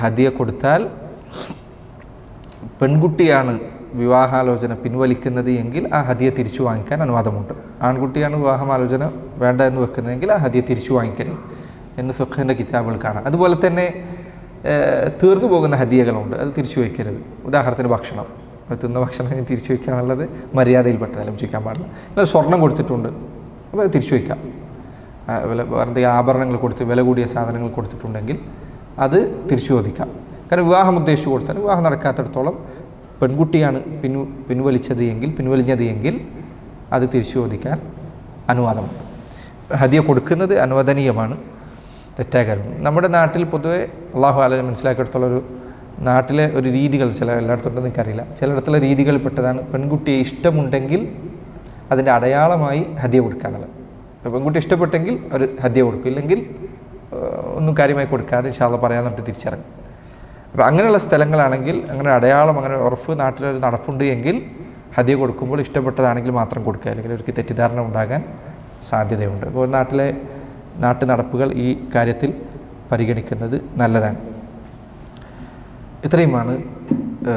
ഹദിയ കൊടുത്താൽ പെൺകുട്ടിയാണ് വിവാഹാലോചന പിൻവലിക്കുന്നത് എങ്കിൽ ആ ഹദിയ തിരിച്ചു വാങ്ങിക്കാൻ അനുവാദമുണ്ട്. ആൺകുട്ടിയാണ് വിവാഹമാലോചന വേണ്ട എന്ന് വെക്കുന്നതെങ്കിൽ ആ ഹദിയ തിരിച്ചു വാങ്ങിക്കരുത് എന്ന് ഫിഖ്ഹിൻ്റെ കിതാബുകൾ കാണാം. അതുപോലെ തന്നെ തീർന്നു പോകുന്ന ഹദിയകളുണ്ട്, അത് തിരിച്ചു വയ്ക്കരുത്. ഉദാഹരണത്തിന് ഭക്ഷണം, തിന്ന ഭക്ഷണം തിരിച്ചു വയ്ക്കുക എന്നുള്ളത് മര്യാദയിൽപ്പെട്ടതല്ല, ചോദിക്കാൻ പാടില്ല. എന്നാൽ സ്വർണം കൊടുത്തിട്ടുണ്ട്, അപ്പോൾ അത് തിരിച്ചു വയ്ക്കാം. വെറുതെ ആഭരണങ്ങൾ കൊടുത്ത് വില കൂടിയ സാധനങ്ങൾ കൊടുത്തിട്ടുണ്ടെങ്കിൽ അത് തിരിച്ചു ചോദിക്കാം. കാരണം വിവാഹം ഉദ്ദേശിച്ച് കൊടുത്താൽ വിവാഹം നടക്കാത്തിടത്തോളം പെൺകുട്ടിയാണ് പിൻവലിഞ്ഞത് എങ്കിൽ അത് തിരിച്ചു ചോദിക്കാൻ അനുവാദമുണ്ട്. ഹദിയ കൊടുക്കുന്നത് അനുവദനീയമാണ്, തെറ്റായ കാര്യം. നമ്മുടെ നാട്ടിൽ പൊതുവെ അള്ളാഹു ആല മനസ്സിലാക്കിയെടുത്തുള്ള ഒരു നാട്ടിലെ ഒരു രീതികൾ ചില എല്ലായിടത്തുണ്ടെന്ന് എനിക്കറിയില്ല, ചിലയിടത്തുള്ള രീതികളിൽപ്പെട്ടതാണ് പെൺകുട്ടിയെ ഇഷ്ടമുണ്ടെങ്കിൽ അതിൻ്റെ അടയാളമായി ഹദിയ കൊടുക്കാനുള്ളത്. പെൺകുട്ടി ഇഷ്ടപ്പെട്ടെങ്കിൽ ഒരു ഹദിയ കൊടുക്കും, ഇല്ലെങ്കിൽ ഒന്നും കാര്യമായി കൊടുക്കാതെ ഇൻഷാ അല്ലാഹ് പറയാമെന്നിട്ട് തിരിച്ചിറങ്ങും. അപ്പോൾ അങ്ങനെയുള്ള സ്ഥലങ്ങളാണെങ്കിൽ അങ്ങനെ അടയാളം, അങ്ങനെ ഉറഫ് നാട്ടിലൊരു നടപ്പുണ്ട് എങ്കിൽ ഹദിയ കൊടുക്കുമ്പോൾ ഇഷ്ടപ്പെട്ടതാണെങ്കിൽ മാത്രം കൊടുക്കുക, അല്ലെങ്കിൽ അവർക്ക് തെറ്റിദ്ധാരണ ഉണ്ടാകാൻ സാധ്യതയുണ്ട്. അപ്പോൾ നാട്ടു നടപ്പുകൾ ഈ കാര്യത്തിൽ പരിഗണിക്കുന്നത് നല്ലതാണ്. ഇത്രയുമാണ്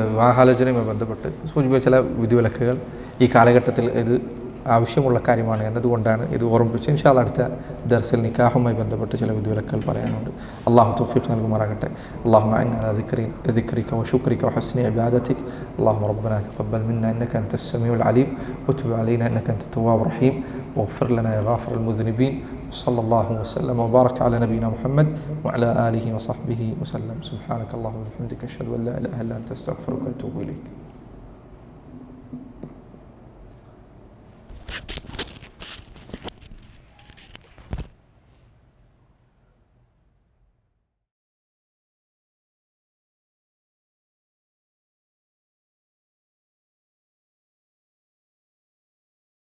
വിവാഹാലോചനയുമായി ബന്ധപ്പെട്ട് സൂചിപ്പിച്ച ചില വിധിവിലക്കുകൾ. ഈ കാലഘട്ടത്തിൽ ഇത് ആവശ്യമുള്ള കാര്യമാണ് എന്നതുകൊണ്ടാണ് ഇത് ഓർമ്മിപ്പിച്ച് ഇൻഷാ അല്ലാഹ് അടുത്ത ദർസിൽ നിക്കാഹുമായി ബന്ധപ്പെട്ട് ചില വിധിവിലക്കുകൾ പറയാനുണ്ട്. അല്ലാഹു തൗഫീഖ് നൽകുമാറാകട്ടെ. അല്ലാഹുമ്മ അഇന്നാ അലാ ദിക്രിക വശുക്രിക വഹുസ്നി ഇബാദതിക. അല്ലാഹുമ്മ റബ്ബനാ തഖബ്ബൽ മിന്നാ ഇന്നക അൻതസ് സമീഉൽ അലീം വതുബ് അലൈനാ ഇന്നക അൻതത് തവ്വാബുർ റഹീം واغفر لنا يا غافر المذنبين. صلى الله وسلم وبارك على نبينا محمد وعلى آله وصحبه وسلم. سبحانك اللهم وبحمدك أشهد أن لا إله إلا أنت أستغفرك وأتوب إليك.